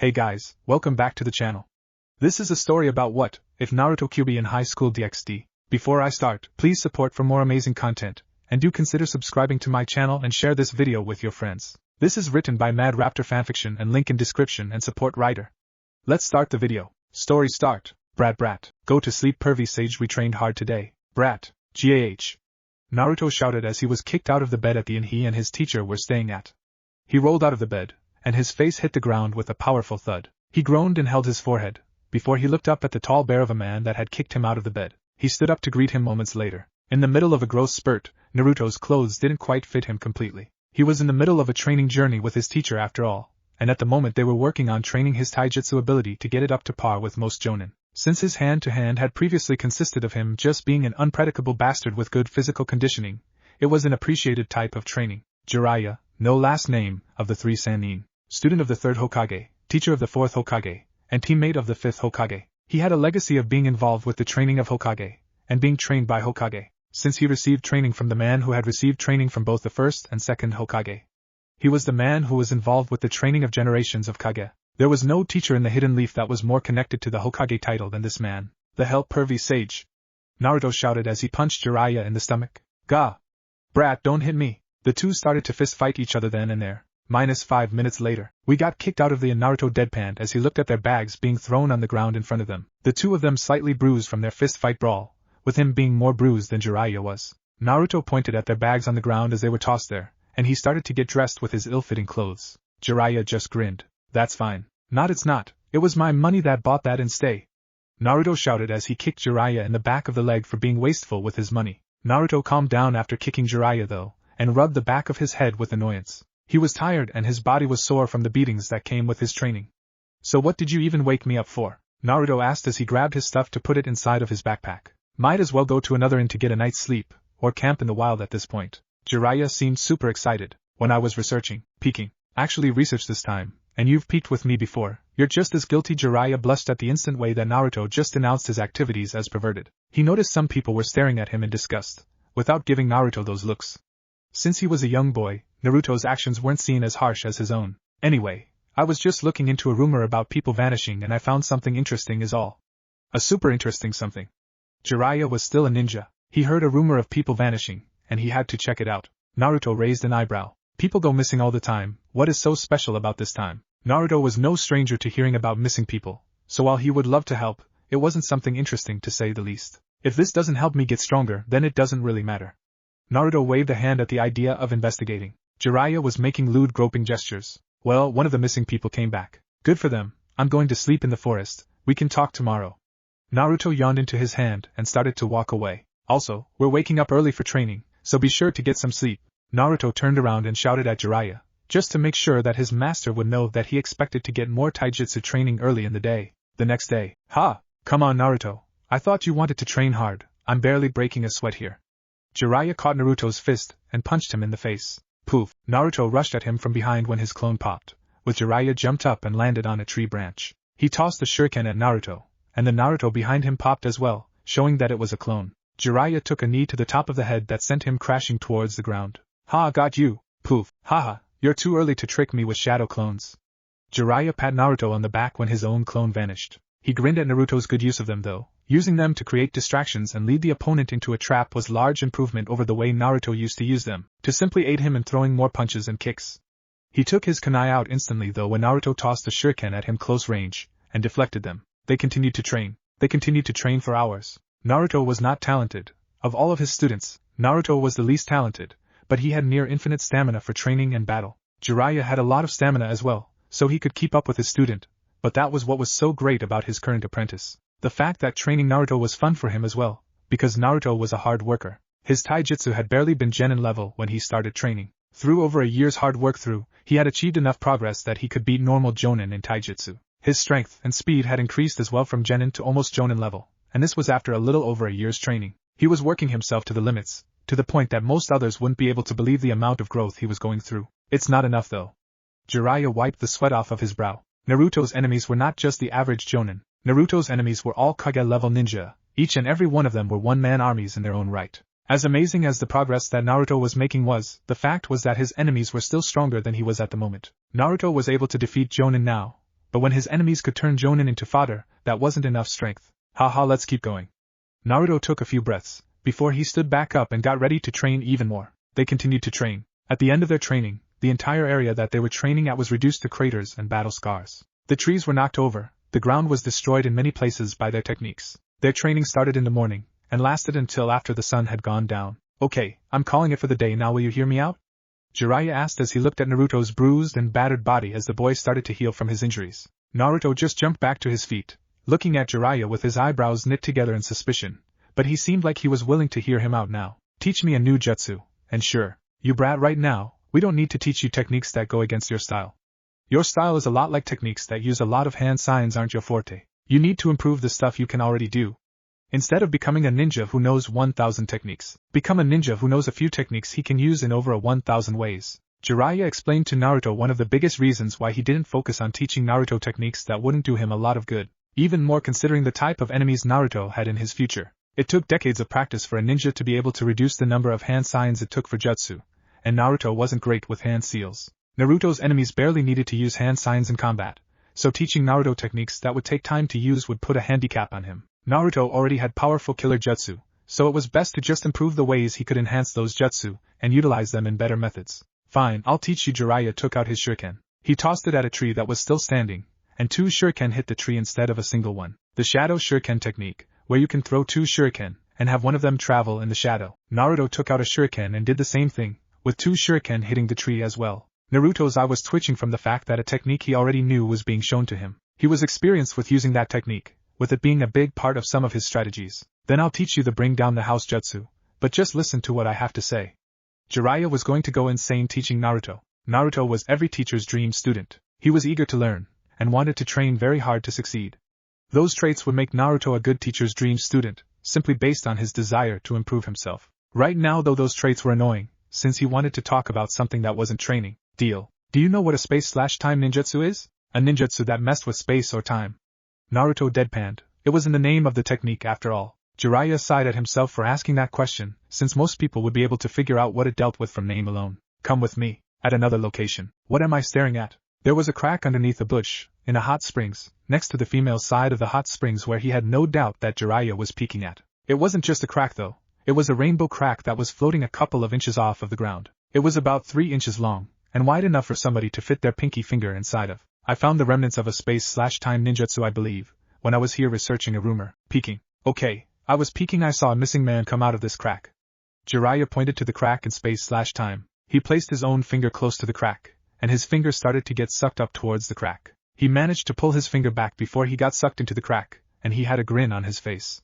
Hey guys, welcome back to the channel. This is a story about what if Naruto Kyuubi in high school DxD. Before I start, please support for more amazing content, and do consider subscribing to my channel and share this video with your friends. This is written by Raptor Fanfiction and link in description and support writer. Let's start the video. Story start. Brat, go to sleep pervy sage, we trained hard today. Brat, GAH. Naruto shouted as he was kicked out of the bed at the inn he and his teacher were staying at. He rolled out of the bed, and his face hit the ground with a powerful thud. He groaned and held his forehead, before he looked up at the tall bear of a man that had kicked him out of the bed. He stood up to greet him moments later. In the middle of a growth spurt, Naruto's clothes didn't quite fit him completely. He was in the middle of a training journey with his teacher after all, and at the moment they were working on training his taijutsu ability to get it up to par with most jonin. Since his hand-to-hand had previously consisted of him just being an unpredictable bastard with good physical conditioning, it was an appreciated type of training. Jiraiya, no last name, of the 3 Sannin. Student of the 3rd Hokage, teacher of the 4th Hokage, and teammate of the 5th Hokage. He had a legacy of being involved with the training of Hokage, and being trained by Hokage, since he received training from the man who had received training from both the 1st and 2nd Hokage. He was the man who was involved with the training of generations of Kage. There was no teacher in the Hidden Leaf that was more connected to the Hokage title than this man. The hell pervy sage! Naruto shouted as he punched Jiraiya in the stomach. Gah! Brat, don't hit me! The two started to fist fight each other then and there. -5 minutes later, we got kicked out of the inn. Naruto deadpanned as he looked at their bags being thrown on the ground in front of them. The two of them slightly bruised from their fist fight brawl, with him being more bruised than Jiraiya was. Naruto pointed at their bags on the ground as they were tossed there, and he started to get dressed with his ill-fitting clothes. Jiraiya just grinned. That's fine. Not it's not, it was my money that bought that and stay. Naruto shouted as he kicked Jiraiya in the back of the leg for being wasteful with his money. Naruto calmed down after kicking Jiraiya though, and rubbed the back of his head with annoyance. He was tired and his body was sore from the beatings that came with his training. So what did you even wake me up for? Naruto asked as he grabbed his stuff to put it inside of his backpack. Might as well go to another inn to get a night's sleep, or camp in the wild at this point. Jiraiya seemed super excited. When I was peeking. Actually research this time, and you've peeked with me before, you're just as guilty. Jiraiya blushed at the instant way that Naruto just denounced his activities as perverted. He noticed some people were staring at him in disgust, without giving Naruto those looks. Since he was a young boy, Naruto's actions weren't seen as harsh as his own. Anyway, I was just looking into a rumor about people vanishing and I found something interesting is all. A super interesting something. Jiraiya was still a ninja. He heard a rumor of people vanishing, and he had to check it out. Naruto raised an eyebrow. People go missing all the time, what is so special about this time? Naruto was no stranger to hearing about missing people, so while he would love to help, it wasn't something interesting to say the least. If this doesn't help me get stronger, then it doesn't really matter. Naruto waved a hand at the idea of investigating. Jiraiya was making lewd groping gestures. Well, one of the missing people came back. Good for them, I'm going to sleep in the forest, we can talk tomorrow. Naruto yawned into his hand and started to walk away. Also, we're waking up early for training, so be sure to get some sleep. Naruto turned around and shouted at Jiraiya, just to make sure that his master would know that he expected to get more taijutsu training early in the day. The next day. Ha! Come on Naruto, I thought you wanted to train hard, I'm barely breaking a sweat here. Jiraiya caught Naruto's fist and punched him in the face. Poof! Naruto rushed at him from behind when his clone popped, with Jiraiya jumped up and landed on a tree branch. He tossed the shuriken at Naruto, and the Naruto behind him popped as well, showing that it was a clone. Jiraiya took a knee to the top of the head that sent him crashing towards the ground. Ha, got you! Poof! Haha, you're too early to trick me with shadow clones. Jiraiya pat Naruto on the back when his own clone vanished. He grinned at Naruto's good use of them though. Using them to create distractions and lead the opponent into a trap was large improvement over the way Naruto used to use them, to simply aid him in throwing more punches and kicks. He took his kunai out instantly though when Naruto tossed the shuriken at him close range, and deflected them. They continued to train. They continued to train for hours. Naruto was not talented. Of all of his students, Naruto was the least talented, but he had near infinite stamina for training and battle. Jiraiya had a lot of stamina as well, so he could keep up with his student, but that was what was so great about his current apprentice. The fact that training Naruto was fun for him as well, because Naruto was a hard worker. His taijutsu had barely been genin level when he started training. Through over a year's hard work he had achieved enough progress that he could beat normal jonin in taijutsu. His strength and speed had increased as well from genin to almost jonin level, and this was after a little over a year's training. He was working himself to the limits, to the point that most others wouldn't be able to believe the amount of growth he was going through. It's not enough though. Jiraiya wiped the sweat off of his brow. Naruto's enemies were not just the average jonin. Naruto's enemies were all Kage-level ninja, each and every one of them were one-man armies in their own right. As amazing as the progress that Naruto was making was, the fact was that his enemies were still stronger than he was at the moment. Naruto was able to defeat Jonin now, but when his enemies could turn Jonin into fodder, that wasn't enough strength. Haha, let's keep going. Naruto took a few breaths before he stood back up and got ready to train even more. They continued to train. At the end of their training, the entire area that they were training at was reduced to craters and battle scars. The trees were knocked over, the ground was destroyed in many places by their techniques. Their training started in the morning, and lasted until after the sun had gone down. Okay, I'm calling it for the day now, will you hear me out? Jiraiya asked as he looked at Naruto's bruised and battered body as the boy started to heal from his injuries. Naruto just jumped back to his feet, looking at Jiraiya with his eyebrows knit together in suspicion, but he seemed like he was willing to hear him out now. Teach me a new jutsu, and sure, you brat, right now, we don't need to teach you techniques that go against your style. Your style is a lot like techniques that use a lot of hand signs aren't your forte. You need to improve the stuff you can already do. Instead of becoming a ninja who knows 1,000 techniques, become a ninja who knows a few techniques he can use in over 1,000 ways. Jiraiya explained to Naruto one of the biggest reasons why he didn't focus on teaching Naruto techniques that wouldn't do him a lot of good, even more considering the type of enemies Naruto had in his future. It took decades of practice for a ninja to be able to reduce the number of hand signs it took for jutsu, and Naruto wasn't great with hand seals. Naruto's enemies barely needed to use hand signs in combat, so teaching Naruto techniques that would take time to use would put a handicap on him. Naruto already had powerful killer jutsu, so it was best to just improve the ways he could enhance those jutsu, and utilize them in better methods. Fine, I'll teach you. Jiraiya took out his shuriken. He tossed it at a tree that was still standing, and 2 shuriken hit the tree instead of a single one. The shadow shuriken technique, where you can throw 2 shuriken, and have one of them travel in the shadow. Naruto took out a shuriken and did the same thing, with 2 shuriken hitting the tree as well. Naruto's eye was twitching from the fact that a technique he already knew was being shown to him. He was experienced with using that technique, with it being a big part of some of his strategies. Then I'll teach you the bring down the house jutsu, but just listen to what I have to say. Jiraiya was going to go insane teaching Naruto. Naruto was every teacher's dream student. He was eager to learn, and wanted to train very hard to succeed. Those traits would make Naruto a good teacher's dream student, simply based on his desire to improve himself. Right now though, those traits were annoying, since he wanted to talk about something that wasn't training. Deal. Do you know what a space/time ninjutsu is? A ninjutsu that messed with space or time. Naruto deadpanned. It was in the name of the technique after all. Jiraiya sighed at himself for asking that question, since most people would be able to figure out what it dealt with from name alone. Come with me. At another location. What am I staring at? There was a crack underneath a bush, in a hot springs, next to the female side of the hot springs where he had no doubt that Jiraiya was peeking at. It wasn't just a crack though. It was a rainbow crack that was floating a couple of inches off of the ground. It was about 3 inches long, and wide enough for somebody to fit their pinky finger inside of. I found the remnants of a space/time ninjutsu, I believe, when I was here researching a rumor. Peeking. Okay, I was peeking. I saw a missing man come out of this crack. Jiraiya pointed to the crack in space/time. He placed his own finger close to the crack, and his finger started to get sucked up towards the crack. He managed to pull his finger back before he got sucked into the crack, and he had a grin on his face.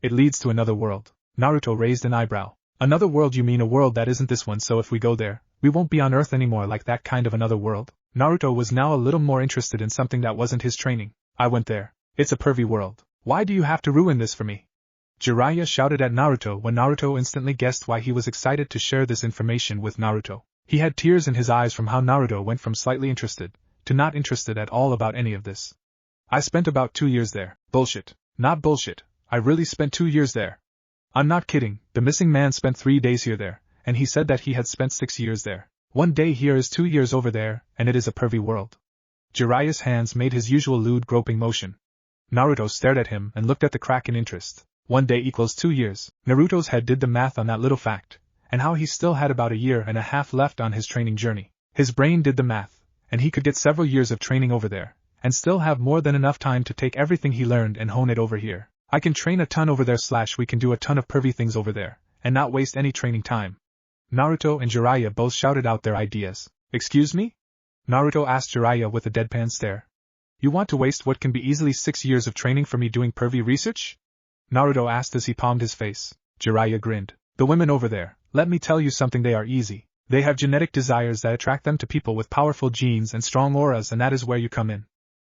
It leads to another world. Naruto raised an eyebrow. Another world? You mean a world that isn't this one? So if we go there, we won't be on Earth anymore, like that kind of another world? Naruto was now a little more interested in something that wasn't his training. I went there. It's a pervy world. Why do you have to ruin this for me? Jiraiya shouted at Naruto when Naruto instantly guessed why he was excited to share this information with Naruto. He had tears in his eyes from how Naruto went from slightly interested to not interested at all about any of this. I spent about 2 years there. Bullshit. Not bullshit. I really spent 2 years there. I'm not kidding. The missing man spent 3 days here there, and he said that he had spent 6 years there. 1 day here is 2 years over there, and it is a pervy world. Jiraiya's hands made his usual lewd groping motion. Naruto stared at him and looked at the crack in interest. 1 day equals 2 years. Naruto's head did the math on that little fact, and how he still had about 1.5 years left on his training journey. His brain did the math, and he could get several years of training over there, and still have more than enough time to take everything he learned and hone it over here. I can train a ton over there / we can do a ton of pervy things over there, and not waste any training time. Naruto and Jiraiya both shouted out their ideas. Excuse me? Naruto asked Jiraiya with a deadpan stare. You want to waste what can be easily 6 years of training for me doing pervy research? Naruto asked as he palmed his face. Jiraiya grinned. The women over there, let me tell you something, they are easy. They have genetic desires that attract them to people with powerful genes and strong auras, and that is where you come in.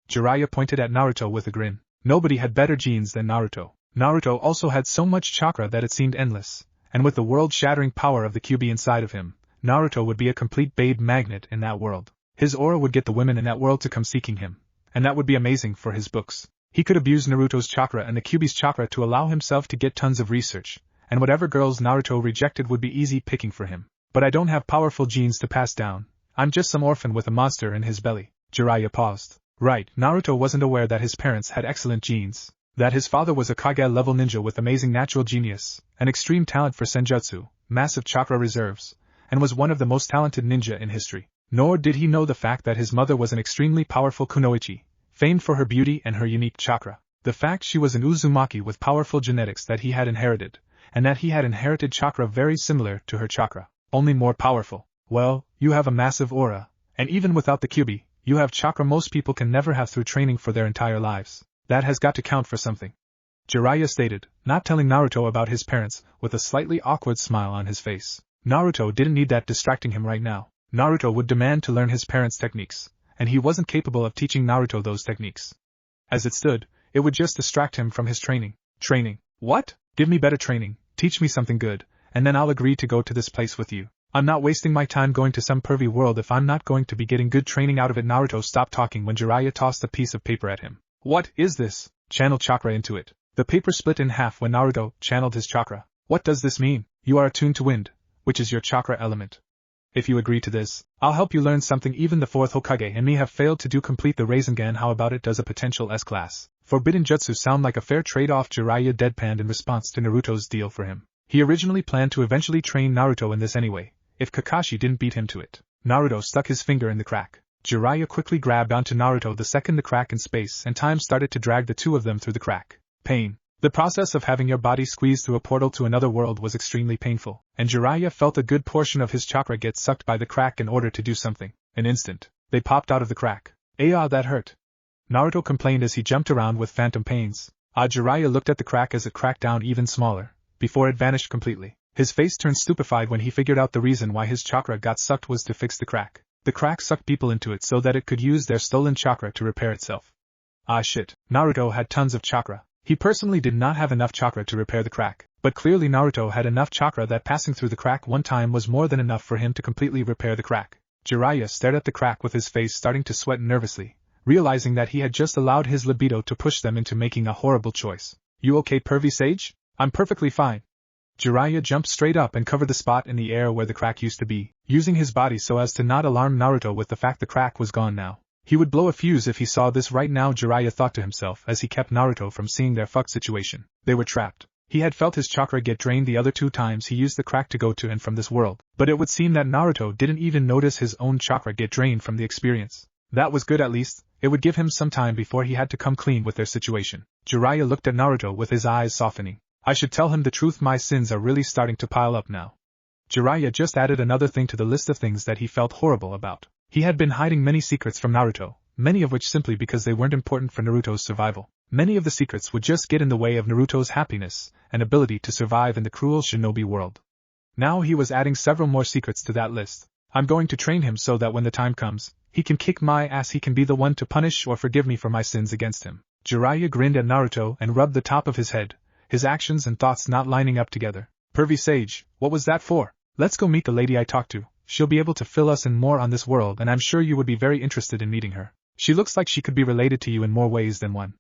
Jiraiya pointed at Naruto with a grin. Nobody had better genes than Naruto. Naruto also had so much chakra that it seemed endless, and with the world-shattering power of the Kyuubi inside of him, Naruto would be a complete babe magnet in that world. His aura would get the women in that world to come seeking him, and that would be amazing for his books. He could abuse Naruto's chakra and the Kyuubi's chakra to allow himself to get tons of research, and whatever girls Naruto rejected would be easy picking for him. But I don't have powerful genes to pass down. I'm just some orphan with a monster in his belly. Jiraiya paused. Right, Naruto wasn't aware that his parents had excellent genes, that his father was a Kage-level ninja with amazing natural genius, an extreme talent for senjutsu, massive chakra reserves, and was one of the most talented ninja in history. Nor did he know the fact that his mother was an extremely powerful kunoichi, famed for her beauty and her unique chakra. The fact she was an Uzumaki with powerful genetics that he had inherited, and that he had inherited chakra very similar to her chakra, only more powerful. Well, you have a massive aura, and even without the Kyuubi, you have chakra most people can never have through training for their entire lives. That has got to count for something. Jiraiya stated, not telling Naruto about his parents, with a slightly awkward smile on his face. Naruto didn't need that distracting him right now. Naruto would demand to learn his parents' techniques, and he wasn't capable of teaching Naruto those techniques. As it stood, it would just distract him from his training. Training? What? Give me better training, teach me something good, and then I'll agree to go to this place with you. I'm not wasting my time going to some pervy world if I'm not going to be getting good training out of it. Naruto stopped talking when Jiraiya tossed a piece of paper at him. What is this? Channel chakra into it. The paper split in half when Naruto channeled his chakra. What does this mean? You are attuned to wind, which is your chakra element. If you agree to this, I'll help you learn something even the fourth Hokage and me have failed to do. Complete the Rasengan. How about it? Does a potential S-class forbidden jutsu sound like a fair trade-off? Jiraiya deadpanned in response to Naruto's deal for him. He originally planned to eventually train Naruto in this anyway, if Kakashi didn't beat him to it. Naruto stuck his finger in the crack. Jiraiya quickly grabbed onto Naruto the second the crack in space and time started to drag the two of them through the crack. Pain. The process of having your body squeezed through a portal to another world was extremely painful, and Jiraiya felt a good portion of his chakra get sucked by the crack in order to do something. An instant, they popped out of the crack. Ah, that hurt. Naruto complained as he jumped around with phantom pains. Jiraiya looked at the crack as it cracked down even smaller, before it vanished completely. His face turned stupefied when he figured out the reason why his chakra got sucked was to fix the crack. The crack sucked people into it so that it could use their stolen chakra to repair itself. Ah shit, Naruto had tons of chakra. He personally did not have enough chakra to repair the crack, but clearly Naruto had enough chakra that passing through the crack one time was more than enough for him to completely repair the crack. Jiraiya stared at the crack with his face starting to sweat nervously, realizing that he had just allowed his libido to push them into making a horrible choice. You okay, pervy sage? I'm perfectly fine. Jiraiya jumped straight up and covered the spot in the air where the crack used to be, using his body so as to not alarm Naruto with the fact the crack was gone now. He would blow a fuse if he saw this right now, Jiraiya thought to himself as he kept Naruto from seeing their fucked situation. They were trapped. He had felt his chakra get drained the other two times he used the crack to go to and from this world, but it would seem that Naruto didn't even notice his own chakra get drained from the experience. That was good. At least, it would give him some time before he had to come clean with their situation. Jiraiya looked at Naruto with his eyes softening. I should tell him the truth, my sins are really starting to pile up now. Jiraiya just added another thing to the list of things that he felt horrible about. He had been hiding many secrets from Naruto, many of which simply because they weren't important for Naruto's survival. Many of the secrets would just get in the way of Naruto's happiness and ability to survive in the cruel shinobi world. Now he was adding several more secrets to that list. I'm going to train him so that when the time comes, he can kick my ass. He can be the one to punish or forgive me for my sins against him. Jiraiya grinned at Naruto and rubbed the top of his head, his actions and thoughts not lining up together. Pervy sage, what was that for? Let's go meet the lady I talked to. She'll be able to fill us in more on this world and I'm sure you would be very interested in meeting her. She looks like she could be related to you in more ways than one.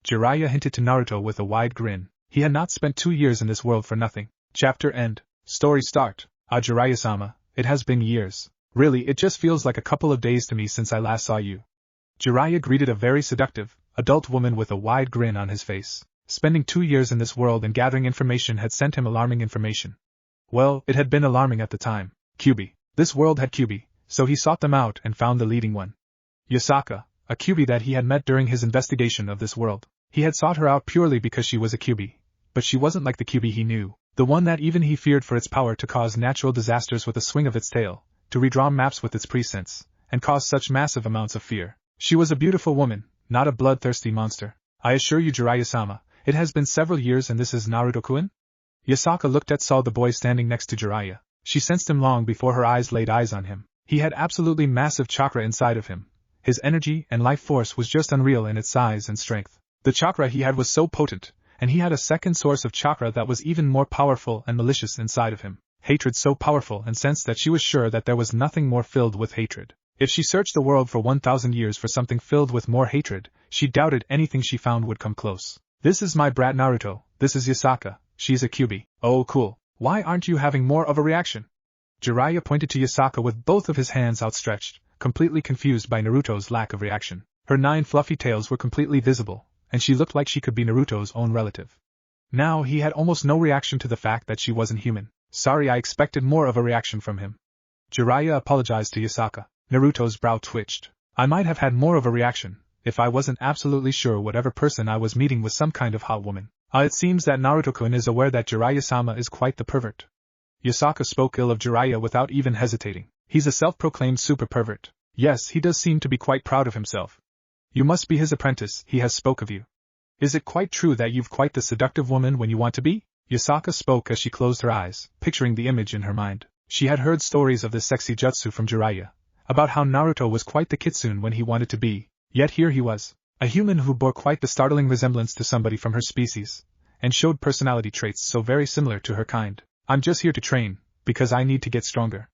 Jiraiya hinted to Naruto with a wide grin. He had not spent 2 years in this world for nothing. Chapter end. Story start. Jiraiya-sama, it has been years. Really, it just feels like a couple of days to me since I last saw you. Jiraiya greeted a very seductive, adult woman with a wide grin on his face. Spending 2 years in this world and gathering information had sent him alarming information. Well, it had been alarming at the time. Kyuubi. This world had Kyuubi, so he sought them out and found the leading one. Yasaka, a Kyuubi that he had met during his investigation of this world. He had sought her out purely because she was a Kyuubi, but she wasn't like the Kyuubi he knew, the one that even he feared for its power to cause natural disasters with a swing of its tail, to redraw maps with its prescience, and cause such massive amounts of fear. She was a beautiful woman, not a bloodthirsty monster. I assure you, Jiraiya-sama, it has been several years and this is Naruto-kun? Yasaka looked at saw the boy standing next to Jiraiya. She sensed him long before her eyes laid eyes on him. He had absolutely massive chakra inside of him. His energy and life force was just unreal in its size and strength. The chakra he had was so potent, and he had a second source of chakra that was even more powerful and malicious inside of him. Hatred so powerful and sense that she was sure that there was nothing more filled with hatred. If she searched the world for 1,000 years for something filled with more hatred, she doubted anything she found would come close. This is my brat Naruto, this is Yasaka, she's a Kyuubi. Oh cool, why aren't you having more of a reaction? Jiraiya pointed to Yasaka with both of his hands outstretched, completely confused by Naruto's lack of reaction. Her 9 fluffy tails were completely visible, and she looked like she could be Naruto's own relative. Now he had almost no reaction to the fact that she wasn't human. Sorry, I expected more of a reaction from him. Jiraiya apologized to Yasaka. Naruto's brow twitched. I might have had more of a reaction, if I wasn't absolutely sure whatever person I was meeting was some kind of hot woman. It seems that Naruto-kun is aware that Jiraiya-sama is quite the pervert. Yasaka spoke ill of Jiraiya without even hesitating. He's a self-proclaimed super pervert. Yes, he does seem to be quite proud of himself. You must be his apprentice, he has spoke of you. Is it quite true that you've quite the seductive woman when you want to be? Yasaka spoke as she closed her eyes, picturing the image in her mind. She had heard stories of this sexy jutsu from Jiraiya, about how Naruto was quite the kitsune when he wanted to be, yet here he was, a human who bore quite the startling resemblance to somebody from her species, and showed personality traits so very similar to her kind. I'm just here to train, because I need to get stronger.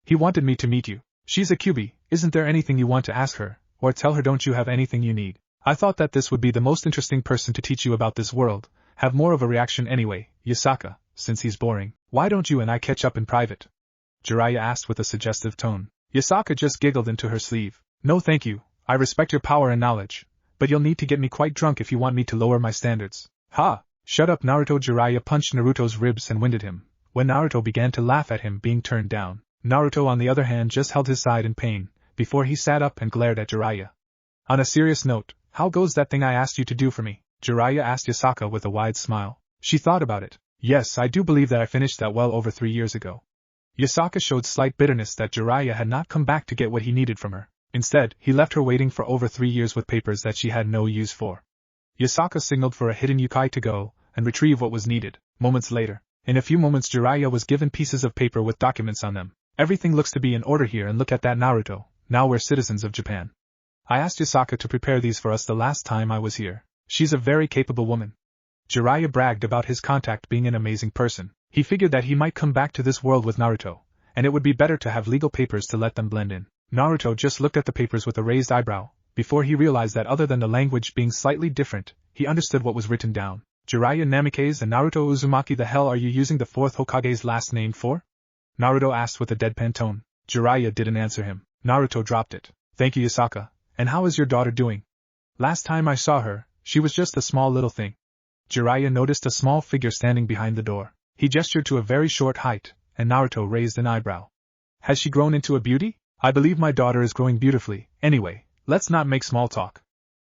He wanted me to meet you. She's a Kyuubi, isn't there anything you want to ask her, or tell her don't you have anything you need? I thought that this would be the most interesting person to teach you about this world, have more of a reaction anyway, Yasaka, since he's boring. Why don't you and I catch up in private? Jiraiya asked with a suggestive tone. Yasaka just giggled into her sleeve. No thank you, I respect your power and knowledge, but you'll need to get me quite drunk if you want me to lower my standards. Ha! Shut up, Naruto. Jiraiya punched Naruto's ribs and winded him, when Naruto began to laugh at him being turned down. Naruto on the other hand just held his side in pain, before he sat up and glared at Jiraiya. On a serious note, how goes that thing I asked you to do for me? Jiraiya asked Yasaka with a wide smile. She thought about it. Yes, I do believe that I finished that well over 3 years ago. Yasaka showed slight bitterness that Jiraiya had not come back to get what he needed from her. Instead, he left her waiting for over 3 years with papers that she had no use for. Yasaka signaled for a hidden yokai to go and retrieve what was needed. Moments later, in a few moments Jiraiya was given pieces of paper with documents on them. Everything looks to be in order here, and look at that, Naruto. Now we're citizens of Japan. I asked Yasaka to prepare these for us the last time I was here. She's a very capable woman. Jiraiya bragged about his contact being an amazing person. He figured that he might come back to this world with Naruto, and it would be better to have legal papers to let them blend in. Naruto just looked at the papers with a raised eyebrow, before he realized that other than the language being slightly different, he understood what was written down. Jiraiya Namikaze and Naruto Uzumaki. The hell are you using the 4th Hokage's last name for? Naruto asked with a deadpan tone. Jiraiya didn't answer him. Naruto dropped it. Thank you, Yasaka. And how is your daughter doing? Last time I saw her, she was just a small little thing. Jiraiya noticed a small figure standing behind the door. He gestured to a very short height, and Naruto raised an eyebrow. Has she grown into a beauty? I believe my daughter is growing beautifully. Anyway, let's not make small talk.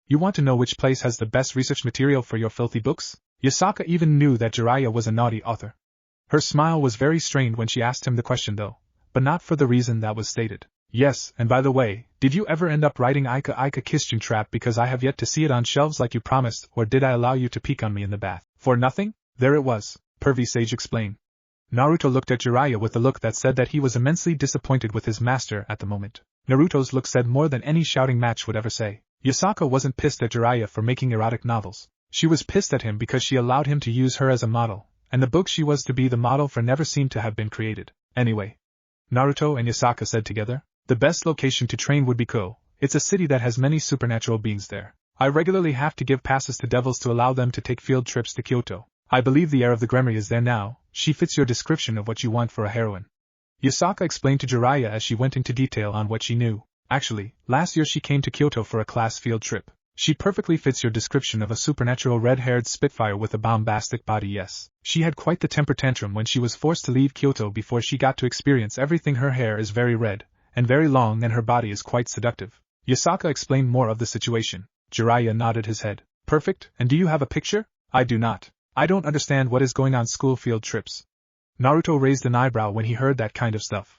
You want to know which place has the best research material for your filthy books? Yasaka even knew that Jiraiya was a naughty author. Her smile was very strained when she asked him the question though, but not for the reason that was stated. Yes, and by the way, did you ever end up writing Ika Christian Trap because I have yet to see it on shelves like you promised, or did I allow you to peek on me in the bath? For nothing? There it was, pervy sage explained. Naruto looked at Jiraiya with a look that said that he was immensely disappointed with his master at the moment. Naruto's look said more than any shouting match would ever say. Yasaka wasn't pissed at Jiraiya for making erotic novels. She was pissed at him because she allowed him to use her as a model, and the book she was to be the model for never seemed to have been created. Anyway, Naruto and Yasaka said together, the best location to train would be Ko. It's a city that has many supernatural beings there. I regularly have to give passes to devils to allow them to take field trips to Kyoto. I believe the heir of the Gremry is there now. She fits your description of what you want for a heroine. Yasaka explained to Jiraiya as she went into detail on what she knew. Actually, last year she came to Kyoto for a class field trip. She perfectly fits your description of a supernatural red-haired spitfire with a bombastic body. Yes, she had quite the temper tantrum when she was forced to leave Kyoto before she got to experience everything. Her hair is very red, and very long, and her body is quite seductive. Yasaka explained more of the situation. Jiraiya nodded his head. Perfect, and do you have a picture? I do not. I don't understand what is going on school field trips. Naruto raised an eyebrow when he heard that kind of stuff.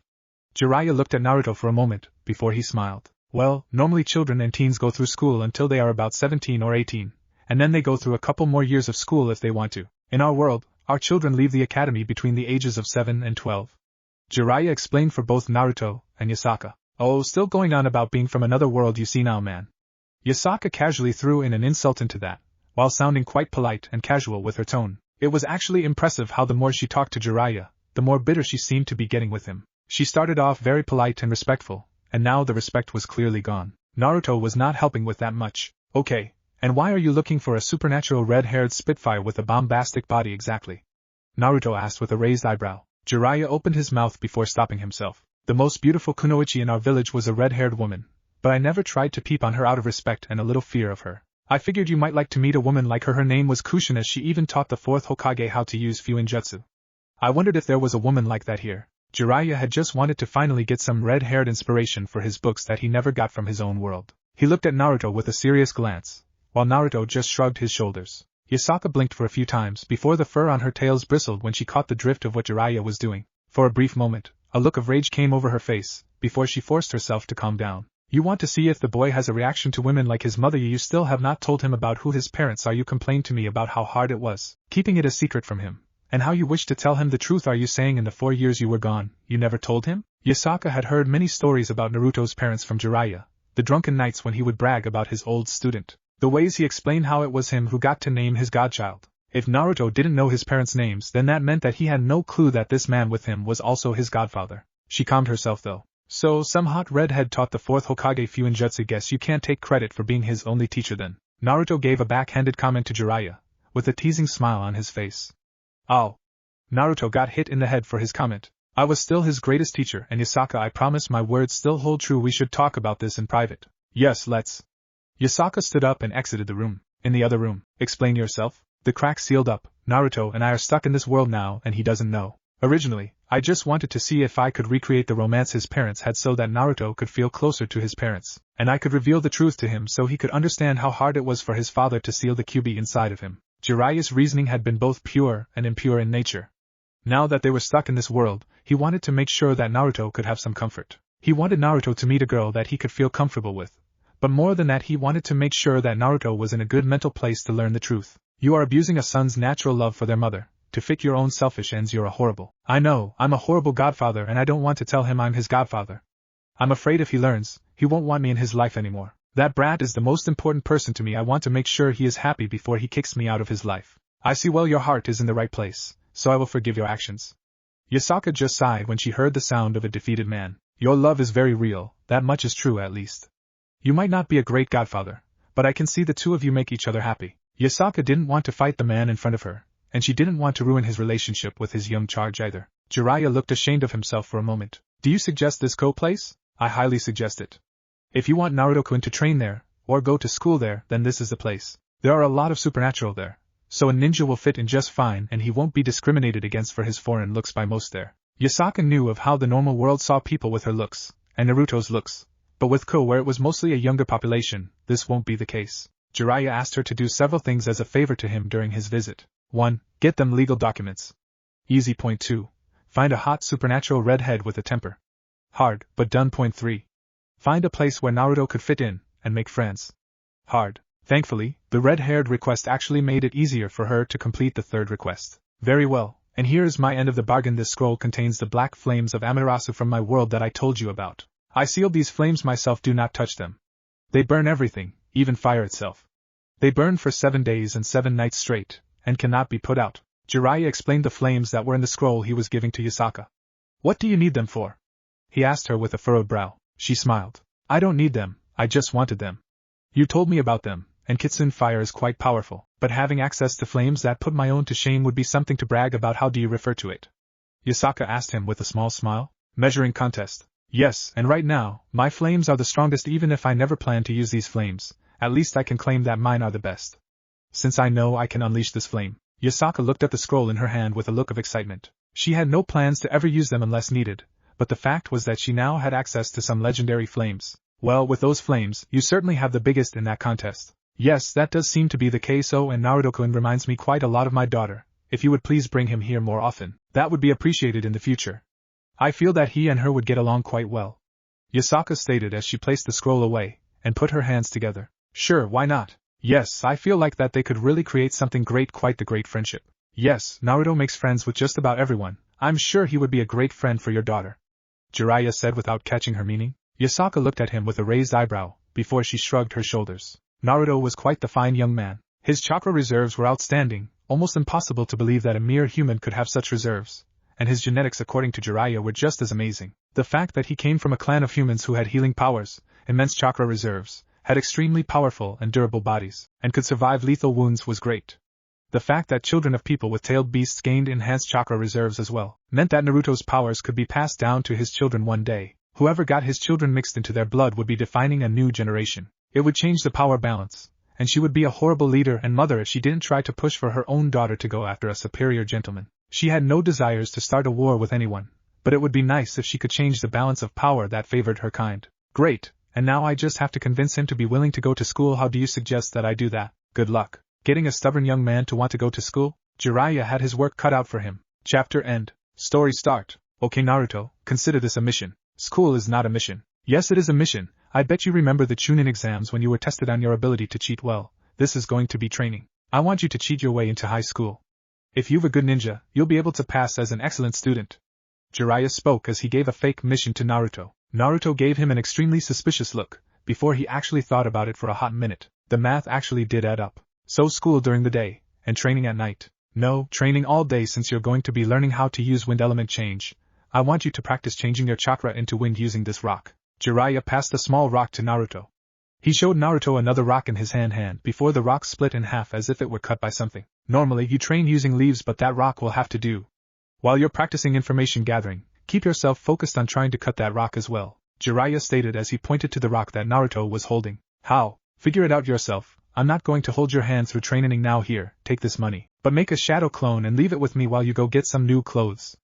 Jiraiya looked at Naruto for a moment, before he smiled. Well, normally children and teens go through school until they are about 17 or 18, and then they go through a couple more years of school if they want to. In our world, our children leave the academy between the ages of 7 and 12. Jiraiya explained for both Naruto and Yasaka. Oh, still going on about being from another world, you see now, man. Yasaka casually threw in an insult into that, while sounding quite polite and casual with her tone. It was actually impressive how the more she talked to Jiraiya, the more bitter she seemed to be getting with him. She started off very polite and respectful, and now the respect was clearly gone. Naruto was not helping with that much. Okay, and why are you looking for a supernatural red-haired spitfire with a bombastic body exactly? Naruto asked with a raised eyebrow. Jiraiya opened his mouth before stopping himself. The most beautiful kunoichi in our village was a red-haired woman, but I never tried to peep on her out of respect and a little fear of her. I figured you might like to meet a woman like her. Her name was Kushina. She even taught the 4th Hokage how to use Fuinjutsu. I wondered if there was a woman like that here. Jiraiya had just wanted to finally get some red-haired inspiration for his books that he never got from his own world. He looked at Naruto with a serious glance, while Naruto just shrugged his shoulders. Yasaka blinked for a few times before the fur on her tails bristled when she caught the drift of what Jiraiya was doing. For a brief moment, a look of rage came over her face, before she forced herself to calm down. You want to see if the boy has a reaction to women like his mother. You still have not told him about who his parents are. You complained to me about how hard it was, keeping it a secret from him, and how you wish to tell him the truth. Are you saying in the 4 years you were gone, you never told him? Yasaka had heard many stories about Naruto's parents from Jiraiya, the drunken nights when he would brag about his old student, the ways he explained how it was him who got to name his godchild. If Naruto didn't know his parents' names, then that meant that he had no clue that this man with him was also his godfather. She calmed herself though. So, some hot redhead taught the 4th Hokage Fuinjutsu. Guess you can't take credit for being his only teacher then. Naruto gave a backhanded comment to Jiraiya, with a teasing smile on his face. Oh. Naruto got hit in the head for his comment. I was still his greatest teacher, and Yasaka, I promise my words still hold true. We should talk about this in private. Yes, let's. Yasaka stood up and exited the room. In the other room, explain yourself. The crack sealed up. Naruto and I are stuck in this world now and he doesn't know. Originally, I just wanted to see if I could recreate the romance his parents had so that Naruto could feel closer to his parents, and I could reveal the truth to him so he could understand how hard it was for his father to seal the Kyuubi inside of him. Jiraiya's reasoning had been both pure and impure in nature. Now that they were stuck in this world, he wanted to make sure that Naruto could have some comfort. He wanted Naruto to meet a girl that he could feel comfortable with. But more than that, he wanted to make sure that Naruto was in a good mental place to learn the truth. You are abusing a son's natural love for their mother. To fit your own selfish ends. You're a horrible. I know, I'm a horrible godfather and I don't want to tell him I'm his godfather. I'm afraid if he learns, he won't want me in his life anymore. That brat is the most important person to me. I want to make sure he is happy before he kicks me out of his life. I see well your heart is in the right place, so I will forgive your actions. Yasaka just sighed when she heard the sound of a defeated man. Your love is very real, that much is true at least. You might not be a great godfather, but I can see the two of you make each other happy. Yasaka didn't want to fight the man in front of her, and she didn't want to ruin his relationship with his young charge either. Jiraiya looked ashamed of himself for a moment. Do you suggest this place? I highly suggest it. If you want Naruto-kun to train there, or go to school there, then this is the place. There are a lot of supernatural there, so a ninja will fit in just fine and he won't be discriminated against for his foreign looks by most there. Yasaka knew of how the normal world saw people with her looks, and Naruto's looks, but with Ko, where it was mostly a younger population, this won't be the case. Jiraiya asked her to do several things as a favor to him during his visit. 1. Get them legal documents. Easy. Point 2. Find a hot supernatural redhead with a temper. Hard, but done. Point 3. Find a place where Naruto could fit in, and make friends. Hard. Thankfully, the red-haired request actually made it easier for her to complete the third request. Very well, and here is my end of the bargain. This scroll contains the black flames of Amaterasu from my world that I told you about. I sealed these flames myself. Do not touch them. They burn everything, even fire itself. They burn for 7 days and 7 nights straight, and cannot be put out. Jiraiya explained the flames that were in the scroll he was giving to Yasaka. What do you need them for? He asked her with a furrowed brow. She smiled. I don't need them, I just wanted them. You told me about them, and Kitsune fire is quite powerful, but having access to flames that put my own to shame would be something to brag about. How do you refer to it? Yasaka asked him with a small smile. Measuring contest. Yes, and right now, my flames are the strongest. Even if I never plan to use these flames, at least I can claim that mine are the best. Since I know I can unleash this flame. Yasaka looked at the scroll in her hand with a look of excitement. She had no plans to ever use them unless needed, but the fact was that she now had access to some legendary flames. Well, with those flames, you certainly have the biggest in that contest. Yes, that does seem to be the case. Oh, and Naruto-kun reminds me quite a lot of my daughter. If you would please bring him here more often, that would be appreciated in the future. I feel that he and her would get along quite well. Yasaka stated as she placed the scroll away, and put her hands together. Sure, why not? Yes, I feel like that they could really create something great, quite the great friendship. Yes, Naruto makes friends with just about everyone. I'm sure he would be a great friend for your daughter. Jiraiya said without catching her meaning. Yasaka looked at him with a raised eyebrow, before she shrugged her shoulders. Naruto was quite the fine young man. His chakra reserves were outstanding, almost impossible to believe that a mere human could have such reserves, and his genetics according to Jiraiya were just as amazing. The fact that he came from a clan of humans who had healing powers, immense chakra reserves, had extremely powerful and durable bodies, and could survive lethal wounds was great. The fact that children of people with tailed beasts gained enhanced chakra reserves as well, meant that Naruto's powers could be passed down to his children one day. Whoever got his children mixed into their blood would be defining a new generation. It would change the power balance, and she would be a horrible leader and mother if she didn't try to push for her own daughter to go after a superior gentleman. She had no desires to start a war with anyone, but it would be nice if she could change the balance of power that favored her kind. Great, and now I just have to convince him to be willing to go to school. How do you suggest that I do that? Good luck. Getting a stubborn young man to want to go to school? Jiraiya had his work cut out for him. Chapter end. Story start. Okay Naruto, consider this a mission. School is not a mission. Yes, it is a mission. I bet you remember the Chunin exams when you were tested on your ability to cheat well. This is going to be training. I want you to cheat your way into high school. If you're a good ninja, you'll be able to pass as an excellent student. Jiraiya spoke as he gave a fake mission to Naruto. Naruto gave him an extremely suspicious look, before he actually thought about it for a hot minute. The math actually did add up. So school during the day, and training at night. No, training all day since you're going to be learning how to use wind element change. I want you to practice changing your chakra into wind using this rock. Jiraiya passed the small rock to Naruto. He showed Naruto another rock in his hand before the rock split in half as if it were cut by something. Normally you train using leaves, but that rock will have to do. While you're practicing information gathering, keep yourself focused on trying to cut that rock as well, Jiraiya stated as he pointed to the rock that Naruto was holding. How? Figure it out yourself. I'm not going to hold your hand through training now. Here, take this money, but make a shadow clone and leave it with me while you go get some new clothes.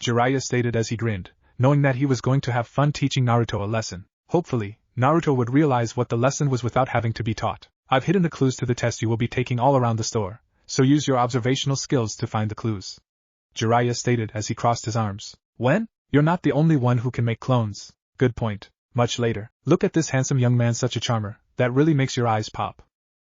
Jiraiya stated as he grinned, knowing that he was going to have fun teaching Naruto a lesson. Hopefully, Naruto would realize what the lesson was without having to be taught. I've hidden the clues to the test you will be taking all around the store, so use your observational skills to find the clues. Jiraiya stated as he crossed his arms. When? You're not the only one who can make clones. Good point. Much later. Look at this handsome young man, such a charmer, that really makes your eyes pop.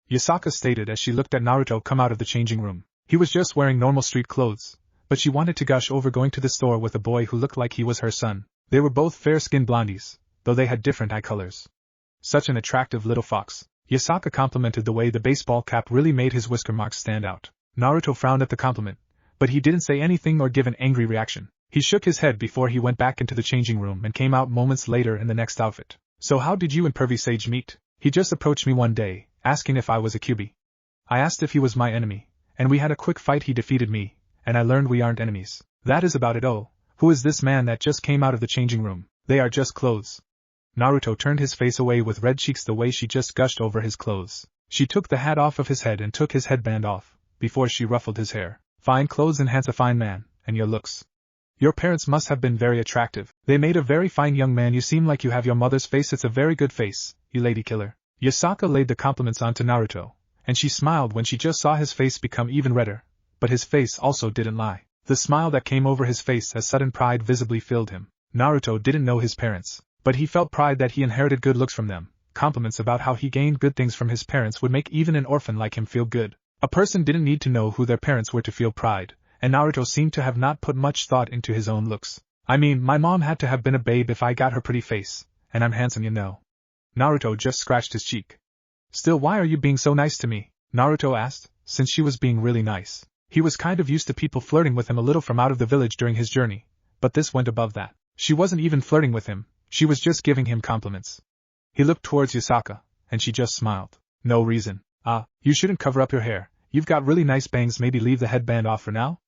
Yasaka stated as she looked at Naruto come out of the changing room. He was just wearing normal street clothes, but she wanted to gush over going to the store with a boy who looked like he was her son. They were both fair-skinned blondies, though they had different eye colors. Such an attractive little fox. Yasaka complimented the way the baseball cap really made his whisker marks stand out. Naruto frowned at the compliment, but he didn't say anything or give an angry reaction. He shook his head before he went back into the changing room and came out moments later in the next outfit. So how did you and Pervy Sage meet? He just approached me one day, asking if I was a Kyuubi. I asked if he was my enemy, and we had a quick fight. He defeated me, and I learned we aren't enemies. That is about it. Oh, who is this man that just came out of the changing room? They are just clothes. Naruto turned his face away with red cheeks the way she just gushed over his clothes. She took the hat off of his head and took his headband off, before she ruffled his hair. Fine clothes enhance a fine man, and your looks. Your parents must have been very attractive. They made a very fine young man. You seem like you have your mother's face. It's a very good face, you lady killer. Yasaka laid the compliments onto Naruto, and she smiled when she just saw his face become even redder, but his face also didn't lie. The smile that came over his face as sudden pride visibly filled him. Naruto didn't know his parents, but he felt pride that he inherited good looks from them. Compliments about how he gained good things from his parents would make even an orphan like him feel good. A person didn't need to know who their parents were to feel pride, and Naruto seemed to have not put much thought into his own looks. I mean, my mom had to have been a babe if I got her pretty face, and I'm handsome, you know. Naruto just scratched his cheek. Still, why are you being so nice to me? Naruto asked, since she was being really nice. He was kind of used to people flirting with him a little from out of the village during his journey, but this went above that. She wasn't even flirting with him, she was just giving him compliments. He looked towards Yasaka, and she just smiled. No reason. You shouldn't cover up your hair. You've got really nice bangs, maybe leave the headband off for now?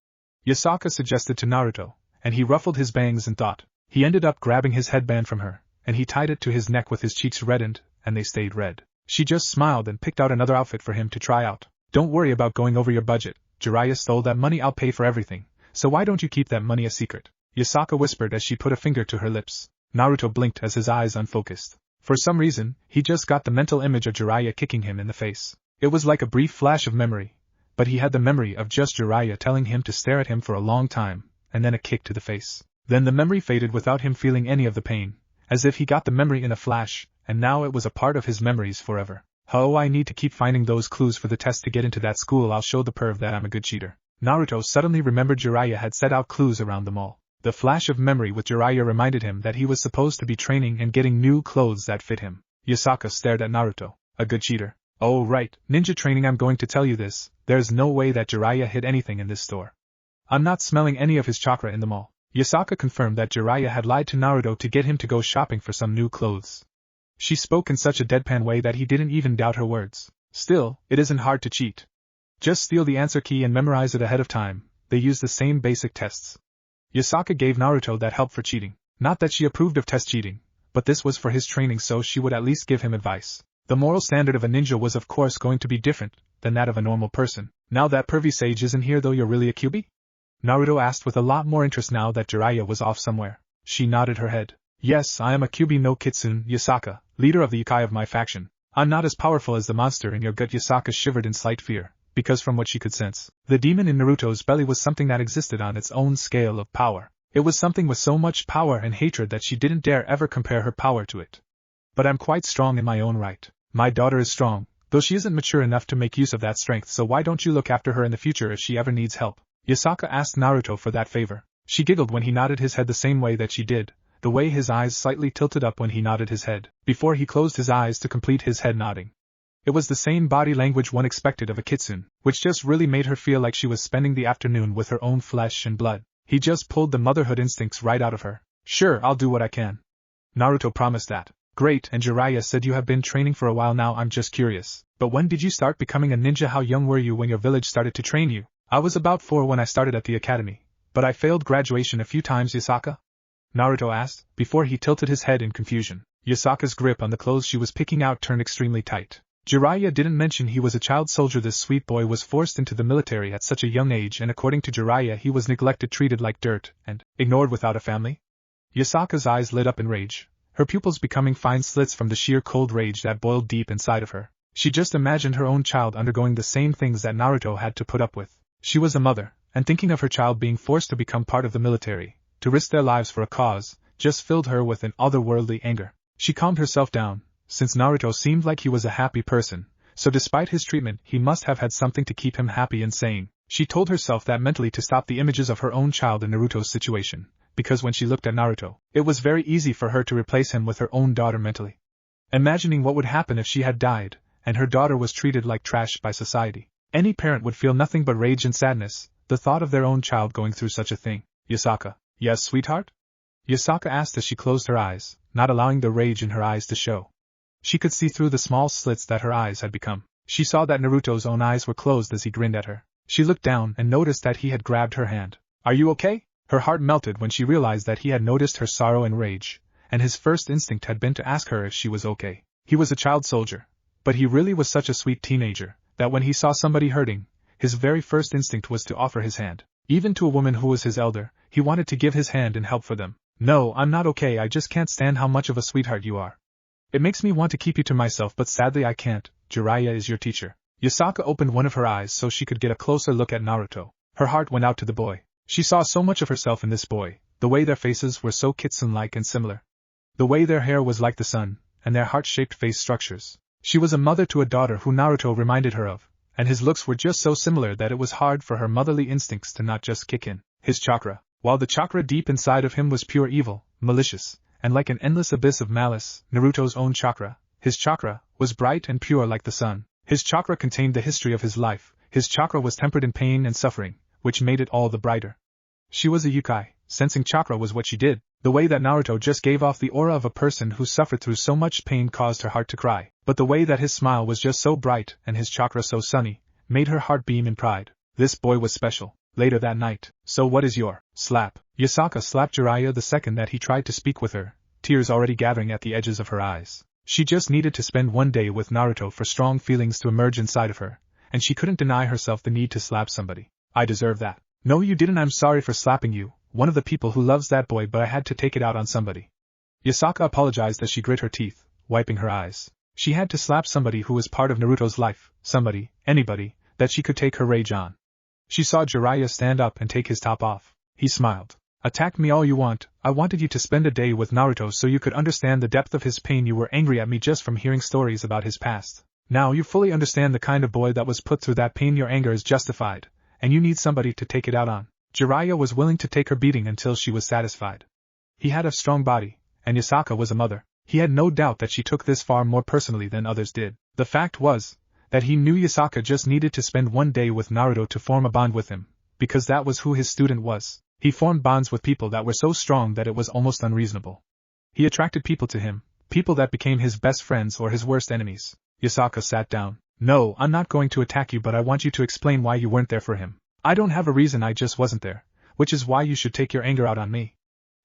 Yasaka suggested to Naruto, and he ruffled his bangs in thought. He ended up grabbing his headband from her, and he tied it to his neck with his cheeks reddened, and they stayed red. She just smiled and picked out another outfit for him to try out. Don't worry about going over your budget. Jiraiya stole that money. I'll pay for everything, so why don't you keep that money a secret? Yasaka whispered as she put a finger to her lips. Naruto blinked as his eyes unfocused. For some reason, he just got the mental image of Jiraiya kicking him in the face. It was like a brief flash of memory, but he had the memory of just Jiraiya telling him to stare at him for a long time, and then a kick to the face. Then the memory faded without him feeling any of the pain, as if he got the memory in a flash, and now it was a part of his memories forever. Oh, I need to keep finding those clues for the test to get into that school. I'll show the perv that I'm a good cheater. Naruto suddenly remembered Jiraiya had set out clues around the mall. The flash of memory with Jiraiya reminded him that he was supposed to be training and getting new clothes that fit him. Yasaka stared at Naruto. A good cheater. Oh right, ninja training. I'm going to tell you this, there's no way that Jiraiya hid anything in this store. I'm not smelling any of his chakra in the mall. Yasaka confirmed that Jiraiya had lied to Naruto to get him to go shopping for some new clothes. She spoke in such a deadpan way that he didn't even doubt her words. Still, it isn't hard to cheat. Just steal the answer key and memorize it ahead of time. They use the same basic tests. Yasaka gave Naruto that help for cheating. Not that she approved of test cheating, but this was for his training, so she would at least give him advice. The moral standard of a ninja was of course going to be different than that of a normal person. Now that pervy sage isn't here though, you're really a Kyuubi? Naruto asked with a lot more interest now that Jiraiya was off somewhere. She nodded her head. Yes, I am a Kyuubi no Kitsune, Yasaka, leader of the Yokai of my faction. I'm not as powerful as the monster in your gut. Yasaka shivered in slight fear, because from what she could sense, the demon in Naruto's belly was something that existed on its own scale of power. It was something with so much power and hatred that she didn't dare ever compare her power to it. But I'm quite strong in my own right. My daughter is strong, though she isn't mature enough to make use of that strength, so why don't you look after her in the future if she ever needs help? Yasaka asked Naruto for that favor. She giggled when he nodded his head the same way that she did, the way his eyes slightly tilted up when he nodded his head, before he closed his eyes to complete his head nodding. It was the same body language one expected of a kitsune, which just really made her feel like she was spending the afternoon with her own flesh and blood. He just pulled the motherhood instincts right out of her. Sure, I'll do what I can. Naruto promised that. Great, and Jiraiya said you have been training for a while now. I'm just curious. But when did you start becoming a ninja? How young were you when your village started to train you? I was about 4 when I started at the academy, but I failed graduation a few times. Yasaka? Naruto asked, before he tilted his head in confusion. Yasaka's grip on the clothes she was picking out turned extremely tight. Jiraiya didn't mention he was a child soldier. This sweet boy was forced into the military at such a young age, and according to Jiraiya he was neglected, treated like dirt, and ignored without a family? Yasaka's eyes lit up in rage, her pupils becoming fine slits from the sheer cold rage that boiled deep inside of her. She just imagined her own child undergoing the same things that Naruto had to put up with. She was a mother, and thinking of her child being forced to become part of the military, to risk their lives for a cause, just filled her with an otherworldly anger. She calmed herself down, since Naruto seemed like he was a happy person, so despite his treatment he must have had something to keep him happy and sane. She told herself that mentally to stop the images of her own child in Naruto's situation, because when she looked at Naruto, it was very easy for her to replace him with her own daughter mentally. Imagining what would happen if she had died, and her daughter was treated like trash by society. Any parent would feel nothing but rage and sadness, the thought of their own child going through such a thing. Yasaka. Yes, sweetheart? Yasaka asked as she closed her eyes, not allowing the rage in her eyes to show. She could see through the small slits that her eyes had become. She saw that Naruto's own eyes were closed as he grinned at her. She looked down and noticed that he had grabbed her hand. Are you okay? Her heart melted when she realized that he had noticed her sorrow and rage, and his first instinct had been to ask her if she was okay. He was a child soldier, but he really was such a sweet teenager, that when he saw somebody hurting, his very first instinct was to offer his hand. Even to a woman who was his elder, he wanted to give his hand and help for them. No, I'm not okay, I just can't stand how much of a sweetheart you are. It makes me want to keep you to myself, but sadly I can't. Jiraiya is your teacher. Yasaka opened one of her eyes so she could get a closer look at Naruto. Her heart went out to the boy. She saw so much of herself in this boy, the way their faces were so kitsune-like and similar. The way their hair was like the sun, and their heart-shaped face structures. She was a mother to a daughter who Naruto reminded her of, and his looks were just so similar that it was hard for her motherly instincts to not just kick in. His chakra, while the chakra deep inside of him was pure evil, malicious, and like an endless abyss of malice, Naruto's own chakra, his chakra, was bright and pure like the sun. His chakra contained the history of his life. His chakra was tempered in pain and suffering, which made it all the brighter. She was a yokai, sensing chakra was what she did. The way that Naruto just gave off the aura of a person who suffered through so much pain caused her heart to cry, but the way that his smile was just so bright and his chakra so sunny, made her heart beam in pride. This boy was special. Later that night, so what is your slap? Yasaka slapped Jiraiya the second that he tried to speak with her, tears already gathering at the edges of her eyes. She just needed to spend one day with Naruto for strong feelings to emerge inside of her, and she couldn't deny herself the need to slap somebody. I deserve that. No, you didn't. I'm sorry for slapping you, one of the people who loves that boy, but I had to take it out on somebody. Yasaka apologized as she grit her teeth, wiping her eyes. She had to slap somebody who was part of Naruto's life, somebody, anybody, that she could take her rage on. She saw Jiraiya stand up and take his top off. He smiled. Attack me all you want, I wanted you to spend a day with Naruto so you could understand the depth of his pain. You were angry at me just from hearing stories about his past. Now you fully understand the kind of boy that was put through that pain. Your anger is justified, and you need somebody to take it out on. Jiraiya was willing to take her beating until she was satisfied. He had a strong body, and Yasaka was a mother. He had no doubt that she took this far more personally than others did. The fact was that he knew Yasaka just needed to spend one day with Naruto to form a bond with him, because that was who his student was. He formed bonds with people that were so strong that it was almost unreasonable. He attracted people to him, people that became his best friends or his worst enemies. Yasaka sat down. No, I'm not going to attack you, but I want you to explain why you weren't there for him. I don't have a reason, I just wasn't there, which is why you should take your anger out on me.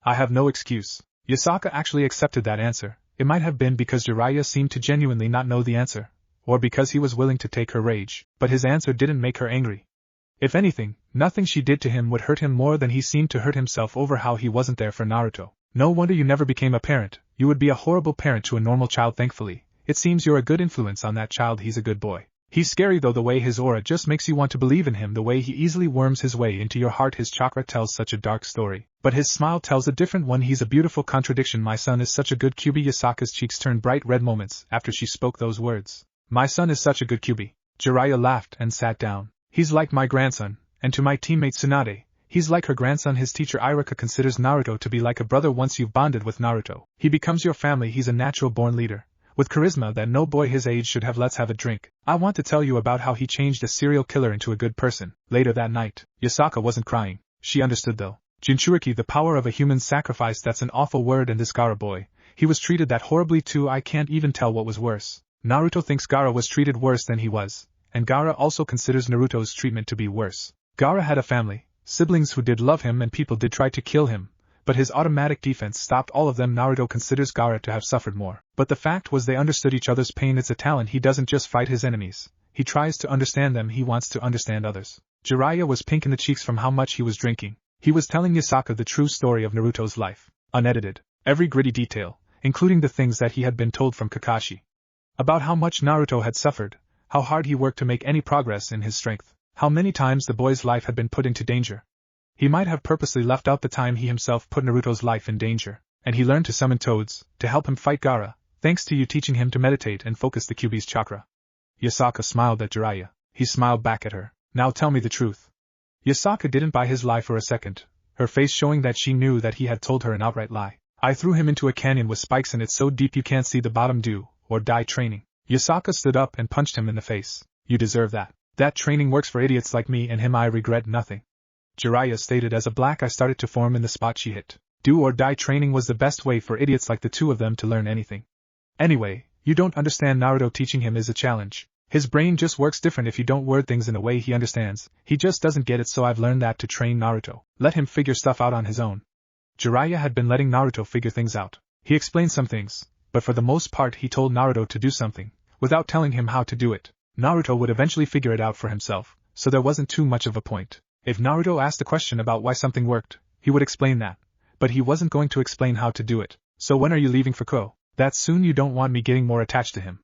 I have no excuse. Yasaka actually accepted that answer. It might have been because Jiraiya seemed to genuinely not know the answer, or because he was willing to take her rage, but his answer didn't make her angry. If anything, nothing she did to him would hurt him more than he seemed to hurt himself over how he wasn't there for Naruto. No wonder you never became a parent. You would be a horrible parent to a normal child. Thankfully, it seems you're a good influence on that child. He's a good boy. He's scary though. The way his aura just makes you want to believe in him. The way he easily worms his way into your heart. His chakra tells such a dark story, but his smile tells a different one. He's a beautiful contradiction. My son is such a good Kyuubi. Yasaka's cheeks turned bright red moments after she spoke those words. My son is such a good Kyuubi. Jiraiya laughed and sat down. He's like my grandson. And to my teammate Tsunade, he's like her grandson. His teacher Irika considers Naruto to be like a brother. Once you've bonded with Naruto, he becomes your family. He's a natural-born leader, with charisma that no boy his age should have. Let's have a drink. I want to tell you about how he changed a serial killer into a good person. Later that night, Yasaka wasn't crying. She understood though. Jinchuriki, the power of a human sacrifice. That's an awful word. And this Gaara boy, he was treated that horribly too. I can't even tell what was worse. Naruto thinks Gaara was treated worse than he was, and Gaara also considers Naruto's treatment to be worse. Gaara had a family, siblings who did love him, and people did try to kill him, but his automatic defense stopped all of them. Naruto considers Gaara to have suffered more, but the fact was they understood each other's pain. It's a talent. He doesn't just fight his enemies, he tries to understand them. He wants to understand others. Jiraiya was pink in the cheeks from how much he was drinking. He was telling Yasaka the true story of Naruto's life, unedited, every gritty detail, including the things that he had been told from Kakashi. About how much Naruto had suffered, how hard he worked to make any progress in his strength. How many times the boy's life had been put into danger. He might have purposely left out the time he himself put Naruto's life in danger, and he learned to summon toads to help him fight Gaara, thanks to you teaching him to meditate and focus the Kyuubi's chakra. Yasaka smiled at Jiraiya. He smiled back at her. Now tell me the truth. Yasaka didn't buy his lie for a second, her face showing that she knew that he had told her an outright lie. I threw him into a canyon with spikes and it's so deep you can't see the bottom. Do or die training. Yasaka stood up and punched him in the face. You deserve that. That training works for idiots like me and him. I regret nothing. Jiraiya stated as a black eye started to form in the spot she hit. Do or die training was the best way for idiots like the two of them to learn anything. Anyway, you don't understand. Naruto teaching him is a challenge. His brain just works different if you don't word things in a way he understands. He just doesn't get it, so I've learned that to train Naruto. Let him figure stuff out on his own. Jiraiya had been letting Naruto figure things out. He explained some things, but for the most part he told Naruto to do something, without telling him how to do it. Naruto would eventually figure it out for himself, so there wasn't too much of a point. If Naruto asked a question about why something worked, he would explain that, but he wasn't going to explain how to do it. So when are you leaving for Ko? That soon. You don't want me getting more attached to him.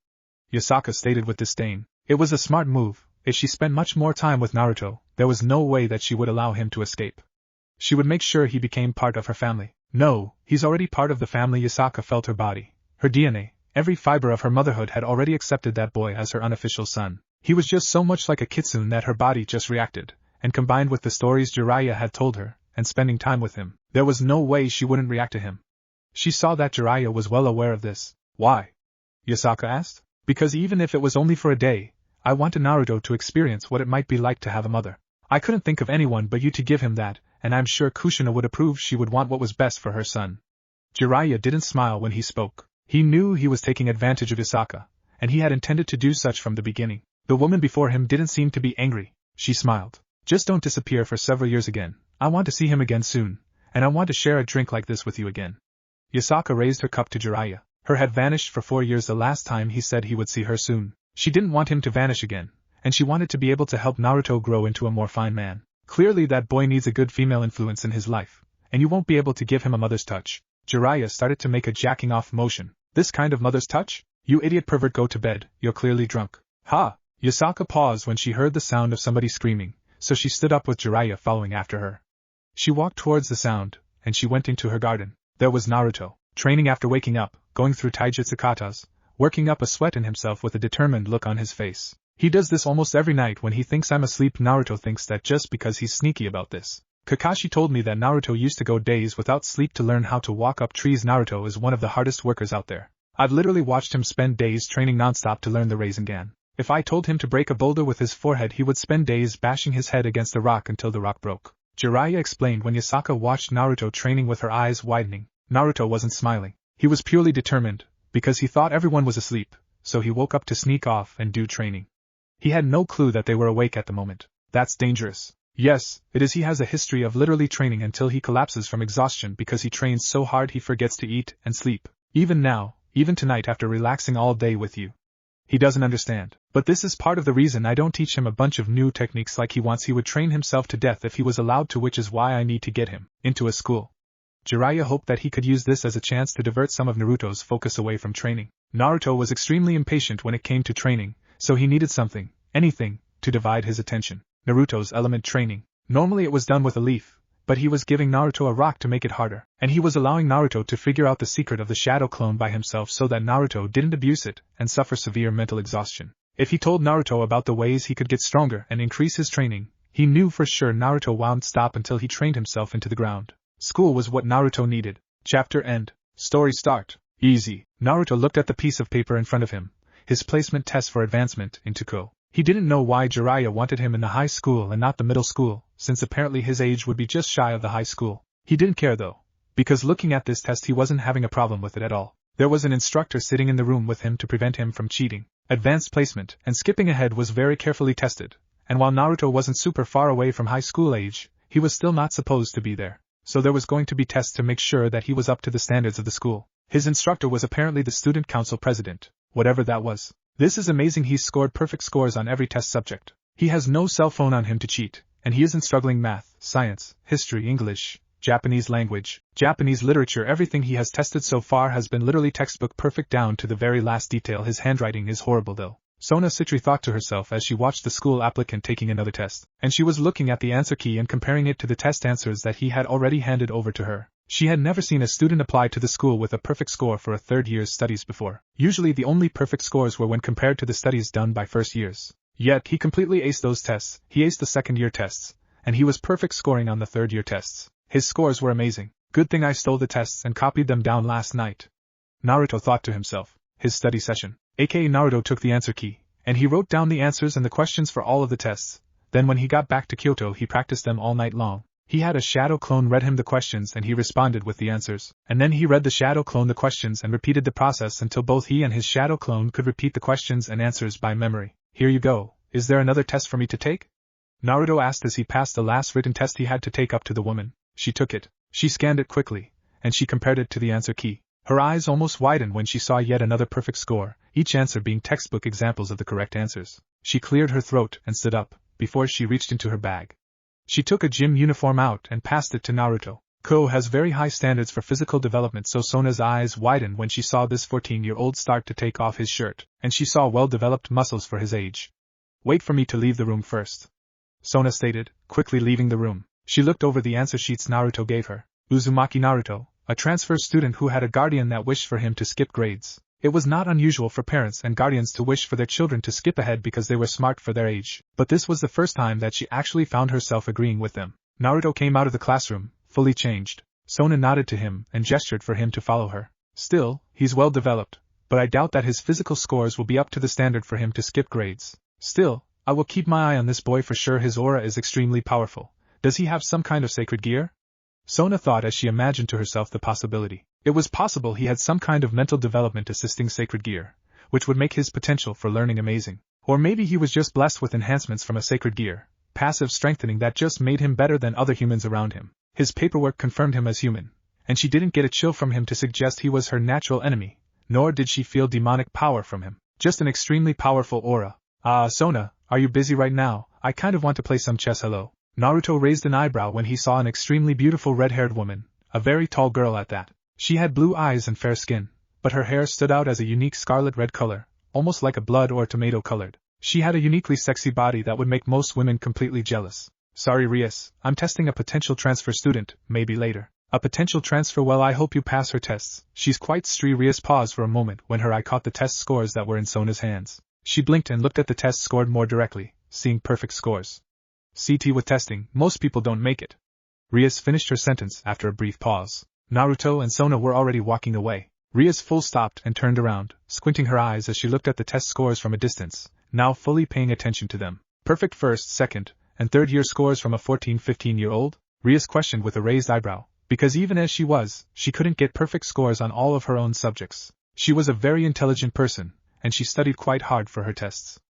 Yasaka stated with disdain. It was a smart move. If she spent much more time with Naruto, there was no way that she would allow him to escape. She would make sure he became part of her family. No, he's already part of the family. Yasaka felt her body, her DNA. Every fiber of her motherhood had already accepted that boy as her unofficial son. He was just so much like a kitsune that her body just reacted, and combined with the stories Jiraiya had told her, and spending time with him, there was no way she wouldn't react to him. She saw that Jiraiya was well aware of this. Why? Yasaka asked. Because even if it was only for a day, I wanted Naruto to experience what it might be like to have a mother. I couldn't think of anyone but you to give him that, and I'm sure Kushina would approve. She would want what was best for her son. Jiraiya didn't smile when he spoke. He knew he was taking advantage of Yasaka, and he had intended to do such from the beginning. The woman before him didn't seem to be angry. She smiled. Just don't disappear for several years again. I want to see him again soon, and I want to share a drink like this with you again. Yasaka raised her cup to Jiraiya. Her had vanished for 4 years the last time he said he would see her soon. She didn't want him to vanish again, and she wanted to be able to help Naruto grow into a more fine man. Clearly that boy needs a good female influence in his life, and you won't be able to give him a mother's touch. Jiraiya started to make a jacking off motion. This kind of mother's touch? You idiot pervert, go to bed, you're clearly drunk. Ha! Yasaka paused when she heard the sound of somebody screaming, so she stood up with Jiraiya following after her. She walked towards the sound, and she went into her garden. There was Naruto, training after waking up, going through taijutsu katas, working up a sweat in himself with a determined look on his face. He does this almost every night when he thinks I'm asleep. Naruto thinks that just because he's sneaky about this. Kakashi told me that Naruto used to go days without sleep to learn how to walk up trees. Naruto is one of the hardest workers out there. I've literally watched him spend days training nonstop to learn the Rasengan. If I told him to break a boulder with his forehead, he would spend days bashing his head against the rock until the rock broke. Jiraiya explained when Yasaka watched Naruto training with her eyes widening. Naruto wasn't smiling. He was purely determined, because he thought everyone was asleep, so he woke up to sneak off and do training. He had no clue that they were awake at the moment. That's dangerous. Yes, it is. He has a history of literally training until he collapses from exhaustion because he trains so hard he forgets to eat and sleep. Even now, even tonight after relaxing all day with you. He doesn't understand. But this is part of the reason I don't teach him a bunch of new techniques like he wants. He would train himself to death if he was allowed to, which is why I need to get him into a school. Jiraiya hoped that he could use this as a chance to divert some of Naruto's focus away from training. Naruto was extremely impatient when it came to training, so he needed something, anything, to divide his attention. Naruto's element training. Normally it was done with a leaf, but he was giving Naruto a rock to make it harder, and he was allowing Naruto to figure out the secret of the shadow clone by himself so that Naruto didn't abuse it and suffer severe mental exhaustion. If he told Naruto about the ways he could get stronger and increase his training, he knew for sure Naruto won't stop until he trained himself into the ground. School was what Naruto needed. Chapter end. Story start. Easy. Naruto looked at the piece of paper in front of him. His placement test for advancement into Ko. He didn't know why Jiraiya wanted him in the high school and not the middle school, since apparently his age would be just shy of the high school. He didn't care though, because looking at this test he wasn't having a problem with it at all. There was an instructor sitting in the room with him to prevent him from cheating. Advanced placement and skipping ahead was very carefully tested, and while Naruto wasn't super far away from high school age, he was still not supposed to be there. So there was going to be tests to make sure that he was up to the standards of the school. His instructor was apparently the student council president, whatever that was. This is amazing. He scored perfect scores on every test subject. He has no cell phone on him to cheat, and he isn't struggling math, science, history, English, Japanese language, Japanese literature. Everything he has tested so far has been literally textbook perfect down to the very last detail. His handwriting is horrible though. Sona Citri thought to herself as she watched the school applicant taking another test, and she was looking at the answer key and comparing it to the test answers that he had already handed over to her. She had never seen a student apply to the school with a perfect score for a third year's studies before. Usually the only perfect scores were when compared to the studies done by first years. Yet he completely aced those tests. He aced the second year tests, and he was perfect scoring on the third year tests. His scores were amazing. Good thing I stole the tests and copied them down last night, Naruto thought to himself. His study session. aka Naruto took the answer key, and he wrote down the answers and the questions for all of the tests. Then when he got back to Kyoto he practiced them all night long. He had a shadow clone read him the questions and he responded with the answers, and then he read the shadow clone the questions and repeated the process until both he and his shadow clone could repeat the questions and answers by memory. Here you go. Is there another test for me to take? Naruto asked as he passed the last written test he had to take up to the woman. She took it. She scanned it quickly, and she compared it to the answer key. Her eyes almost widened when she saw yet another perfect score, each answer being textbook examples of the correct answers. She cleared her throat and stood up, before she reached into her bag. She took a gym uniform out and passed it to Naruto. Ko has very high standards for physical development, so Sona's eyes widened when she saw this 14-year-old start to take off his shirt, and she saw well-developed muscles for his age. Wait for me to leave the room first, Sona stated, quickly leaving the room. She looked over the answer sheets Naruto gave her. Uzumaki Naruto, a transfer student who had a guardian that wished for him to skip grades. It was not unusual for parents and guardians to wish for their children to skip ahead because they were smart for their age, but this was the first time that she actually found herself agreeing with them. Naruto came out of the classroom, fully changed. Sona nodded to him and gestured for him to follow her. Still, he's well developed, but I doubt that his physical scores will be up to the standard for him to skip grades. Still, I will keep my eye on this boy for sure. His aura is extremely powerful. Does he have some kind of sacred gear? Sona thought as she imagined to herself the possibility. It was possible he had some kind of mental development assisting sacred gear, which would make his potential for learning amazing. Or maybe he was just blessed with enhancements from a sacred gear, passive strengthening that just made him better than other humans around him. His paperwork confirmed him as human, and she didn't get a chill from him to suggest he was her natural enemy, nor did she feel demonic power from him, just an extremely powerful aura. Sona, are you busy right now? I kind of want to play some chess. Hello. Naruto raised an eyebrow when he saw an extremely beautiful red-haired woman, a very tall girl at that. She had blue eyes and fair skin, but her hair stood out as a unique scarlet-red color, almost like a blood or tomato-colored. She had a uniquely sexy body that would make most women completely jealous. Sorry Rias, I'm testing a potential transfer student, maybe later. A potential transfer? Well, I hope you pass her tests. She's quite strict. Rias paused for a moment when her eye caught the test scores that were in Sona's hands. She blinked and looked at the test scored more directly, seeing perfect scores. CT with testing, most people don't make it. Rias finished her sentence after a brief pause. Naruto and Sona were already walking away. Rias full stopped and turned around, squinting her eyes as she looked at the test scores from a distance, now fully paying attention to them. Perfect first, second, and third year scores from a 14-15-year-old? Rias questioned with a raised eyebrow, because even as she was, she couldn't get perfect scores on all of her own subjects. She was a very intelligent person, and she studied quite hard for her tests.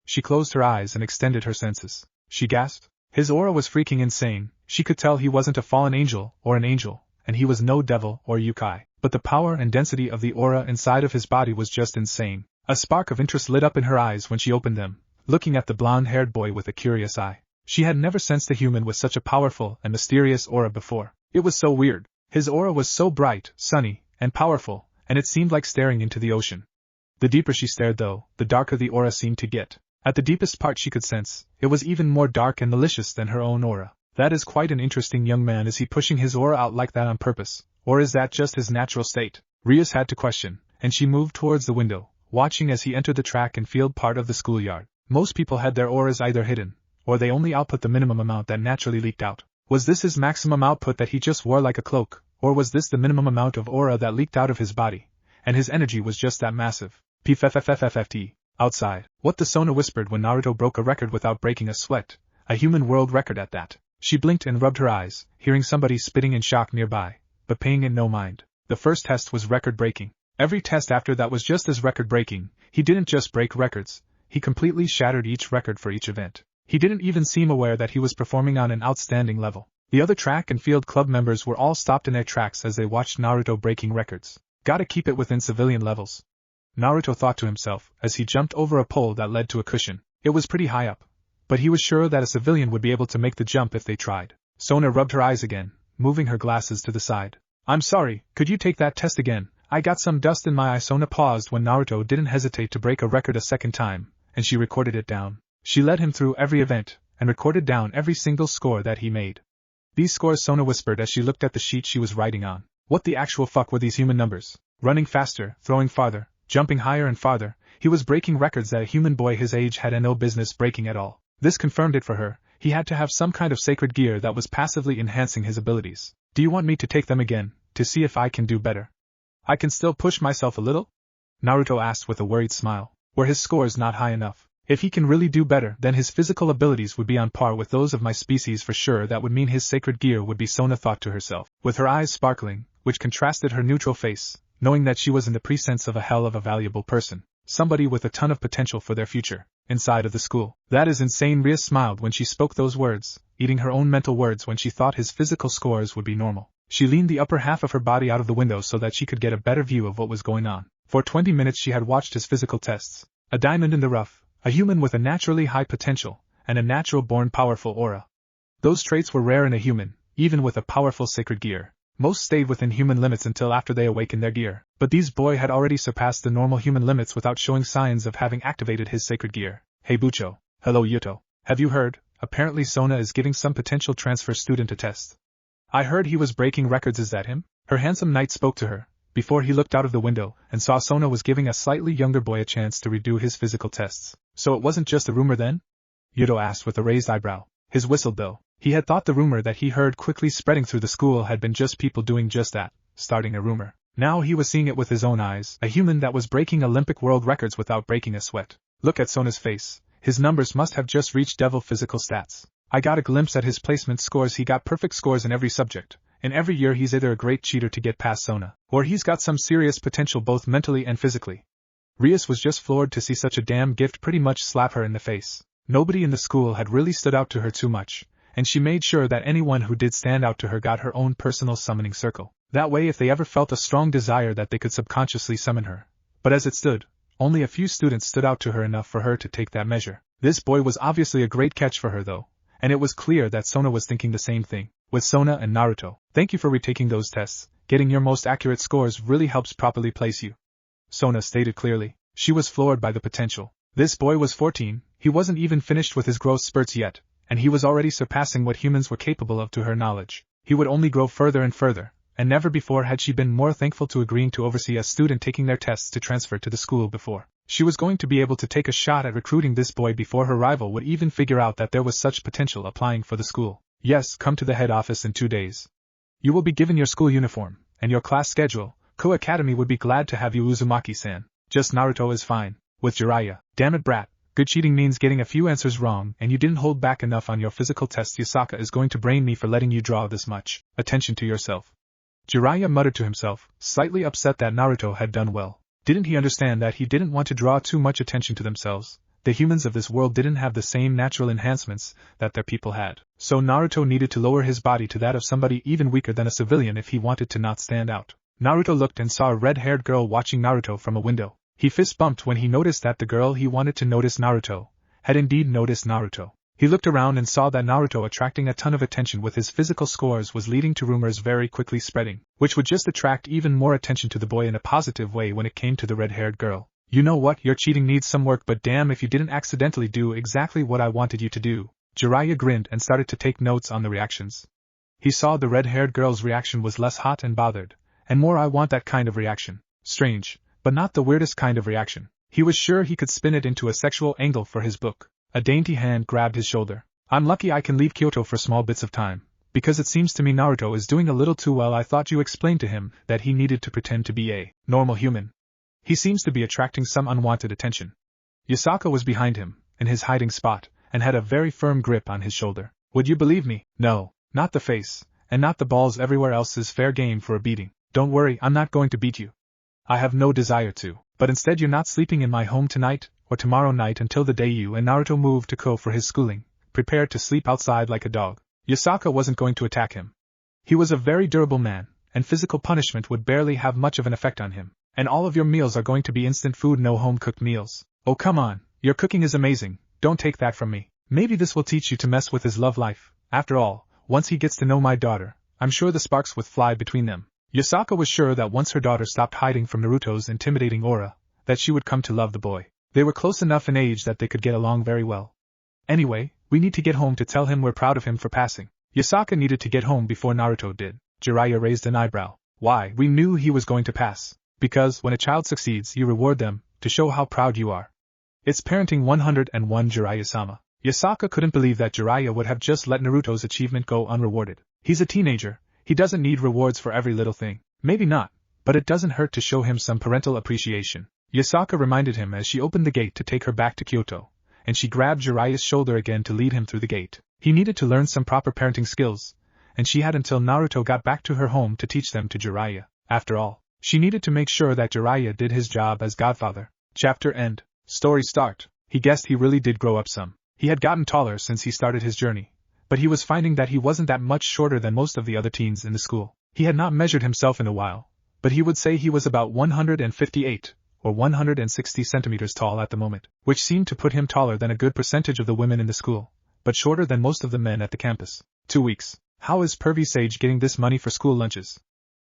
She closed her eyes and extended her senses. She gasped, His aura was freaking insane. She could tell he wasn't a fallen angel or an angel, and he was no devil or yokai, but the power and density of the aura inside of his body was just insane. A spark of interest lit up in her eyes when she opened them, looking at the blonde-haired boy with a curious eye. She had never sensed a human with such a powerful and mysterious aura before. It was so weird. His aura was so bright, sunny, and powerful, and it seemed like staring into the ocean. The deeper she stared though, the darker the aura seemed to get. At the deepest part she could sense, it was even more dark and malicious than her own aura. That is quite an interesting young man. Is he pushing his aura out like that on purpose, or is that just his natural state? Rias had to question, and she moved towards the window, watching as he entered the track and field part of the schoolyard. Most people had their auras either hidden, or they only output the minimum amount that naturally leaked out. Was this his maximum output that he just wore like a cloak, or was this the minimum amount of aura that leaked out of his body, and his energy was just that massive? PFFFFFT. Outside. What the Sona whispered when Naruto broke a record without breaking a sweat, a human world record at that. She blinked and rubbed her eyes, hearing somebody spitting in shock nearby, but paying it no mind. The first test was record-breaking. Every test after that was just as record-breaking. He didn't just break records, he completely shattered each record for each event. He didn't even seem aware that he was performing on an outstanding level. The other track and field club members were all stopped in their tracks as they watched Naruto breaking records. Gotta keep it within civilian levels, Naruto thought to himself as he jumped over a pole that led to a cushion. It was pretty high up, but he was sure that a civilian would be able to make the jump if they tried. Sona rubbed her eyes again, moving her glasses to the side. I'm sorry, could you take that test again? I got some dust in my eye. Sona paused when Naruto didn't hesitate to break a record a second time, and she recorded it down. She led him through every event, and recorded down every single score that he made. These scores, Sona whispered as she looked at the sheet she was writing on. What the actual fuck were these human numbers? Running faster, throwing farther, jumping higher and farther, he was breaking records that a human boy his age had no business breaking at all. This confirmed it for her. He had to have some kind of sacred gear that was passively enhancing his abilities. Do you want me to take them again, to see if I can do better? I can still push myself a little? Naruto asked with a worried smile. Were his scores not high enough? If he can really do better, then his physical abilities would be on par with those of my species for sure. That would mean his sacred gear would be. Sona thought to herself, with her eyes sparkling, which contrasted her neutral face, knowing that she was in the presence of a hell of a valuable person, somebody with a ton of potential for their future, inside of the school. That is insane. Rias smiled when she spoke those words, eating her own mental words when she thought his physical scores would be normal. She leaned the upper half of her body out of the window so that she could get a better view of what was going on. For 20 minutes she had watched his physical tests. A diamond in the rough, a human with a naturally high potential, and a natural-born powerful aura. Those traits were rare in a human, even with a powerful sacred gear. Most stayed within human limits until after they awakened their gear, but these boy had already surpassed the normal human limits without showing signs of having activated his sacred gear. Hey Bucho. Hello Yuto. Have you heard? Apparently Sona is giving some potential transfer student a test. I heard he was breaking records. Is that him? Her handsome knight spoke to her, before he looked out of the window and saw Sona was giving a slightly younger boy a chance to redo his physical tests. So it wasn't just a rumor then? Yuto asked with a raised eyebrow. His whistled though. He had thought the rumor that he heard quickly spreading through the school had been just people doing just that, starting a rumor. Now he was seeing it with his own eyes, a human that was breaking Olympic world records without breaking a sweat. Look at Sona's face. His numbers must have just reached devil physical stats. I got a glimpse at his placement scores. He got perfect scores in every subject. In every year he's either a great cheater to get past Sona, or he's got some serious potential both mentally and physically. Rias was just floored to see such a damn gift pretty much slap her in the face. Nobody in the school had really stood out to her too much, and she made sure that anyone who did stand out to her got her own personal summoning circle. That way if they ever felt a strong desire that they could subconsciously summon her. But as it stood, only a few students stood out to her enough for her to take that measure. This boy was obviously a great catch for her though, and it was clear that Sona was thinking the same thing. With Sona and Naruto, thank you for retaking those tests. Getting your most accurate scores really helps properly place you. Sona stated clearly. She was floored by the potential. This boy was 14, he wasn't even finished with his growth spurts yet, and he was already surpassing what humans were capable of to her knowledge. He would only grow further and further, and never before had she been more thankful to agreeing to oversee a student taking their tests to transfer to the school before. She was going to be able to take a shot at recruiting this boy before her rival would even figure out that there was such potential applying for the school. Yes, come to the head office in 2 days. You will be given your school uniform, and your class schedule. Ko Academy would be glad to have you. Uzumaki-san. Just Naruto is fine. With Jiraiya. Damn it brat, good cheating means getting a few answers wrong and you didn't hold back enough on your physical tests. Yasaka is going to brain me for letting you draw this much attention to yourself. Jiraiya muttered to himself, slightly upset that Naruto had done well. Didn't he understand that he didn't want to draw too much attention to themselves, the humans of this world didn't have the same natural enhancements that their people had. So Naruto needed to lower his body to that of somebody even weaker than a civilian if he wanted to not stand out. Naruto looked and saw a red-haired girl watching Naruto from a window. He fist-bumped when he noticed that the girl he wanted to notice Naruto had indeed noticed Naruto. He looked around and saw that Naruto attracting a ton of attention with his physical scores was leading to rumors very quickly spreading, which would just attract even more attention to the boy in a positive way when it came to the red-haired girl. You know what, your cheating needs some work, but damn if you didn't accidentally do exactly what I wanted you to do. Jiraiya grinned and started to take notes on the reactions. He saw the red-haired girl's reaction was less hot and bothered, and more I want that kind of reaction. Strange, but not the weirdest kind of reaction. He was sure he could spin it into a sexual angle for his book. A dainty hand grabbed his shoulder. I'm lucky I can leave Kyoto for small bits of time, because it seems to me Naruto is doing a little too well. I thought you explained to him that he needed to pretend to be a normal human. He seems to be attracting some unwanted attention. Yasaka was behind him, in his hiding spot, and had a very firm grip on his shoulder. Would you believe me? No, not the face, and not the balls. Everywhere else is fair game for a beating. Don't worry, I'm not going to beat you. I have no desire to, but instead you're not sleeping in my home tonight, or tomorrow night until the day you and Naruto move to Ko for his schooling, prepared to sleep outside like a dog. Yasaka wasn't going to attack him. He was a very durable man, and physical punishment would barely have much of an effect on him. And all of your meals are going to be instant food, no home-cooked meals. Oh come on, your cooking is amazing, don't take that from me. Maybe this will teach you to mess with his love life. After all, once he gets to know my daughter, I'm sure the sparks would fly between them. Yasaka was sure that once her daughter stopped hiding from Naruto's intimidating aura, that she would come to love the boy. They were close enough in age that they could get along very well. Anyway, we need to get home to tell him we're proud of him for passing. Yasaka needed to get home before Naruto did. Jiraiya raised an eyebrow. Why, we knew he was going to pass. Because when a child succeeds you reward them, to show how proud you are. It's parenting 101 Jiraiya-sama. Yasaka couldn't believe that Jiraiya would have just let Naruto's achievement go unrewarded. He's a teenager, he doesn't need rewards for every little thing. Maybe not, but it doesn't hurt to show him some parental appreciation. Yasaka reminded him as she opened the gate to take her back to Kyoto, and she grabbed Jiraiya's shoulder again to lead him through the gate. He needed to learn some proper parenting skills, and she had until Naruto got back to her home to teach them to Jiraiya. After all, she needed to make sure that Jiraiya did his job as godfather. Chapter end. Story start. He guessed he really did grow up some. He had gotten taller since he started his journey, but he was finding that he wasn't that much shorter than most of the other teens in the school. He had not measured himself in a while, but he would say he was about 158 or 160 centimeters tall at the moment, which seemed to put him taller than a good percentage of the women in the school, but shorter than most of the men at the campus. 2 weeks. How is Pervy Sage getting this money for school lunches?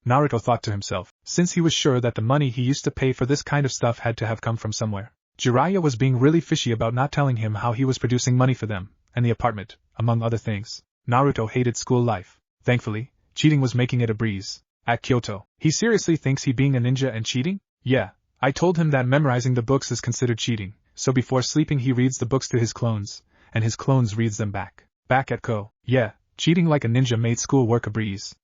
Naruto thought to himself, since he was sure that the money he used to pay for this kind of stuff had to have come from somewhere. Jiraiya was being really fishy about not telling him how he was producing money for them, and the apartment, among other things. Naruto hated school life. Thankfully, cheating was making it a breeze. At Kyoto, he seriously thinks he being a ninja and cheating? Yeah, I told him that memorizing the books is considered cheating, so before sleeping he reads the books to his clones, and his clones reads them back. Back at Ko, yeah, cheating like a ninja made school work a breeze.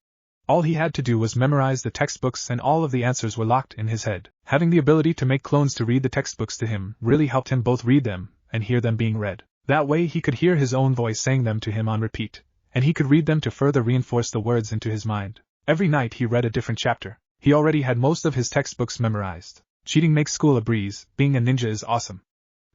All he had to do was memorize the textbooks and all of the answers were locked in his head. Having the ability to make clones to read the textbooks to him really helped him both read them and hear them being read. That way he could hear his own voice saying them to him on repeat, and he could read them to further reinforce the words into his mind. Every night he read a different chapter. He already had most of his textbooks memorized. Cheating makes school a breeze, being a ninja is awesome.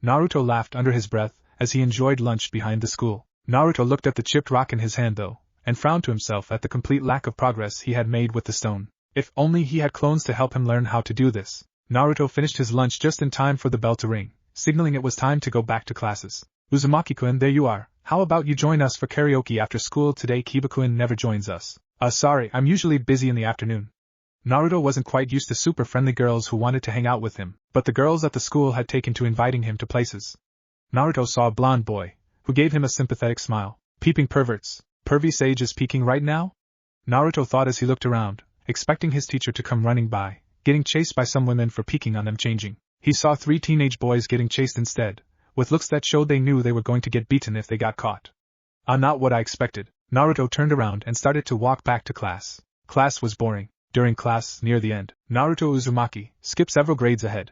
Naruto laughed under his breath as he enjoyed lunch behind the school. Naruto looked at the chipped rock in his hand though, and frowned to himself at the complete lack of progress he had made with the stone. If only he had clones to help him learn how to do this. Naruto finished his lunch just in time for the bell to ring, signaling it was time to go back to classes. Uzumaki-kun, there you are. How about you join us for karaoke after school today? Kiba-kun never joins us. Sorry, I'm usually busy in the afternoon. Naruto wasn't quite used to super friendly girls who wanted to hang out with him, but the girls at the school had taken to inviting him to places. Naruto saw a blonde boy, who gave him a sympathetic smile. Peeping perverts. Pervy Sage is peeking right now? Naruto thought as he looked around, expecting his teacher to come running by, getting chased by some women for peeking on them changing. He saw 3 teenage boys getting chased instead, with looks that showed they knew they were going to get beaten if they got caught. Not what I expected. Naruto turned around and started to walk back to class. Class was boring. During class, near the end, Naruto Uzumaki skipped several grades ahead.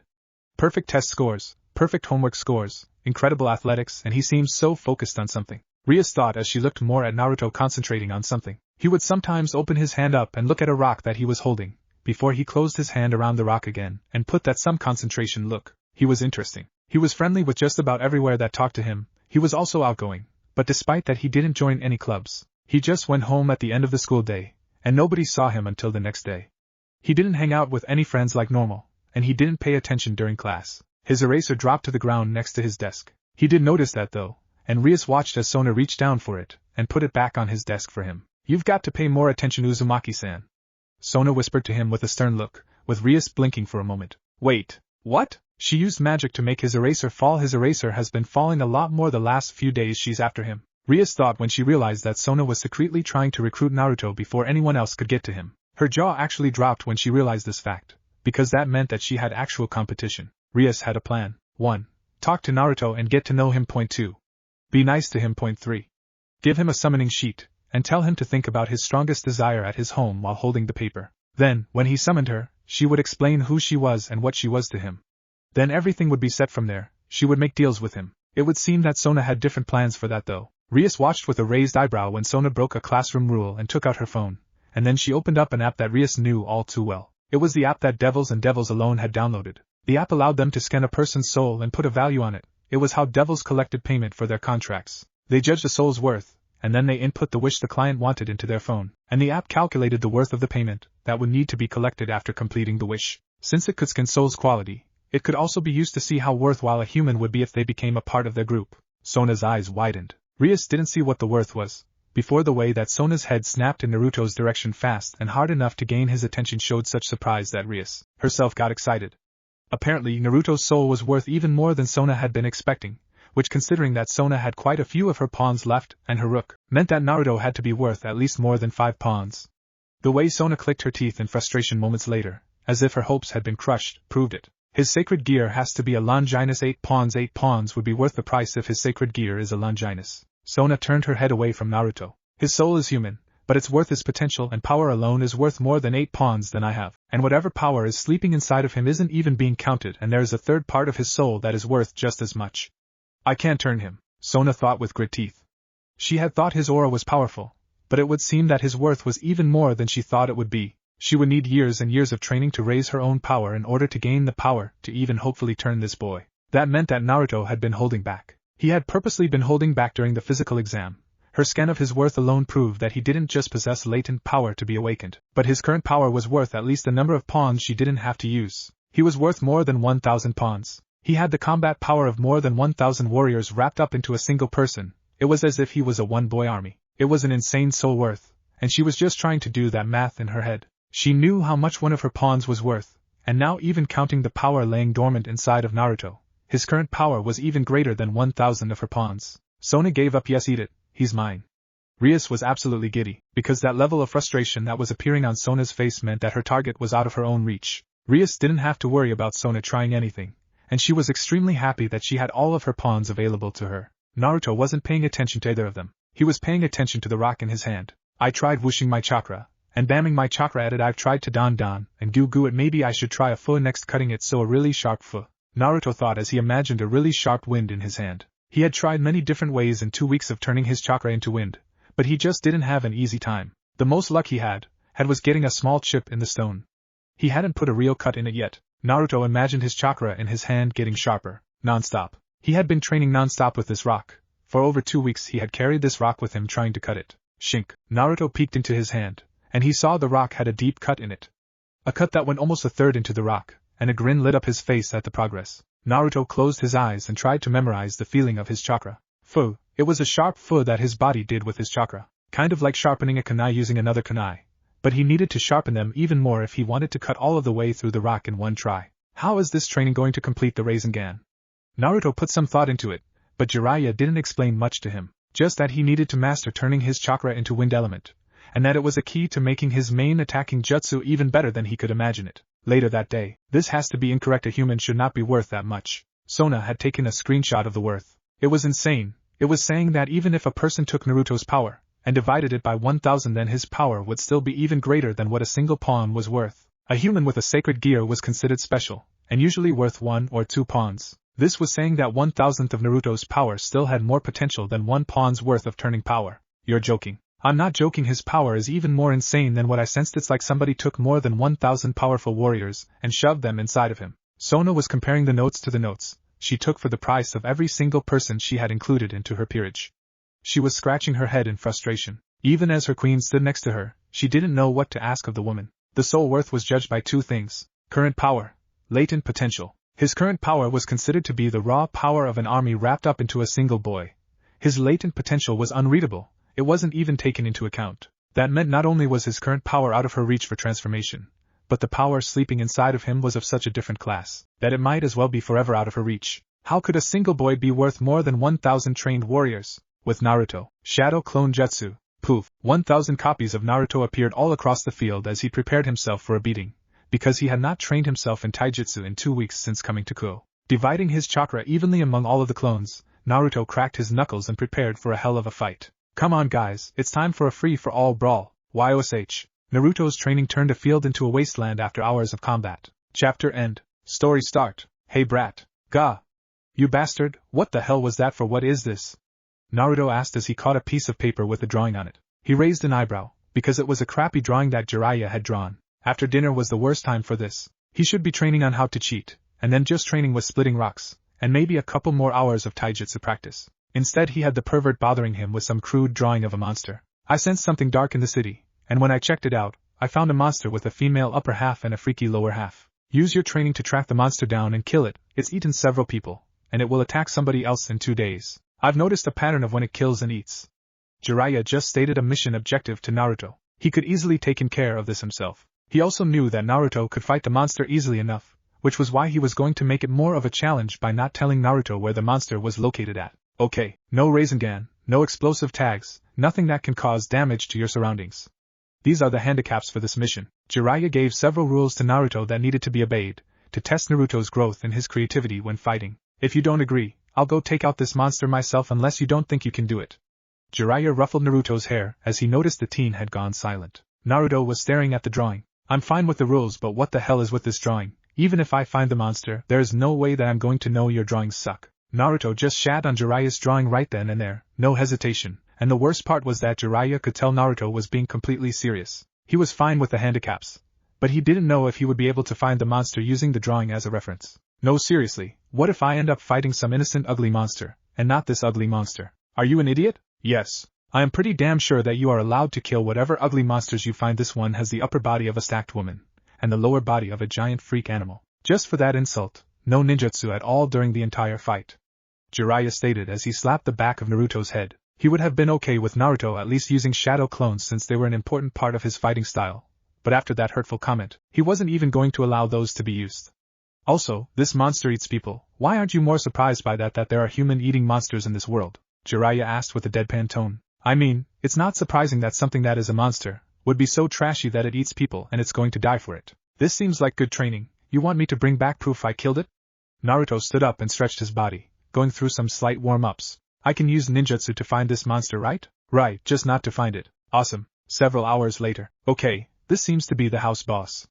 Perfect test scores, perfect homework scores, incredible athletics, and he seemed so focused on something. Rias thought as she looked more at Naruto concentrating on something. He would sometimes open his hand up and look at a rock that he was holding, before he closed his hand around the rock again and put that some concentration look. He was interesting. He was friendly with just about everywhere that talked to him. He was also outgoing, but despite that he didn't join any clubs. He just went home at the end of the school day, and nobody saw him until the next day. He didn't hang out with any friends like normal, and he didn't pay attention during class. His eraser dropped to the ground next to his desk. He did notice that though, and Rias watched as Sona reached down for it, and put it back on his desk for him. "You've got to pay more attention, Uzumaki-san," Sona whispered to him with a stern look, with Rias blinking for a moment. "Wait, what?" "She used magic to make his eraser fall. His eraser has been falling a lot more the last few days. She's after him," Rias thought when she realized that Sona was secretly trying to recruit Naruto before anyone else could get to him. Her jaw actually dropped when she realized this fact, because that meant that she had actual competition. Rias had a plan. 1. Talk to Naruto and get to know him. 2. Be nice to him. 3. Give him a summoning sheet, and tell him to think about his strongest desire at his home while holding the paper. Then, when he summoned her, she would explain who she was and what she was to him. Then everything would be set from there. She would make deals with him. It would seem that Sona had different plans for that though. Rias watched with a raised eyebrow when Sona broke a classroom rule and took out her phone, and then she opened up an app that Rias knew all too well. It was the app that Devils and Devils alone had downloaded. The app allowed them to scan a person's soul and put a value on it. It was how Devils collected payment for their contracts. They judged a soul's worth, and then they input the wish the client wanted into their phone, and the app calculated the worth of the payment that would need to be collected after completing the wish. Since it could scan soul's quality, it could also be used to see how worthwhile a human would be if they became a part of their group. Sona's eyes widened. Rias didn't see what the worth was. Before the way that Sona's head snapped in Naruto's direction fast and hard enough to gain his attention showed such surprise that Rias herself got excited. Apparently Naruto's soul was worth even more than Sona had been expecting, which considering that Sona had quite a few of her pawns left and her rook, meant that Naruto had to be worth at least more than 5 pawns. The way Sona clicked her teeth in frustration moments later, as if her hopes had been crushed, proved it. His sacred gear has to be a Longinus. 8 pawns. 8 pawns would be worth the price if his sacred gear is a Longinus. Sona turned her head away from Naruto. His soul is human, but its worth is potential, and power alone is worth more than 8 pawns than I have. And whatever power is sleeping inside of him isn't even being counted, and there is a third part of his soul that is worth just as much. I can't turn him, Sona thought with grit teeth. She had thought his aura was powerful, but it would seem that his worth was even more than she thought it would be. She would need years and years of training to raise her own power in order to gain the power to even hopefully turn this boy. That meant that Naruto had been holding back. He had purposely been holding back during the physical exam. Her scan of his worth alone proved that he didn't just possess latent power to be awakened, but his current power was worth at least the number of pawns she didn't have to use. He was worth more than 1,000 pawns. He had the combat power of more than 1,000 warriors wrapped up into a single person. It was as if he was a one-boy army. It was an insane soul worth, and she was just trying to do that math in her head. She knew how much one of her pawns was worth, and now even counting the power laying dormant inside of Naruto, his current power was even greater than 1,000 of her pawns. Sona gave up. Yes, eat it, he's mine. Rias was absolutely giddy, because that level of frustration that was appearing on Sona's face meant that her target was out of her own reach. Rias didn't have to worry about Sona trying anything, and she was extremely happy that she had all of her pawns available to her. Naruto wasn't paying attention to either of them. He was paying attention to the rock in his hand. I tried whooshing my chakra, and bamming my chakra at it. I've tried to dan and goo it. Maybe I should try a fu next, cutting it so a really sharp fu. Naruto thought as he imagined a really sharp wind in his hand. He had tried many different ways in 2 weeks of turning his chakra into wind, but he just didn't have an easy time. The most luck he had was getting a small chip in the stone. He hadn't put a real cut in it yet. Naruto imagined his chakra in his hand getting sharper, non-stop. He had been training non-stop with this rock. For over 2 weeks he had carried this rock with him trying to cut it. Shink. Naruto peeked into his hand, and he saw the rock had a deep cut in it. A cut that went almost a third into the rock, and a grin lit up his face at the progress. Naruto closed his eyes and tried to memorize the feeling of his chakra. Fu. It was a sharp fu that his body did with his chakra. Kind of like sharpening a kunai using another kunai. But he needed to sharpen them even more if he wanted to cut all of the way through the rock in one try. How is this training going to complete the Rasengan? Naruto put some thought into it, but Jiraiya didn't explain much to him. Just that he needed to master turning his chakra into wind element, and that it was a key to making his main attacking jutsu even better than he could imagine it. Later that day, this has to be incorrect. A human should not be worth that much. Sona had taken a screenshot of the worth. It was insane. It was saying that even if a person took Naruto's power and divided it by 1,000, then his power would still be even greater than what a single pawn was worth. A human with a sacred gear was considered special, and usually worth 1 or 2 pawns. This was saying that 1,000th of Naruto's power still had more potential than 1 pawn's worth of turning power. You're joking. I'm not joking. His power is even more insane than what I sensed. It's like somebody took more than 1,000 powerful warriors and shoved them inside of him. Sona was comparing the notes to the notes, she took for the price of every single person she had included into her peerage. She was scratching her head in frustration. Even as her queen stood next to her, she didn't know what to ask of the woman. The soul worth was judged by two things: current power, latent potential. His current power was considered to be the raw power of an army wrapped up into a single boy. His latent potential was unreadable, it wasn't even taken into account. That meant not only was his current power out of her reach for transformation, but the power sleeping inside of him was of such a different class, that it might as well be forever out of her reach. How could a single boy be worth more than 1,000 trained warriors? With Naruto, Shadow Clone Jutsu, poof, 1,000 copies of Naruto appeared all across the field as he prepared himself for a beating, because he had not trained himself in taijutsu in 2 weeks since coming to Kuo. Dividing his chakra evenly among all of the clones, Naruto cracked his knuckles and prepared for a hell of a fight. Come on guys, it's time for a free-for-all brawl. YOSH. Naruto's training turned a field into a wasteland after hours of combat. Chapter end. Story start. Hey brat. Gah. You bastard, what the hell was that for? What is this? Naruto asked as he caught a piece of paper with a drawing on it. He raised an eyebrow, because it was a crappy drawing that Jiraiya had drawn. After dinner was the worst time for this. He should be training on how to cheat, and then just training with splitting rocks, and maybe a couple more hours of taijutsu practice. Instead he had the pervert bothering him with some crude drawing of a monster. I sensed something dark in the city, and when I checked it out, I found a monster with a female upper half and a freaky lower half. Use your training to track the monster down and kill it. It's eaten several people, and it will attack somebody else in 2 days. I've noticed a pattern of when it kills and eats. Jiraiya just stated a mission objective to Naruto. He could easily taken care of this himself. He also knew that Naruto could fight the monster easily enough, which was why he was going to make it more of a challenge by not telling Naruto where the monster was located at. Okay, no Rasengan, no explosive tags, nothing that can cause damage to your surroundings. These are the handicaps for this mission. Jiraiya gave several rules to Naruto that needed to be obeyed, to test Naruto's growth and his creativity when fighting. If you don't agree, I'll go take out this monster myself unless you don't think you can do it. Jiraiya ruffled Naruto's hair as he noticed the teen had gone silent. Naruto was staring at the drawing. I'm fine with the rules, but what the hell is with this drawing? Even if I find the monster, there's no way that I'm going to know your drawings suck. Naruto just shat on Jiraiya's drawing right then and there, no hesitation, and the worst part was that Jiraiya could tell Naruto was being completely serious. He was fine with the handicaps, but he didn't know if he would be able to find the monster using the drawing as a reference. No, seriously, what if I end up fighting some innocent ugly monster, and not this ugly monster? Are you an idiot? Yes. I am pretty damn sure that you are allowed to kill whatever ugly monsters you find. This one has the upper body of a stacked woman, and the lower body of a giant freak animal. Just for that insult, no ninjutsu at all during the entire fight. Jiraiya stated as he slapped the back of Naruto's head. He would have been okay with Naruto at least using shadow clones since they were an important part of his fighting style, but after that hurtful comment, he wasn't even going to allow those to be used. Also, this monster eats people. Why aren't you more surprised by that there are human-eating monsters in this world? Jiraiya asked with a deadpan tone. I mean, it's not surprising that something that is a monster would be so trashy that it eats people and it's going to die for it. This seems like good training. You want me to bring back proof I killed it? Naruto stood up and stretched his body, going through some slight warm-ups. I can use ninjutsu to find this monster, right? Right, just not to find it. Awesome. Several hours later. Okay, this seems to be the house boss.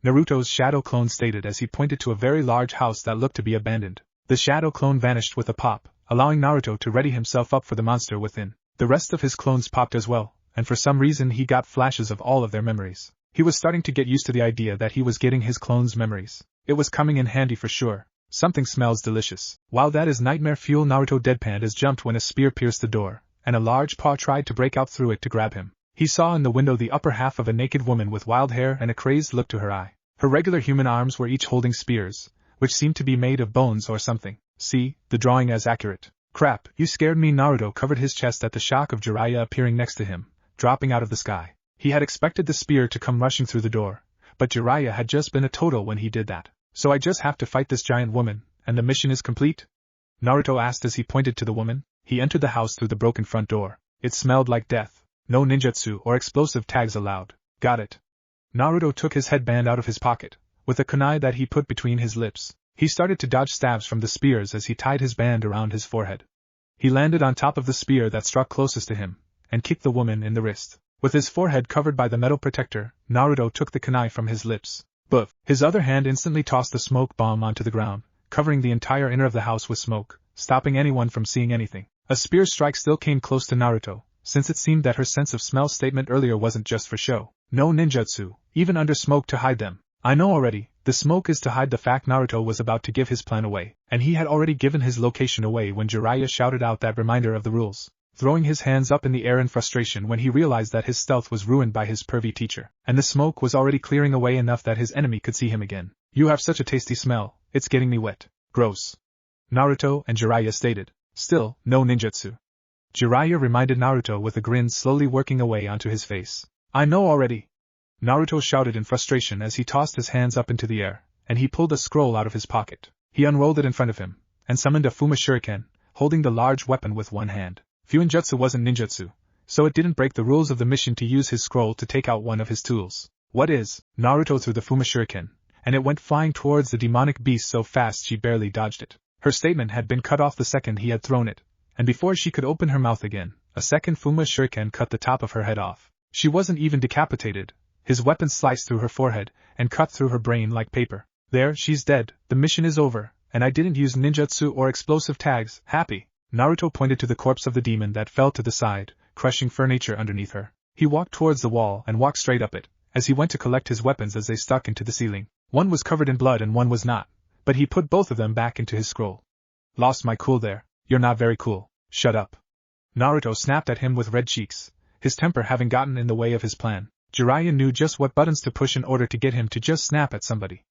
Naruto's shadow clone stated as he pointed to a very large house that looked to be abandoned. The shadow clone vanished with a pop, allowing Naruto to ready himself up for the monster within. The rest of his clones popped as well, and for some reason he got flashes of all of their memories. He was starting to get used to the idea that he was getting his clones' memories. It was coming in handy for sure. Something smells delicious. While that is nightmare fuel, Naruto deadpanned as jumped when a spear pierced the door, and a large paw tried to break out through it to grab him. He saw in the window the upper half of a naked woman with wild hair and a crazed look to her eye. Her regular human arms were each holding spears, which seemed to be made of bones or something. See, the drawing as accurate. Crap, you scared me. Naruto covered his chest at the shock of Jiraiya appearing next to him, dropping out of the sky. He had expected the spear to come rushing through the door, but Jiraiya had just been a total when he did that. So I just have to fight this giant woman, and the mission is complete? Naruto asked as he pointed to the woman. He entered the house through the broken front door. It smelled like death. No ninjutsu or explosive tags allowed. Got it. Naruto took his headband out of his pocket, with a kunai that he put between his lips. He started to dodge stabs from the spears as he tied his band around his forehead. He landed on top of the spear that struck closest to him, and kicked the woman in the wrist. With his forehead covered by the metal protector, Naruto took the kunai from his lips. Boof! His other hand instantly tossed the smoke bomb onto the ground, covering the entire inner of the house with smoke, stopping anyone from seeing anything. A spear strike still came close to Naruto, since it seemed that her sense of smell statement earlier wasn't just for show. No ninjutsu, even under smoke to hide them. I know already, the smoke is to hide the fact Naruto was about to give his plan away, and he had already given his location away when Jiraiya shouted out that reminder of the rules, throwing his hands up in the air in frustration when he realized that his stealth was ruined by his pervy teacher, and the smoke was already clearing away enough that his enemy could see him again. You have such a tasty smell, it's getting me wet. Gross. Naruto and Jiraiya stated. Still, no ninjutsu. Jiraiya reminded Naruto with a grin slowly working away onto his face. I know already. Naruto shouted in frustration as he tossed his hands up into the air, and he pulled a scroll out of his pocket. He unrolled it in front of him, and summoned a Fuma Shuriken, holding the large weapon with one hand. Fuinjutsu wasn't ninjutsu, so it didn't break the rules of the mission to use his scroll to take out one of his tools. What is? Naruto threw the Fuma Shuriken, and it went flying towards the demonic beast so fast she barely dodged it. Her statement had been cut off the second he had thrown it, and before she could open her mouth again, a second Fuma Shuriken cut the top of her head off. She wasn't even decapitated. His weapon sliced through her forehead, and cut through her brain like paper. There, she's dead, the mission is over, and I didn't use ninjutsu or explosive tags, happy. Naruto pointed to the corpse of the demon that fell to the side, crushing furniture underneath her. He walked towards the wall and walked straight up it, as he went to collect his weapons as they stuck into the ceiling. One was covered in blood and one was not, but he put both of them back into his scroll. Lost my cool there, you're not very cool, shut up. Naruto snapped at him with red cheeks, his temper having gotten in the way of his plan. Jiraiya knew just what buttons to push in order to get him to just snap at somebody.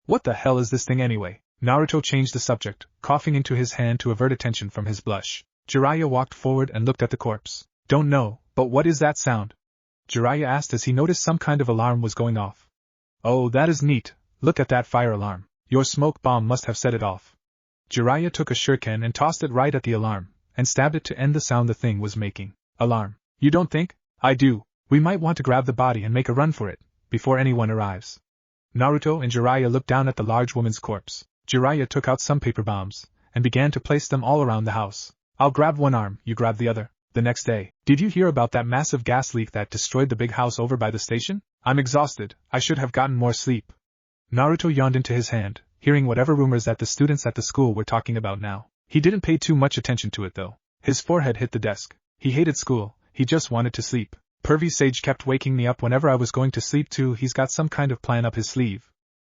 What the hell is this thing anyway? Naruto changed the subject, coughing into his hand to avert attention from his blush. Jiraiya walked forward and looked at the corpse. Don't know, but what is that sound? Jiraiya asked as he noticed some kind of alarm was going off. Oh, that is neat, look at that fire alarm. Your smoke bomb must have set it off. Jiraiya took a shuriken and tossed it right at the alarm, and stabbed it to end the sound the thing was making. Alarm. You don't think? I do. We might want to grab the body and make a run for it, before anyone arrives. Naruto and Jiraiya looked down at the large woman's corpse. Jiraiya took out some paper bombs, and began to place them all around the house. I'll grab one arm, you grab the other. The next day, did you hear about that massive gas leak that destroyed the big house over by the station? I'm exhausted, I should have gotten more sleep. Naruto yawned into his hand, hearing whatever rumors that the students at the school were talking about now. He didn't pay too much attention to it though. His forehead hit the desk. He hated school, he just wanted to sleep. Pervy Sage kept waking me up whenever I was going to sleep too. He's got some kind of plan up his sleeve.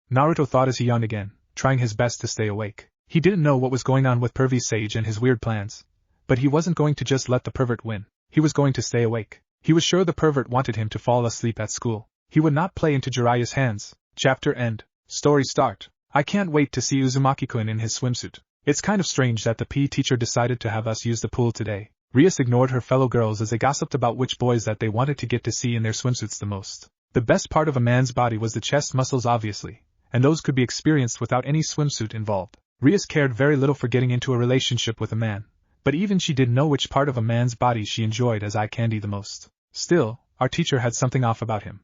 Naruto thought as he yawned again, trying his best to stay awake. He didn't know what was going on with Pervy Sage and his weird plans, but he wasn't going to just let the pervert win. He was going to stay awake. He was sure the pervert wanted him to fall asleep at school. He would not play into Jiraiya's hands. Chapter end. Story start. I can't wait to see Uzumaki-kun in his swimsuit. It's kind of strange that the PE teacher decided to have us use the pool today. Rias ignored her fellow girls as they gossiped about which boys that they wanted to get to see in their swimsuits the most. The best part of a man's body was the chest muscles obviously, and those could be experienced without any swimsuit involved. Rias cared very little for getting into a relationship with a man, but even she did know which part of a man's body she enjoyed as eye candy the most. Still, our teacher had something off about him.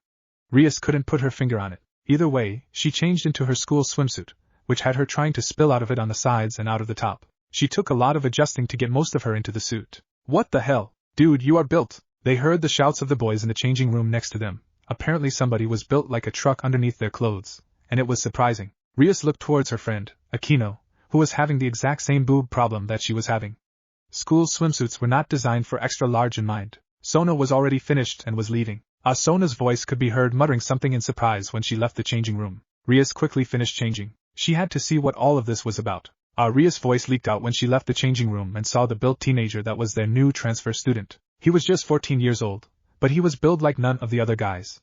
Rias couldn't put her finger on it. Either way, she changed into her school swimsuit, which had her trying to spill out of it on the sides and out of the top. She took a lot of adjusting to get most of her into the suit. What the hell? Dude, you are built! They heard the shouts of the boys in the changing room next to them. Apparently somebody was built like a truck underneath their clothes, and it was surprising. Rias looked towards her friend, Akino, who was having the exact same boob problem that she was having. School swimsuits were not designed for extra large in mind. Sona was already finished and was leaving. Sona's voice could be heard muttering something in surprise when she left the changing room. Rias quickly finished changing. She had to see what all of this was about. Rias' voice leaked out when she left the changing room and saw the built teenager that was their new transfer student. He was just 14 years old, but he was built like none of the other guys.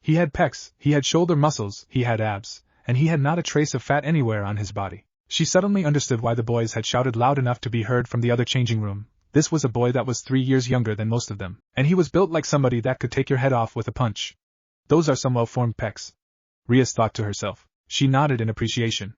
He had pecs, he had shoulder muscles, he had abs, and he had not a trace of fat anywhere on his body. She suddenly understood why the boys had shouted loud enough to be heard from the other changing room. This was a boy that was 3 years younger than most of them, and he was built like somebody that could take your head off with a punch. Those are some well-formed pecs. Rias thought to herself. She nodded in appreciation.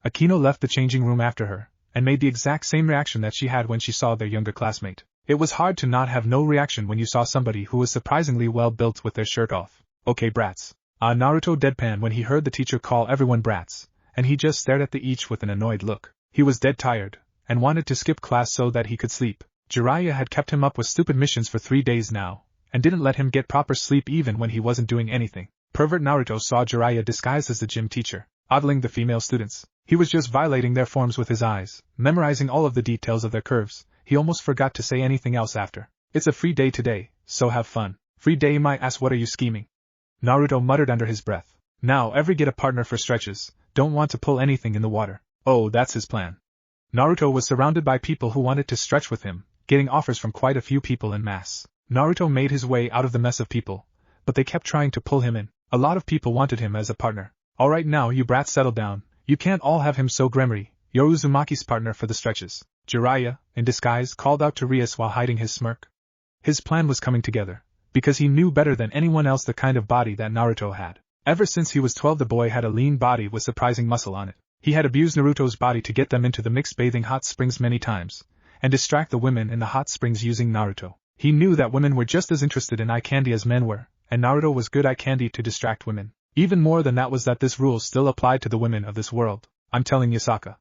Akino left the changing room after her, and made the exact same reaction that she had when she saw their younger classmate. It was hard to not have no reaction when you saw somebody who was surprisingly well built with their shirt off. Okay brats. Naruto deadpan when he heard the teacher call everyone brats, and he just stared at the each with an annoyed look. He was dead tired, and wanted to skip class so that he could sleep. Jiraiya had kept him up with stupid missions for 3 days now, and didn't let him get proper sleep even when he wasn't doing anything. Pervert Naruto saw Jiraiya disguised as the gym teacher, ogling the female students. He was just violating their forms with his eyes, memorizing all of the details of their curves. He almost forgot to say anything else after. It's a free day today, so have fun. Free day my ass, what are you scheming? Naruto muttered under his breath. Now every get a partner for stretches, don't want to pull anything in the water. Oh, that's his plan. Naruto was surrounded by people who wanted to stretch with him, getting offers from quite a few people en masse. Naruto made his way out of the mess of people, but they kept trying to pull him in. A lot of people wanted him as a partner. Alright now you brats settle down, you can't all have him so Gremory, you're Uzumaki's partner for the stretches. Jiraiya, in disguise, called out to Rias while hiding his smirk. His plan was coming together, because he knew better than anyone else the kind of body that Naruto had. Ever since he was 12 the boy had a lean body with surprising muscle on it. He had abused Naruto's body to get them into the mixed bathing hot springs many times, and distract the women in the hot springs using Naruto. He knew that women were just as interested in eye candy as men were, and Naruto was good eye candy to distract women. Even more than that was that this rule still applied to the women of this world. I'm telling Yasaka.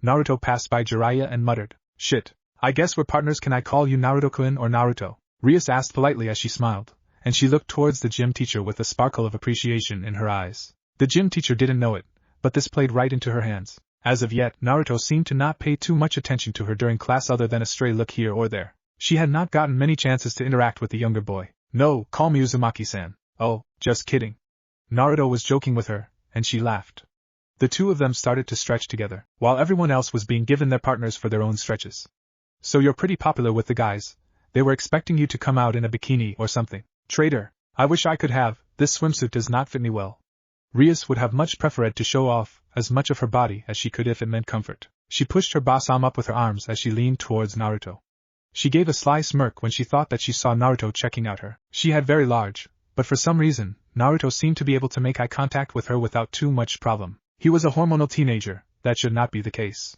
Naruto passed by Jiraiya and muttered, "Shit, I guess we're partners. Can I call you Naruto-kun or Naruto?" Rias asked politely as she smiled, and she looked towards the gym teacher with a sparkle of appreciation in her eyes. The gym teacher didn't know it, but this played right into her hands. As of yet, Naruto seemed to not pay too much attention to her during class other than a stray look here or there. She had not gotten many chances to interact with the younger boy. "No, call me Uzumaki-san." "Oh, just kidding." Naruto was joking with her, and she laughed. The two of them started to stretch together, while everyone else was being given their partners for their own stretches. "So you're pretty popular with the guys. They were expecting you to come out in a bikini or something." "Traitor, I wish I could have, this swimsuit does not fit me well." Rias would have much preferred to show off as much of her body as she could if it meant comfort. She pushed her boss arm up with her arms as she leaned towards Naruto. She gave a sly smirk when she thought that she saw Naruto checking out her. She had very large, but for some reason, Naruto seemed to be able to make eye contact with her without too much problem. He was a hormonal teenager, that should not be the case.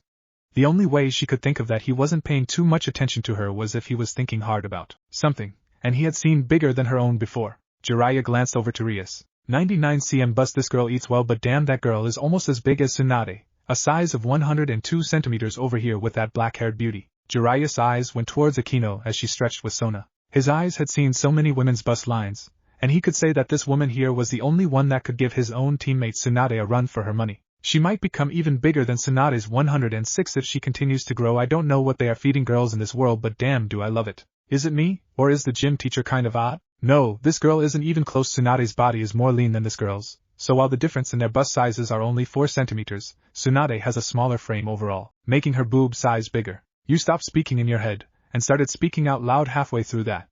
The only way she could think of that he wasn't paying too much attention to her was if he was thinking hard about something, and he had seen bigger than her own before. Jiraiya glanced over to Rias. 99 cm bust. This girl eats well, but damn, that girl is almost as big as Tsunade, a size of 102 centimeters over here with that black-haired beauty. Jiraiya's eyes went towards Akino as she stretched with Sona. His eyes had seen so many women's bust lines, and he could say that this woman here was the only one that could give his own teammate Tsunade a run for her money. She might become even bigger than Tsunade's 106 if she continues to grow. I don't know what they are feeding girls in this world, but damn do I love it. Is it me, or is the gym teacher kind of odd? No, this girl isn't even close. Tsunade's body is more lean than this girl's, so while the difference in their bust sizes are only 4 centimeters, Tsunade has a smaller frame overall, making her boob size bigger. You stopped speaking in your head, and started speaking out loud halfway through that.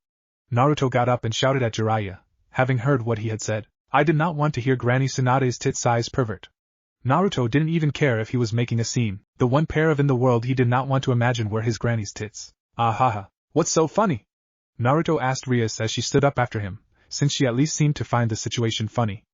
Naruto got up and shouted at Jiraiya, having heard what he had said. I did not want to hear Granny Tsunade's tit size pervert. Naruto didn't even care if he was making a scene. The one pair of in the world he did not want to imagine were his granny's tits. Ahaha. What's so funny? Naruto asked Rias as she stood up after him, since she at least seemed to find the situation funny.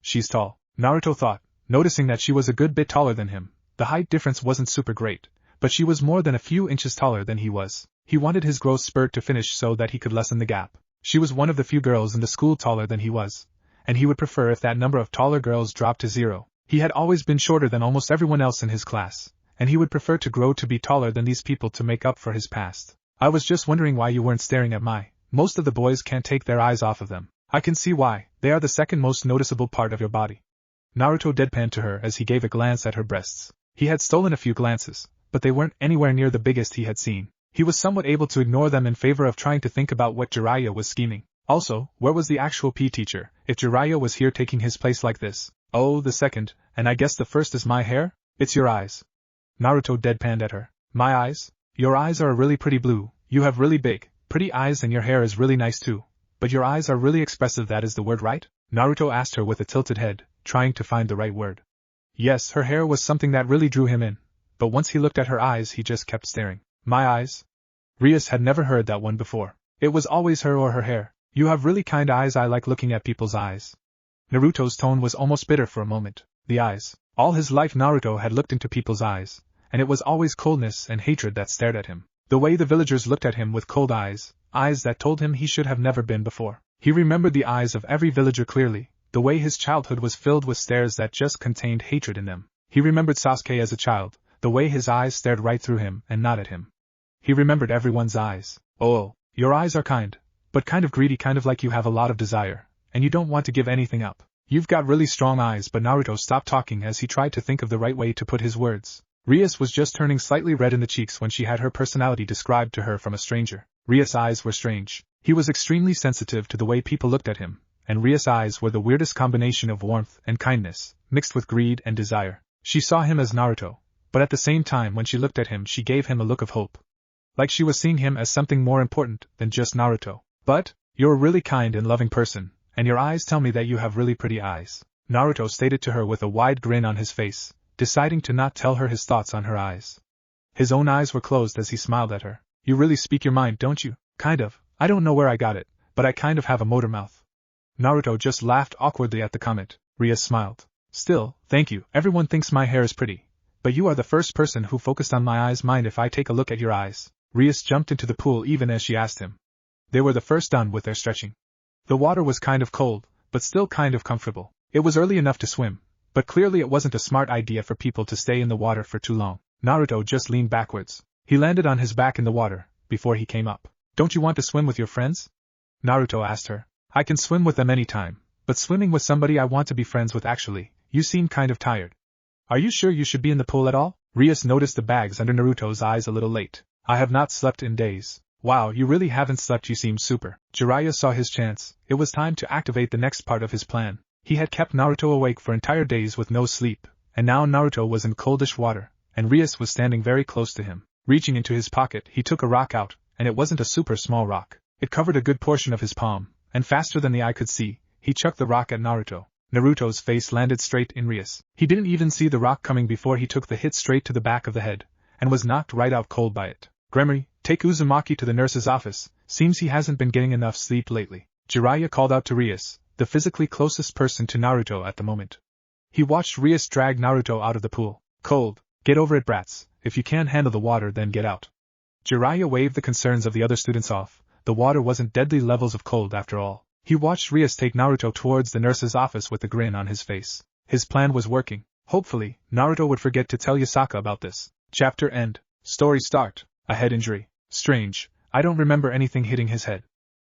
She's tall, Naruto thought, noticing that she was a good bit taller than him. The height difference wasn't super great, but she was more than a few inches taller than he was. He wanted his growth spurt to finish so that he could lessen the gap. She was one of the few girls in the school taller than he was, and he would prefer if that number of taller girls dropped to 0. He had always been shorter than almost everyone else in his class, and he would prefer to grow to be taller than these people to make up for his past. I was just wondering why you weren't staring at most of the boys can't take their eyes off of them. I can see why, they are the second most noticeable part of your body. Naruto deadpanned to her as he gave a glance at her breasts. He had stolen a few glances, but they weren't anywhere near the biggest he had seen. He was somewhat able to ignore them in favor of trying to think about what Jiraiya was scheming. Also, where was the actual PE teacher, if Jiraiya was here taking his place like this? Oh, the second, and I guess the first is my hair? It's your eyes. Naruto deadpanned at her. My eyes? Your eyes are really pretty blue, you have really big, pretty eyes, and your hair is really nice too. But your eyes are really expressive, that is the word, right? Naruto asked her with a tilted head, trying to find the right word. Yes, her hair was something that really drew him in, but once he looked at her eyes he just kept staring. My eyes? Rias had never heard that one before. It was always her or her hair. You have really kind eyes, I like looking at people's eyes. Naruto's tone was almost bitter for a moment. The eyes. All his life Naruto had looked into people's eyes, and it was always coldness and hatred that stared at him. The way the villagers looked at him with cold eyes, eyes that told him he should have never been before. He remembered the eyes of every villager clearly, the way his childhood was filled with stares that just contained hatred in them. He remembered Sasuke as a child, the way his eyes stared right through him and not at him. He remembered everyone's eyes. Oh, your eyes are kind, but kind of greedy, kind of like you have a lot of desire, and you don't want to give anything up. You've got really strong eyes. But Naruto stopped talking as he tried to think of the right way to put his words. Rias was just turning slightly red in the cheeks when she had her personality described to her from a stranger. Rias' eyes were strange. He was extremely sensitive to the way people looked at him, and Rias' eyes were the weirdest combination of warmth and kindness, mixed with greed and desire. She saw him as Naruto, but at the same time when she looked at him she gave him a look of hope. Like she was seeing him as something more important than just Naruto. But, you're a really kind and loving person, and your eyes tell me that you have really pretty eyes, Naruto stated to her with a wide grin on his face, deciding to not tell her his thoughts on her eyes. His own eyes were closed as he smiled at her. You really speak your mind, don't you? Kind of. I don't know where I got it, but I kind of have a motor mouth. Naruto just laughed awkwardly at the comment. Rias smiled. Still, thank you. Everyone thinks my hair is pretty. But you are the first person who focused on my eyes. Mind if I take a look at your eyes? Rias jumped into the pool even as she asked him. They were the first done with their stretching. The water was kind of cold, but still kind of comfortable. It was early enough to swim, but clearly it wasn't a smart idea for people to stay in the water for too long. Naruto just leaned backwards. He landed on his back in the water, before he came up. Don't you want to swim with your friends? Naruto asked her. I can swim with them anytime, but swimming with somebody I want to be friends with actually, you seem kind of tired. Are you sure you should be in the pool at all? Rias noticed the bags under Naruto's eyes a little late. I have not slept in days. Wow, you really haven't slept, you seem super. Jiraiya saw his chance. It was time to activate the next part of his plan. He had kept Naruto awake for entire days with no sleep, and now Naruto was in coldish water, and Rias was standing very close to him. Reaching into his pocket, he took a rock out, and it wasn't a super small rock. It covered a good portion of his palm, and faster than the eye could see, he chucked the rock at Naruto. Naruto's face landed straight in Rias. He didn't even see the rock coming before he took the hit straight to the back of the head, and was knocked right out cold by it. Gremory, take Uzumaki to the nurse's office, seems he hasn't been getting enough sleep lately. Jiraiya called out to Rias, the physically closest person to Naruto at the moment. He watched Rias drag Naruto out of the pool. Cold, get over it brats, if you can't handle the water then get out. Jiraiya waved the concerns of the other students off, the water wasn't deadly levels of cold after all. He watched Rias take Naruto towards the nurse's office with a grin on his face. His plan was working. Hopefully, Naruto would forget to tell Yasaka about this. Chapter end. Story start. A head injury. Strange, I don't remember anything hitting his head.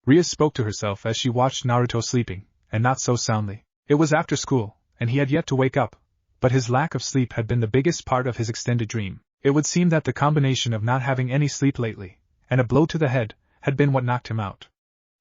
Rias spoke to herself as she watched Naruto sleeping, and not so soundly. It was after school, and he had yet to wake up, but his lack of sleep had been the biggest part of his extended dream. It would seem that the combination of not having any sleep lately, and a blow to the head, had been what knocked him out.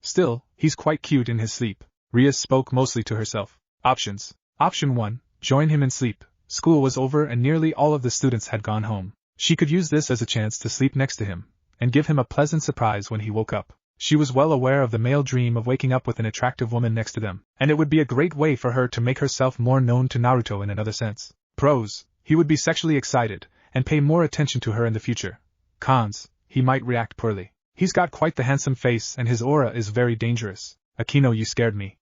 Still, he's quite cute in his sleep. Rias spoke mostly to herself. Options. Option 1, join him in sleep. School was over and nearly all of the students had gone home. She could use this as a chance to sleep next to him, and give him a pleasant surprise when he woke up. She was well aware of the male dream of waking up with an attractive woman next to them, and it would be a great way for her to make herself more known to Naruto in another sense. Pros, he would be sexually excited, and pay more attention to her in the future. Cons, he might react poorly. He's got quite the handsome face and his aura is very dangerous. Akino, you scared me.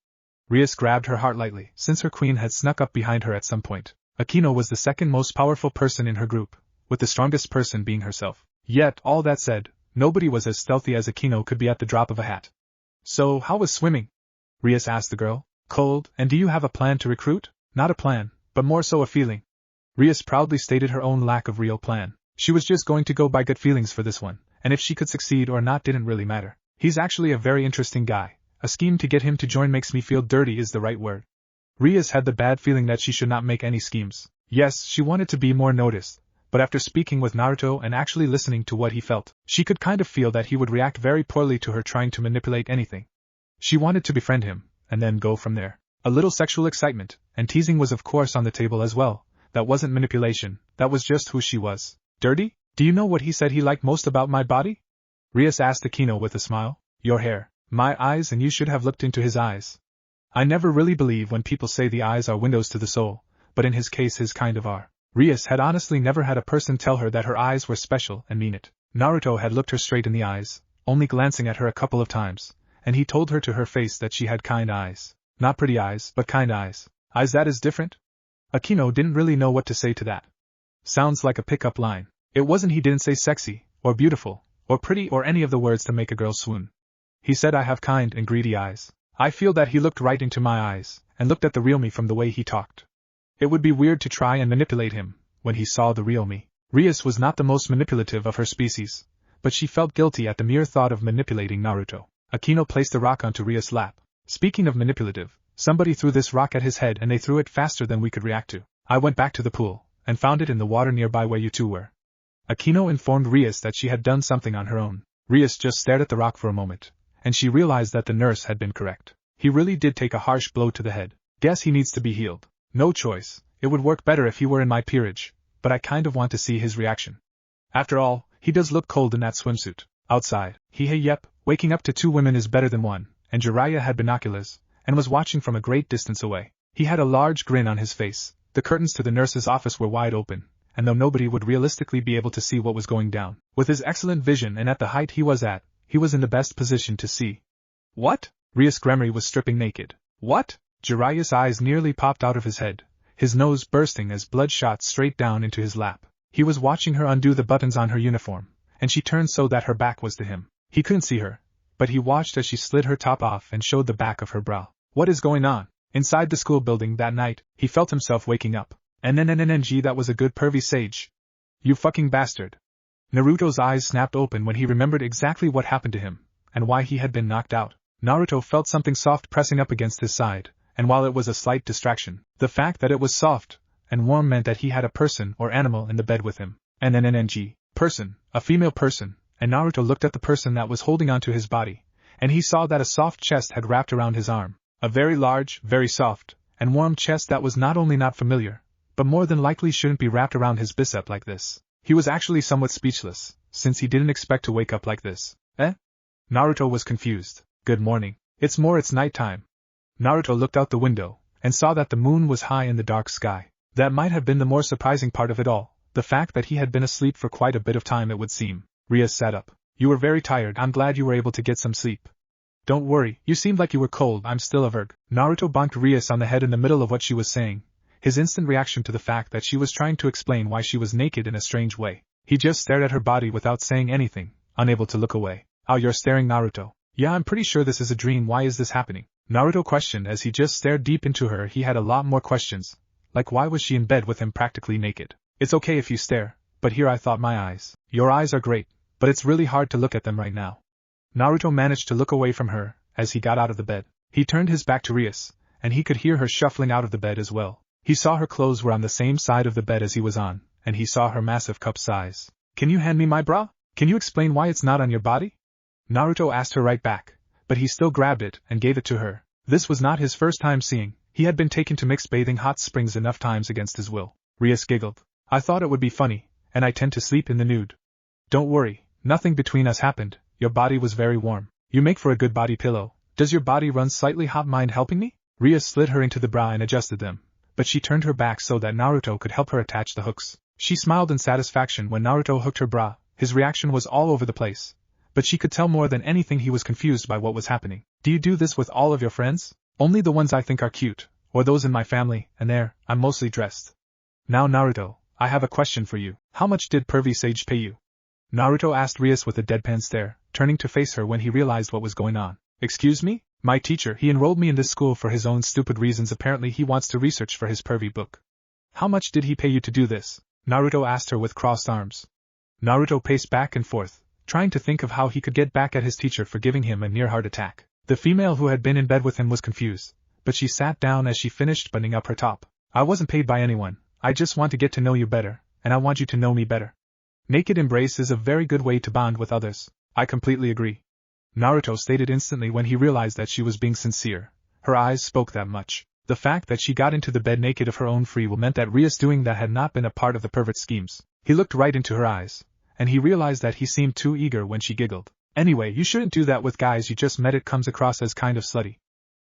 Rias grabbed her heart lightly, since her queen had snuck up behind her at some point. Akino was the second most powerful person in her group, with the strongest person being herself. Yet, all that said, nobody was as stealthy as Akino could be at the drop of a hat. So, how was swimming? Rias asked the girl. Cold, and do you have a plan to recruit? Not a plan, but more so a feeling. Rias proudly stated her own lack of real plan. She was just going to go by gut feelings for this one, and if she could succeed or not didn't really matter. He's actually a very interesting guy. A scheme to get him to join makes me feel dirty is the right word. Rias had the bad feeling that she should not make any schemes. Yes, she wanted to be more noticed, but after speaking with Naruto and actually listening to what he felt, she could kind of feel that he would react very poorly to her trying to manipulate anything. She wanted to befriend him, and then go from there. A little sexual excitement, and teasing was of course on the table as well. That wasn't manipulation, that was just who she was. Dirty? Do you know what he said he liked most about my body? Rias asked Akino with a smile. Your hair. My eyes, and you should have looked into his eyes. I never really believe when people say the eyes are windows to the soul, but in his case his kind of are. Rias had honestly never had a person tell her that her eyes were special and mean it. Naruto had looked her straight in the eyes, only glancing at her a couple of times, and he told her to her face that she had kind eyes. Not pretty eyes, but kind eyes. Eyes that is different? Akino didn't really know what to say to that. Sounds like a pickup line. It wasn't he didn't say sexy, or beautiful, or pretty or any of the words to make a girl swoon. He said I have kind and greedy eyes. I feel that he looked right into my eyes, and looked at the real me from the way he talked. It would be weird to try and manipulate him, when he saw the real me. Rias was not the most manipulative of her species, but she felt guilty at the mere thought of manipulating Naruto. Akino placed the rock onto Rias' lap. Speaking of manipulative, somebody threw this rock at his head and they threw it faster than we could react to. I went back to the pool, and found it in the water nearby where you two were. Akino informed Rias that she had done something on her own. Rias just stared at the rock for a moment, and she realized that the nurse had been correct. He really did take a harsh blow to the head. Guess he needs to be healed. No choice, it would work better if he were in my peerage, but I kind of want to see his reaction. After all, he does look cold in that swimsuit. Outside, yep, waking up to 2 women is better than 1, and Jiraiya had binoculars, and was watching from a great distance away. He had a large grin on his face, the curtains to the nurse's office were wide open, and though nobody would realistically be able to see what was going down, with his excellent vision and at the height he was at, he was in the best position to see. What? Rias Gremory was stripping naked. What? Jiraiya's eyes nearly popped out of his head, his nose bursting as blood shot straight down into his lap. He was watching her undo the buttons on her uniform, and she turned so that her back was to him. He couldn't see her, but he watched as she slid her top off and showed the back of her brow. What is going on? Inside the school building that night, he felt himself waking up. NNNNG, that was a good pervy sage. You fucking bastard. Naruto's eyes snapped open when he remembered exactly what happened to him, and why he had been knocked out. Naruto felt something soft pressing up against his side, and while it was a slight distraction, the fact that it was soft and warm meant that he had a person or animal in the bed with him. NNNG. Person, a female person, and Naruto looked at the person that was holding onto his body, and he saw that a soft chest had wrapped around his arm. A very large, very soft, and warm chest that was not only not familiar, but more than likely shouldn't be wrapped around his bicep like this. He was actually somewhat speechless, since he didn't expect to wake up like this. Naruto was confused. Good morning. It's nighttime. Naruto looked out the window, and saw that the moon was high in the dark sky. That might have been the more surprising part of it all, the fact that he had been asleep for quite a bit of time it would seem. Rias sat up. You were very tired, I'm glad you were able to get some sleep. Don't worry, you seemed like you were cold, I'm still a virg. Naruto bonked Rias on the head in the middle of what she was saying, his instant reaction to the fact that she was trying to explain why she was naked in a strange way. He just stared at her body without saying anything, unable to look away. Oh, you're staring, Naruto. Yeah, I'm pretty sure this is a dream, why is this happening? Naruto questioned as he just stared deep into her. He had a lot more questions, like why was she in bed with him practically naked? It's okay if you stare, but here I thought my eyes. Your eyes are great, but it's really hard to look at them right now. Naruto managed to look away from her, as he got out of the bed. He turned his back to Rias, and he could hear her shuffling out of the bed as well. He saw her clothes were on the same side of the bed as he was on, and he saw her massive cup size. Can you hand me my bra? Can you explain why it's not on your body? Naruto asked her right back, but he still grabbed it and gave it to her. This was not his first time seeing. He had been taken to mixed bathing hot springs enough times against his will. Rias giggled. I thought it would be funny, and I tend to sleep in the nude. Don't worry, nothing between us happened. Your body was very warm. You make for a good body pillow. Does your body run slightly hot? Mind helping me? Rias slid her into the bra and adjusted them, but she turned her back so that Naruto could help her attach the hooks. She smiled in satisfaction when Naruto hooked her bra. His reaction was all over the place, but she could tell more than anything he was confused by what was happening. Do you do this with all of your friends? Only the ones I think are cute, or those in my family, and there, I'm mostly dressed. Now Naruto, I have a question for you. How much did Pervy Sage pay you? Naruto asked Rias with a deadpan stare, turning to face her when he realized what was going on. Excuse me? My teacher, he enrolled me in this school for his own stupid reasons. Apparently he wants to research for his pervy book. How much did he pay you to do this? Naruto asked her with crossed arms. Naruto paced back and forth, trying to think of how he could get back at his teacher for giving him a near-heart attack. The female who had been in bed with him was confused, but she sat down as she finished buttoning up her top. I wasn't paid by anyone, I just want to get to know you better, and I want you to know me better. Naked embrace is a very good way to bond with others. I completely agree. Naruto stated instantly when he realized that she was being sincere. Her eyes spoke that much. The fact that she got into the bed naked of her own free will meant that Rias doing that had not been a part of the pervert schemes. He looked right into her eyes, and he realized that he seemed too eager when she giggled. Anyway, you shouldn't do that with guys you just met. It comes across as kind of slutty.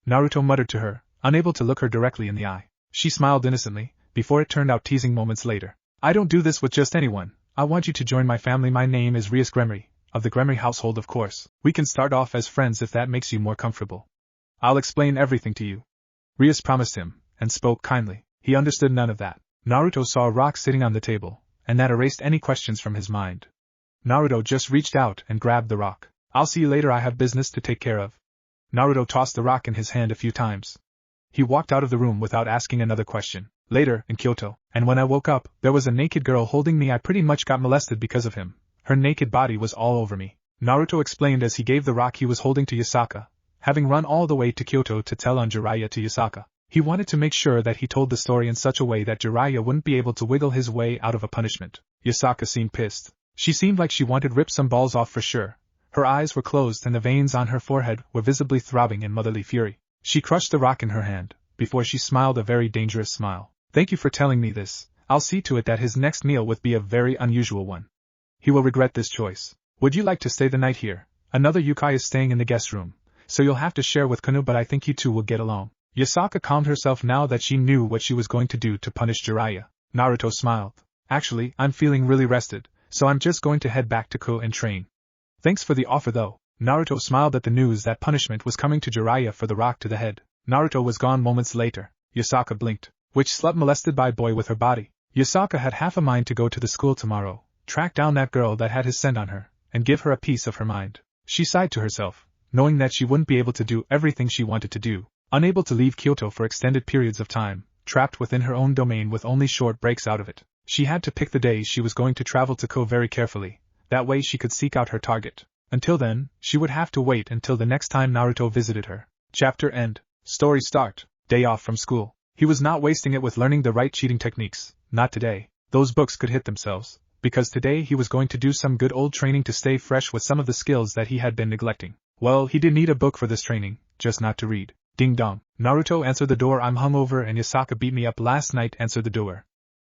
Naruto muttered to her, unable to look her directly in the eye. She smiled innocently, before it turned out teasing moments later. I don't do this with just anyone. I want you to join my family. My name is Rias Gremory, of the Gremory household of course. We can start off as friends if that makes you more comfortable. I'll explain everything to you. Rias promised him, and spoke kindly. He understood none of that. Naruto saw a rock sitting on the table, and that erased any questions from his mind. Naruto just reached out and grabbed the rock. I'll see you later, I have business to take care of. Naruto tossed the rock in his hand a few times. He walked out of the room without asking another question. Later, in Kyoto, and when I woke up, there was a naked girl holding me. I pretty much got molested because of him. Her naked body was all over me. Naruto explained as he gave the rock he was holding to Yasaka, having run all the way to Kyoto to tell on Jiraiya to Yasaka. He wanted to make sure that he told the story in such a way that Jiraiya wouldn't be able to wiggle his way out of a punishment. Yasaka seemed pissed. She seemed like she wanted to rip some balls off for sure. Her eyes were closed and the veins on her forehead were visibly throbbing in motherly fury. She crushed the rock in her hand, before she smiled a very dangerous smile. Thank you for telling me this. I'll see to it that his next meal will be a very unusual one. He will regret this choice. Would you like to stay the night here? Another yokai is staying in the guest room, so you'll have to share with Kanu, but I think you two will get along. Yasaka calmed herself now that she knew what she was going to do to punish Jiraiya. Naruto smiled. Actually, I'm feeling really rested, so I'm just going to head back to Ko and train. Thanks for the offer though. Naruto smiled at the news that punishment was coming to Jiraiya for the rock to the head. Naruto was gone moments later. Yasaka blinked. Which slut molested by boy with her body? Yasaka had half a mind to go to the school tomorrow, track down that girl that had his scent on her, and give her a piece of her mind. She sighed to herself, knowing that she wouldn't be able to do everything she wanted to do, unable to leave Kyoto for extended periods of time, trapped within her own domain with only short breaks out of it. She had to pick the days she was going to travel to Ko very carefully, that way she could seek out her target. Until then, she would have to wait until the next time Naruto visited her. Chapter end. Story start. Day off from school. He was not wasting it with learning the right cheating techniques, not today. Those books could hit themselves, because today he was going to do some good old training to stay fresh with some of the skills that he had been neglecting. Well, he did need a book for this training, just not to read. Ding dong. Naruto answered the door. I'm hungover and Yasaka beat me up last night. Answered the door.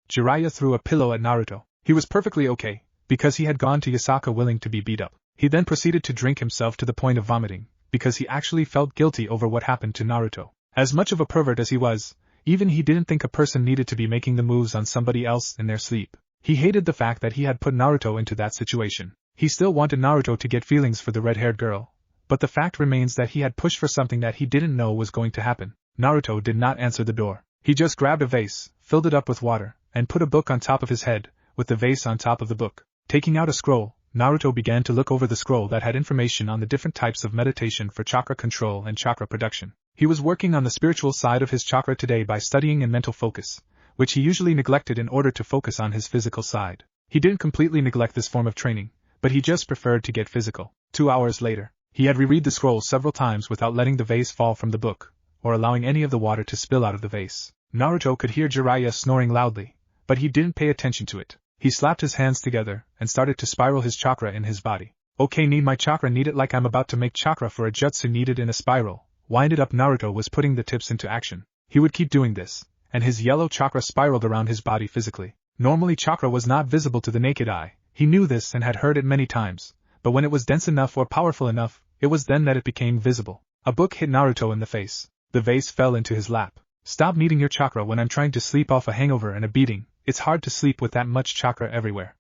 Jiraiya threw a pillow at Naruto. He was perfectly okay, because he had gone to Yasaka willing to be beat up. He then proceeded to drink himself to the point of vomiting, because he actually felt guilty over what happened to Naruto. As much of a pervert as he was, even he didn't think a person needed to be making the moves on somebody else in their sleep. He hated the fact that he had put Naruto into that situation. He still wanted Naruto to get feelings for the red-haired girl, but the fact remains that he had pushed for something that he didn't know was going to happen. Naruto did not answer the door. He just grabbed a vase, filled it up with water, and put a book on top of his head, with the vase on top of the book. Taking out a scroll, Naruto began to look over the scroll that had information on the different types of meditation for chakra control and chakra production. He was working on the spiritual side of his chakra today by studying in mental focus, which he usually neglected in order to focus on his physical side. He didn't completely neglect this form of training, but he just preferred to get physical. 2 hours later, he had reread the scroll several times without letting the vase fall from the book, or allowing any of the water to spill out of the vase. Naruto could hear Jiraiya snoring loudly, but he didn't pay attention to it. He slapped his hands together and started to spiral his chakra in his body. Okay, need my chakra, need it like I'm about to make chakra for a jutsu, needed in a spiral. Wind it up. Naruto was putting the tips into action. He would keep doing this, and his yellow chakra spiraled around his body physically. Normally chakra was not visible to the naked eye. He knew this and had heard it many times, but when it was dense enough or powerful enough, it was then that it became visible. A book hit Naruto in the face. The vase fell into his lap. Stop needing your chakra when I'm trying to sleep off a hangover and a beating. It's hard to sleep with that much chakra everywhere.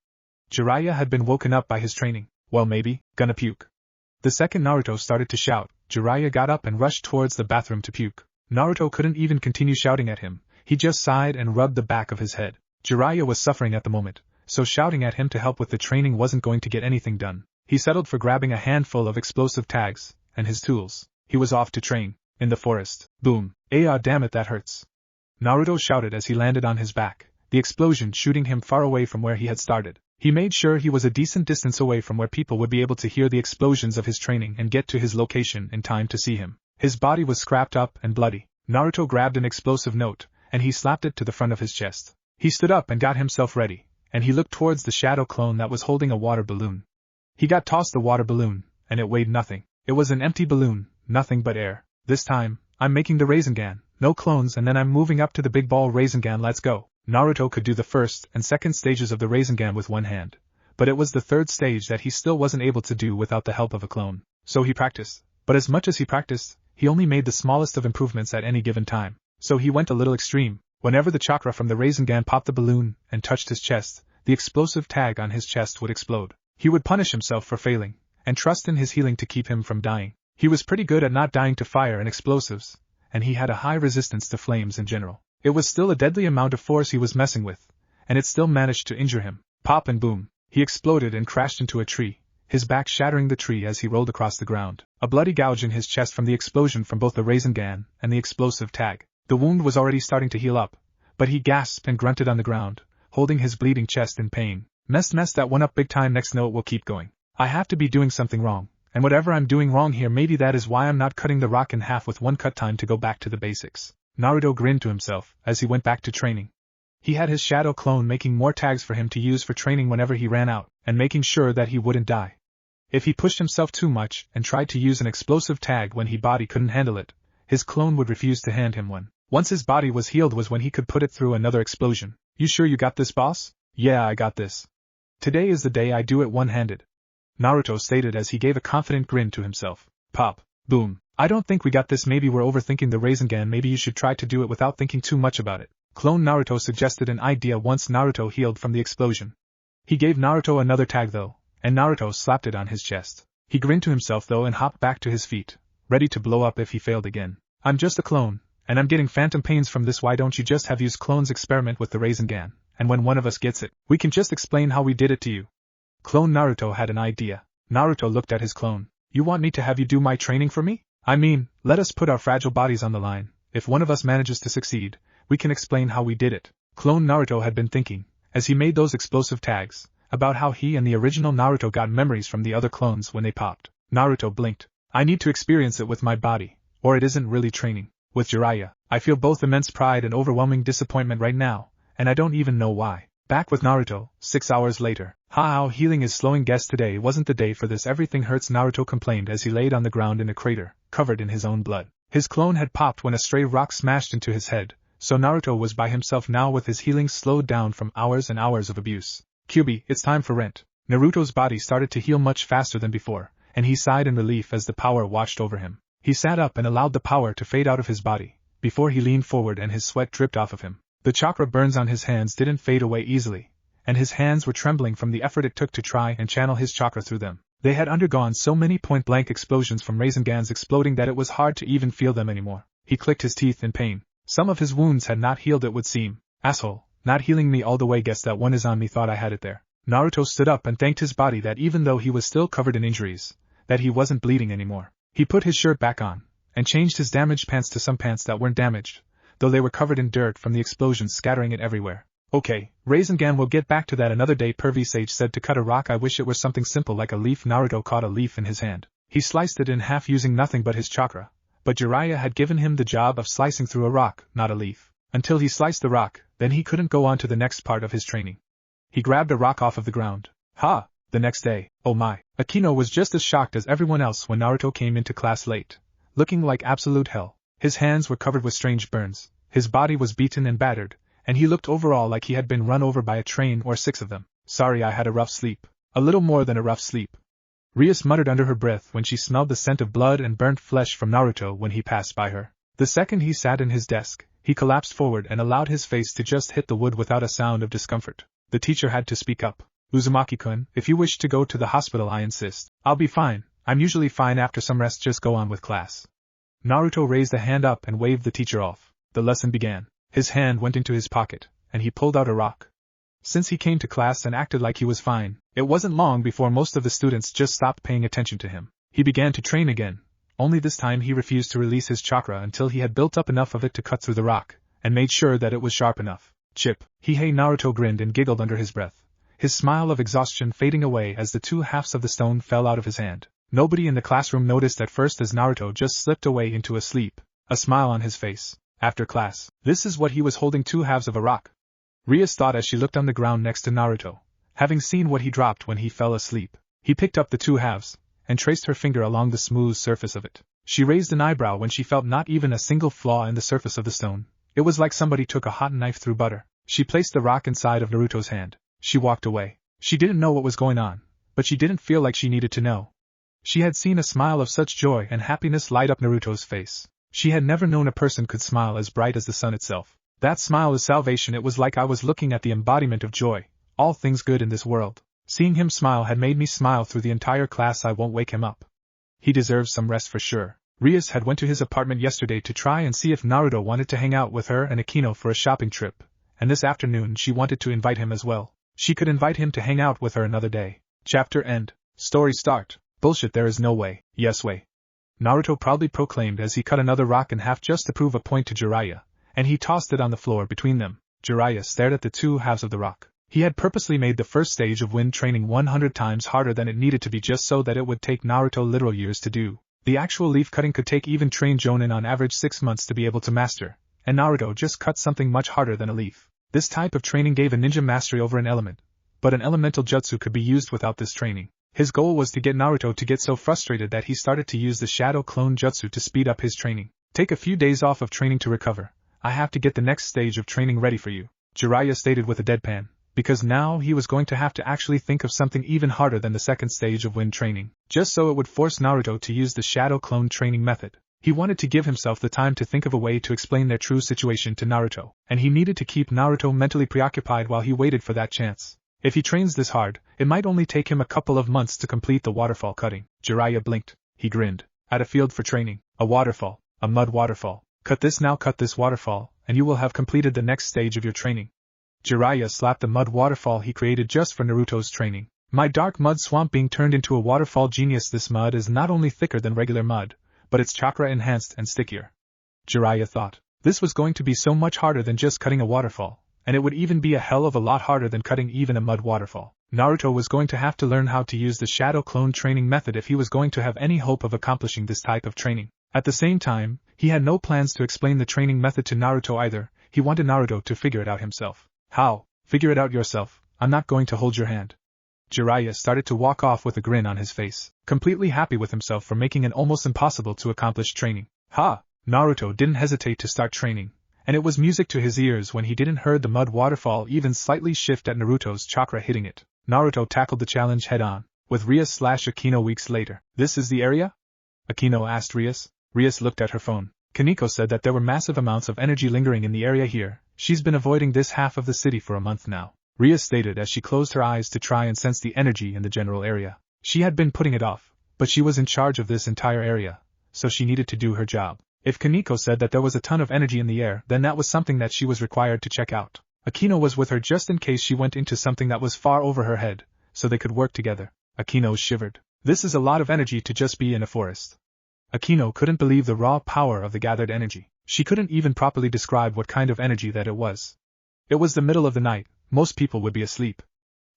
Jiraiya had been woken up by his training. Well, maybe, gonna puke. The second Naruto started to shout, Jiraiya got up and rushed towards the bathroom to puke. Naruto couldn't even continue shouting at him. He just sighed and rubbed the back of his head. Jiraiya was suffering at the moment, so shouting at him to help with the training wasn't going to get anything done. He settled for grabbing a handful of explosive tags and his tools. He was off to train. In the forest. Boom. Ah, damn it, that hurts. Naruto shouted as he landed on his back, the explosion shooting him far away from where he had started. He made sure he was a decent distance away from where people would be able to hear the explosions of his training and get to his location in time to see him. His body was scrapped up and bloody. Naruto grabbed an explosive note, and he slapped it to the front of his chest. He stood up and got himself ready, and he looked towards the shadow clone that was holding a water balloon. He got tossed the water balloon, and it weighed nothing. It was an empty balloon, nothing but air. This time, I'm making the Rasengan, no clones, and then I'm moving up to the big ball Rasengan. Let's go. Naruto could do the first and second stages of the Rasengan with one hand, but it was the third stage that he still wasn't able to do without the help of a clone. So he practiced, but as much as he practiced, he only made the smallest of improvements at any given time. So he went a little extreme. Whenever the chakra from the Rasengan popped the balloon and touched his chest, the explosive tag on his chest would explode. He would punish himself for failing, and trust in his healing to keep him from dying. He was pretty good at not dying to fire and explosives, and he had a high resistance to flames in general. It was still a deadly amount of force he was messing with, and it still managed to injure him. Pop and boom, he exploded and crashed into a tree, his back shattering the tree as he rolled across the ground. A bloody gouge in his chest from the explosion from both the Rasengan and the explosive tag. The wound was already starting to heal up, but he gasped and grunted on the ground, holding his bleeding chest in pain. Messed that one up big time. Next note will keep going. I have to be doing something wrong, and whatever I'm doing wrong here, maybe that is why I'm not cutting the rock in half with one cut time to go back to the basics. Naruto grinned to himself as he went back to training. He had his shadow clone making more tags for him to use for training whenever he ran out, and making sure that he wouldn't die. If he pushed himself too much and tried to use an explosive tag when his body couldn't handle it, his clone would refuse to hand him one. Once his body was healed was when he could put it through another explosion. You sure you got this, boss? Yeah, I got this. Today is the day I do it one-handed, Naruto stated as he gave a confident grin to himself. Pop. Boom. I don't think we got this. Maybe we're overthinking the Rasengan. Maybe you should try to do it without thinking too much about it. Clone Naruto suggested an idea once Naruto healed from the explosion. He gave Naruto another tag though, and Naruto slapped it on his chest. He grinned to himself though and hopped back to his feet, ready to blow up if he failed again. I'm just a clone, and I'm getting phantom pains from this. Why don't you just have used clones experiment with the Rasengan, and when one of us gets it, we can just explain how we did it to you. Clone Naruto had an idea. Naruto looked at his clone. You want me to have you do my training for me? I mean, let us put our fragile bodies on the line. If one of us manages to succeed, we can explain how we did it. Clone Naruto had been thinking, as he made those explosive tags, about how he and the original Naruto got memories from the other clones when they popped. Naruto blinked. I need to experience it with my body, or it isn't really training. With Jiraiya, I feel both immense pride and overwhelming disappointment right now, and I don't even know why. Back with Naruto, 6 hours later. How healing is slowing. Guess today wasn't the day for this. Everything hurts, Naruto complained as he laid on the ground in a crater, covered in his own blood. His clone had popped when a stray rock smashed into his head, so Naruto was by himself now with his healing slowed down from hours and hours of abuse. Kyuubi, it's time for rent. Naruto's body started to heal much faster than before, and he sighed in relief as the power washed over him. He sat up and allowed the power to fade out of his body, before he leaned forward and his sweat dripped off of him. The chakra burns on his hands didn't fade away easily, and his hands were trembling from the effort it took to try and channel his chakra through them. They had undergone so many point-blank explosions from Rasengans exploding that it was hard to even feel them anymore. He clicked his teeth in pain. Some of his wounds had not healed, it would seem. Asshole, not healing me all the way. Guess that one is on me. Thought I had it there. Naruto stood up and thanked his body that even though he was still covered in injuries, that he wasn't bleeding anymore. He put his shirt back on, and changed his damaged pants to some pants that weren't damaged, though they were covered in dirt from the explosions scattering it everywhere. Okay, Rasengan, we'll get back to that another day. Pervy Sage said to cut a rock. I wish it were something simple like a leaf. Naruto caught a leaf in his hand. He sliced it in half using nothing but his chakra, but Jiraiya had given him the job of slicing through a rock, not a leaf. Until he sliced the rock, then he couldn't go on to the next part of his training. He grabbed a rock off of the ground. Ha! The next day, oh my. Akino was just as shocked as everyone else when Naruto came into class late, looking like absolute hell. His hands were covered with strange burns, his body was beaten and battered, and he looked overall like he had been run over by a train or 6 of them. Sorry, I had a rough sleep. A little more than a rough sleep, Rias muttered under her breath when she smelled the scent of blood and burnt flesh from Naruto when he passed by her. The second he sat in his desk, he collapsed forward and allowed his face to just hit the wood without a sound of discomfort. The teacher had to speak up. Uzumaki-kun, if you wish to go to the hospital, I insist. I'll be fine. I'm usually fine after some rest. Just go on with class. Naruto raised a hand up and waved the teacher off. The lesson began. His hand went into his pocket, and he pulled out a rock. Since he came to class and acted like he was fine, it wasn't long before most of the students just stopped paying attention to him. He began to train again, only this time he refused to release his chakra until he had built up enough of it to cut through the rock, and made sure that it was sharp enough. Chip, hey, Naruto grinned and giggled under his breath, his smile of exhaustion fading away as the 2 halves of the stone fell out of his hand. Nobody in the classroom noticed at first as Naruto just slipped away into a sleep, a smile on his face. After class, this is what he was holding, 2 halves of a rock. Rias thought as she looked on the ground next to Naruto, having seen what he dropped when he fell asleep. He picked up the 2 halves, and traced her finger along the smooth surface of it. She raised an eyebrow when she felt not even a single flaw in the surface of the stone. It was like somebody took a hot knife through butter. She placed the rock inside of Naruto's hand. She walked away. She didn't know what was going on, but she didn't feel like she needed to know. She had seen a smile of such joy and happiness light up Naruto's face. She had never known a person could smile as bright as the sun itself. That smile is salvation. It was like I was looking at the embodiment of joy, all things good in this world. Seeing him smile had made me smile through the entire class. I won't wake him up. He deserves some rest for sure. Rias had went to his apartment yesterday to try and see if Naruto wanted to hang out with her and Akino for a shopping trip, and this afternoon she wanted to invite him as well. She could invite him to hang out with her another day. Chapter end. Story start. Bullshit, there is no way. Yes way. Naruto proudly proclaimed as he cut another rock in half just to prove a point to Jiraiya, and he tossed it on the floor between them. Jiraiya stared at the 2 halves of the rock. He had purposely made the first stage of wind training 100 times harder than it needed to be just so that it would take Naruto literal years to do. The actual leaf cutting could take even trained Jonin on average 6 months to be able to master, and Naruto just cut something much harder than a leaf. This type of training gave a ninja mastery over an element, but an elemental jutsu could be used without this training. His goal was to get Naruto to get so frustrated that he started to use the shadow clone jutsu to speed up his training. Take a few days off of training to recover. I have to get the next stage of training ready for you, Jiraiya stated with a deadpan, because now he was going to have to actually think of something even harder than the second stage of wind training, just so it would force Naruto to use the shadow clone training method. He wanted to give himself the time to think of a way to explain their true situation to Naruto, and he needed to keep Naruto mentally preoccupied while he waited for that chance. If he trains this hard, it might only take him a couple of months to complete the waterfall cutting. Jiraiya blinked. He grinned. At a field for training, a waterfall, a mud waterfall. Cut this waterfall, and you will have completed the next stage of your training. Jiraiya slapped the mud waterfall he created just for Naruto's training. My dark mud swamp being turned into a waterfall genius. This mud is not only thicker than regular mud, but it's chakra enhanced and stickier. Jiraiya thought. This was going to be so much harder than just cutting a waterfall, and it would even be a hell of a lot harder than cutting even a mud waterfall. Naruto was going to have to learn how to use the shadow clone training method if he was going to have any hope of accomplishing this type of training. At the same time, he had no plans to explain the training method to Naruto either. He wanted Naruto to figure it out himself. How? Figure it out yourself. I'm not going to hold your hand. Jiraiya started to walk off with a grin on his face, completely happy with himself for making an almost impossible to accomplish training. Ha! Naruto didn't hesitate to start training, and it was music to his ears when he didn't heard the mud waterfall even slightly shift at Naruto's chakra hitting it. Naruto tackled the challenge head-on, with Rias/Akino weeks later. This is the area? Akino asked Rias. Rias looked at her phone. Kaneko said that there were massive amounts of energy lingering in the area here. She's been avoiding this half of the city for a month now, Rias stated as she closed her eyes to try and sense the energy in the general area. She had been putting it off, but she was in charge of this entire area, so she needed to do her job. If Kaneko said that there was a ton of energy in the air, then that was something that she was required to check out. Akino was with her just in case she went into something that was far over her head, so they could work together. Akino shivered. This is a lot of energy to just be in a forest. Akino couldn't believe the raw power of the gathered energy. She couldn't even properly describe what kind of energy that it was. It was the middle of the night, most people would be asleep.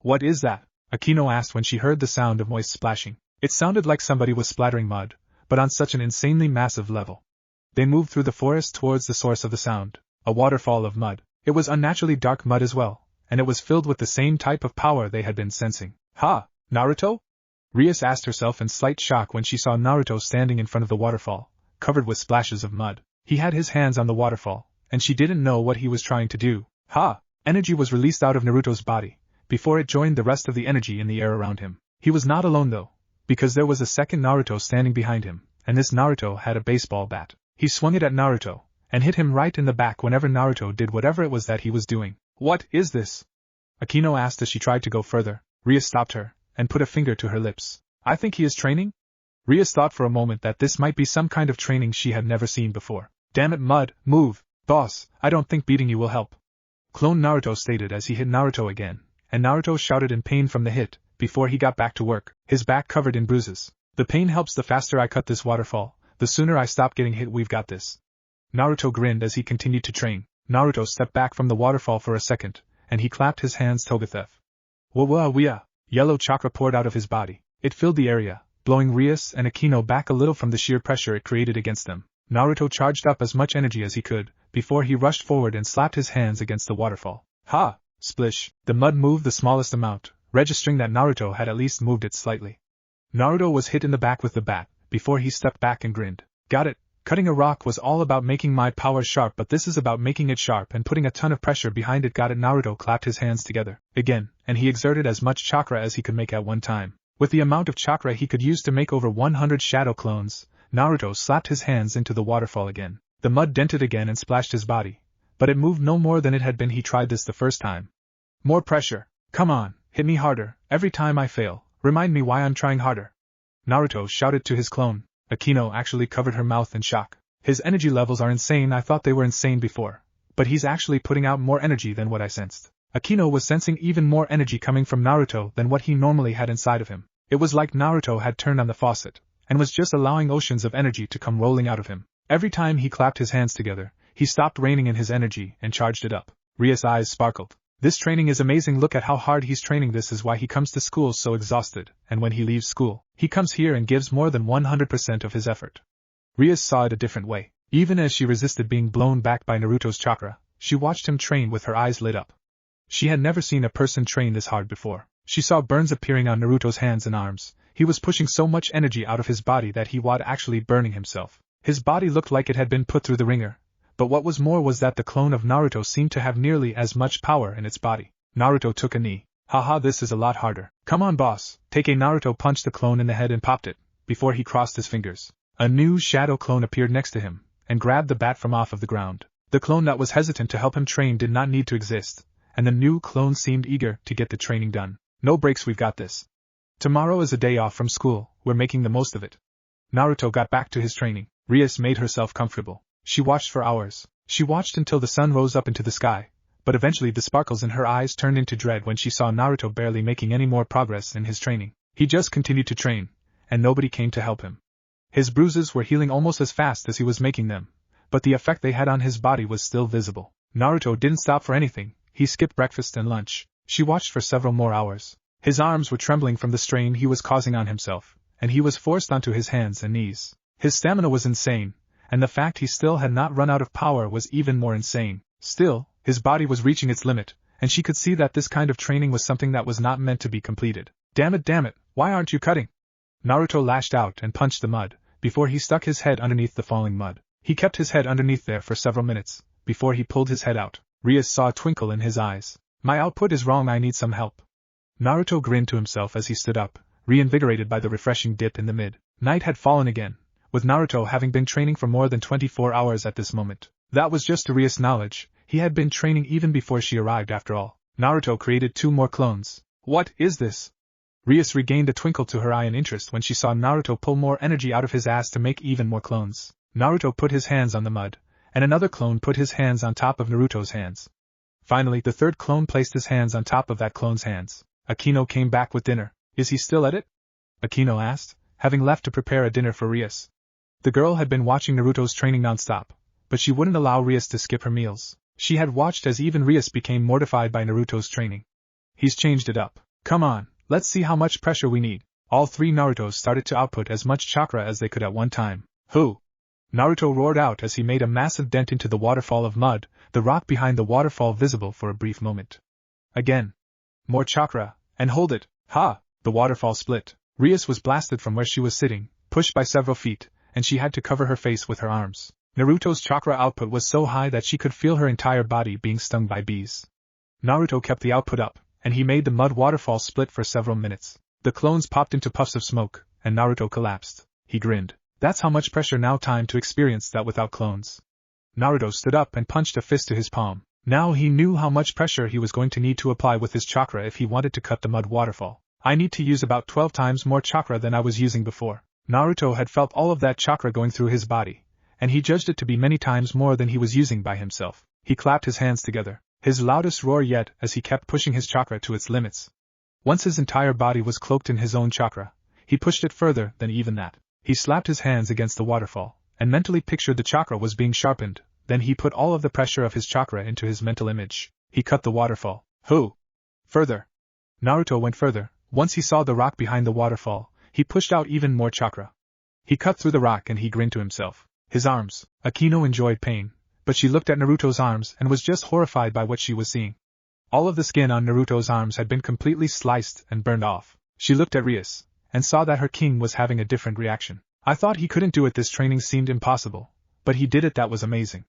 What is that? Akino asked when she heard the sound of moist splashing. It sounded like somebody was splattering mud, but on such an insanely massive level. They moved through the forest towards the source of the sound, a waterfall of mud. It was unnaturally dark mud as well, and it was filled with the same type of power they had been sensing. Ha! Naruto? Rias asked herself in slight shock when she saw Naruto standing in front of the waterfall, covered with splashes of mud. He had his hands on the waterfall, and she didn't know what he was trying to do. Ha! Energy was released out of Naruto's body, before it joined the rest of the energy in the air around him. He was not alone though, because there was a second Naruto standing behind him, and this Naruto had a baseball bat. He swung it at Naruto, and hit him right in the back whenever Naruto did whatever it was that he was doing. What is this? Akino asked as she tried to go further. Rias stopped her, and put a finger to her lips. I think he is training? Rias thought for a moment that this might be some kind of training she had never seen before. Damn it, Mud, move! Boss, I don't think beating you will help. Clone Naruto stated as he hit Naruto again, and Naruto shouted in pain from the hit, before he got back to work, his back covered in bruises. The pain helps. The faster I cut this waterfall, the sooner I stop getting hit. We've got this. Naruto grinned as he continued to train. Naruto stepped back from the waterfall for a second, and he clapped his hands Togathef. Wah-wah-wah! Yellow chakra poured out of his body. It filled the area, blowing Rias and Akino back a little from the sheer pressure it created against them. Naruto charged up as much energy as he could, before he rushed forward and slapped his hands against the waterfall. Ha! Splish! The mud moved the smallest amount, registering that Naruto had at least moved it slightly. Naruto was hit in the back with the bat, before he stepped back and grinned. Got it! Cutting a rock was all about making my power sharp, but this is about making it sharp and putting a ton of pressure behind it. Got it. Naruto clapped his hands together, again, and he exerted as much chakra as he could make at one time. With the amount of chakra he could use to make over 100 shadow clones, Naruto slapped his hands into the waterfall again. The mud dented again and splashed his body, but it moved no more than it had been. He tried this the first time. More pressure. Come on, hit me harder. Every time I fail, remind me why I'm trying harder. Naruto shouted to his clone. Akino actually covered her mouth in shock. His energy levels are insane. I thought they were insane before, but he's actually putting out more energy than what I sensed. Akino was sensing even more energy coming from Naruto than what he normally had inside of him. It was like Naruto had turned on the faucet, and was just allowing oceans of energy to come rolling out of him. Every time he clapped his hands together, he stopped reining in his energy and charged it up. Rias' eyes sparkled. This training is amazing. Look at how hard he's training. This is why he comes to school so exhausted, and when he leaves school, he comes here and gives more than 100% of his effort. Rias saw it a different way. Even as she resisted being blown back by Naruto's chakra, she watched him train with her eyes lit up. She had never seen a person train this hard before. She saw burns appearing on Naruto's hands and arms. He was pushing so much energy out of his body that he was actually burning himself. His body looked like it had been put through the ringer, but what was more was that the clone of Naruto seemed to have nearly as much power in its body. Naruto took a knee. Haha, this is a lot harder. Come on boss, take a. Naruto punched the clone in the head and popped it, before he crossed his fingers. A new shadow clone appeared next to him, and grabbed the bat from off of the ground. The clone that was hesitant to help him train did not need to exist, and the new clone seemed eager to get the training done. No breaks, we've got this. Tomorrow is a day off from school, we're making the most of it. Naruto got back to his training. Rias made herself comfortable. She watched for hours. She watched until the sun rose up into the sky, but eventually the sparkles in her eyes turned into dread when she saw Naruto barely making any more progress in his training. He just continued to train, and nobody came to help him. His bruises were healing almost as fast as he was making them, but the effect they had on his body was still visible. Naruto didn't stop for anything. He skipped breakfast and lunch. She watched for several more hours. His arms were trembling from the strain he was causing on himself, and he was forced onto his hands and knees. His stamina was insane, and the fact he still had not run out of power was even more insane. Still, his body was reaching its limit, and she could see that this kind of training was something that was not meant to be completed. Damn it, why aren't you cutting? Naruto lashed out and punched the mud, before he stuck his head underneath the falling mud. He kept his head underneath there for several minutes, before he pulled his head out. Rias saw a twinkle in his eyes. My output is wrong, I need some help. Naruto grinned to himself as he stood up, reinvigorated by the refreshing dip in the mid. Night had fallen again, with Naruto having been training for more than 24 hours at this moment. That was just to Rias' knowledge, he had been training even before she arrived after all. Naruto created 2 more clones. What is this? Rias regained a twinkle to her eye in interest when she saw Naruto pull more energy out of his ass to make even more clones. Naruto put his hands on the mud, and another clone put his hands on top of Naruto's hands. Finally, the third clone placed his hands on top of that clone's hands. Akino came back with dinner. Is he still at it? Akino asked, having left to prepare a dinner for Rias. The girl had been watching Naruto's training nonstop, but she wouldn't allow Rias to skip her meals. She had watched as even Rias became mortified by Naruto's training. He's changed it up. Come on, let's see how much pressure we need. All 3 Narutos started to output as much chakra as they could at one time. Who? Naruto roared out as he made a massive dent into the waterfall of mud, the rock behind the waterfall visible for a brief moment. Again. More chakra, and hold it. Ha! The waterfall split. Rias was blasted from where she was sitting, pushed by several feet, and she had to cover her face with her arms. Naruto's chakra output was so high that she could feel her entire body being stung by bees. Naruto kept the output up, and he made the mud waterfall split for several minutes. The clones popped into puffs of smoke, and Naruto collapsed. He grinned. That's how much pressure, now time to experience that without clones. Naruto stood up and punched a fist to his palm. Now he knew how much pressure he was going to need to apply with his chakra if he wanted to cut the mud waterfall. I need to use about 12 times more chakra than I was using before. Naruto had felt all of that chakra going through his body, and he judged it to be many times more than he was using by himself. He clapped his hands together, his loudest roar yet as he kept pushing his chakra to its limits. Once his entire body was cloaked in his own chakra, he pushed it further than even that. He slapped his hands against the waterfall, and mentally pictured the chakra was being sharpened. Then he put all of the pressure of his chakra into his mental image. He cut the waterfall. Who? Further. Naruto went further. Once he saw the rock behind the waterfall, he pushed out even more chakra. He cut through the rock and he grinned to himself. His arms. Akino enjoyed pain, but she looked at Naruto's arms and was just horrified by what she was seeing. All of the skin on Naruto's arms had been completely sliced and burned off. She looked at Rias, and saw that her king was having a different reaction. I thought he couldn't do it, this training seemed impossible, but he did it, that was amazing.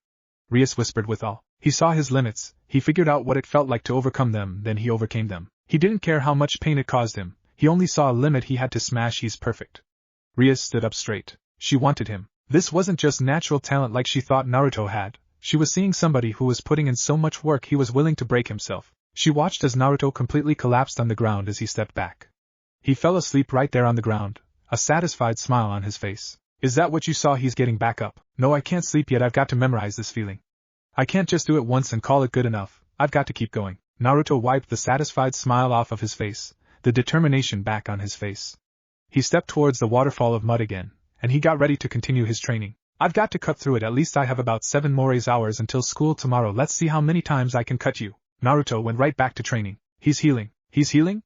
Rias whispered with awe. He saw his limits, he figured out what it felt like to overcome them, then he overcame them. He didn't care how much pain it caused him, he only saw a limit he had to smash. He's perfect. Rias stood up straight. She wanted him. This wasn't just natural talent like she thought Naruto had, she was seeing somebody who was putting in so much work he was willing to break himself. She watched as Naruto completely collapsed on the ground as he stepped back. He fell asleep right there on the ground, a satisfied smile on his face. Is that what you saw? He's getting back up. No, I can't sleep yet, I've got to memorize this feeling. I can't just do it once and call it good enough, I've got to keep going. Naruto wiped the satisfied smile off of his face, the determination back on his face. He stepped towards the waterfall of mud again, and he got ready to continue his training. I've got to cut through it, at least I have about 7 more hours until school tomorrow, let's see how many times I can cut you. Naruto went right back to training. He's healing. He's healing?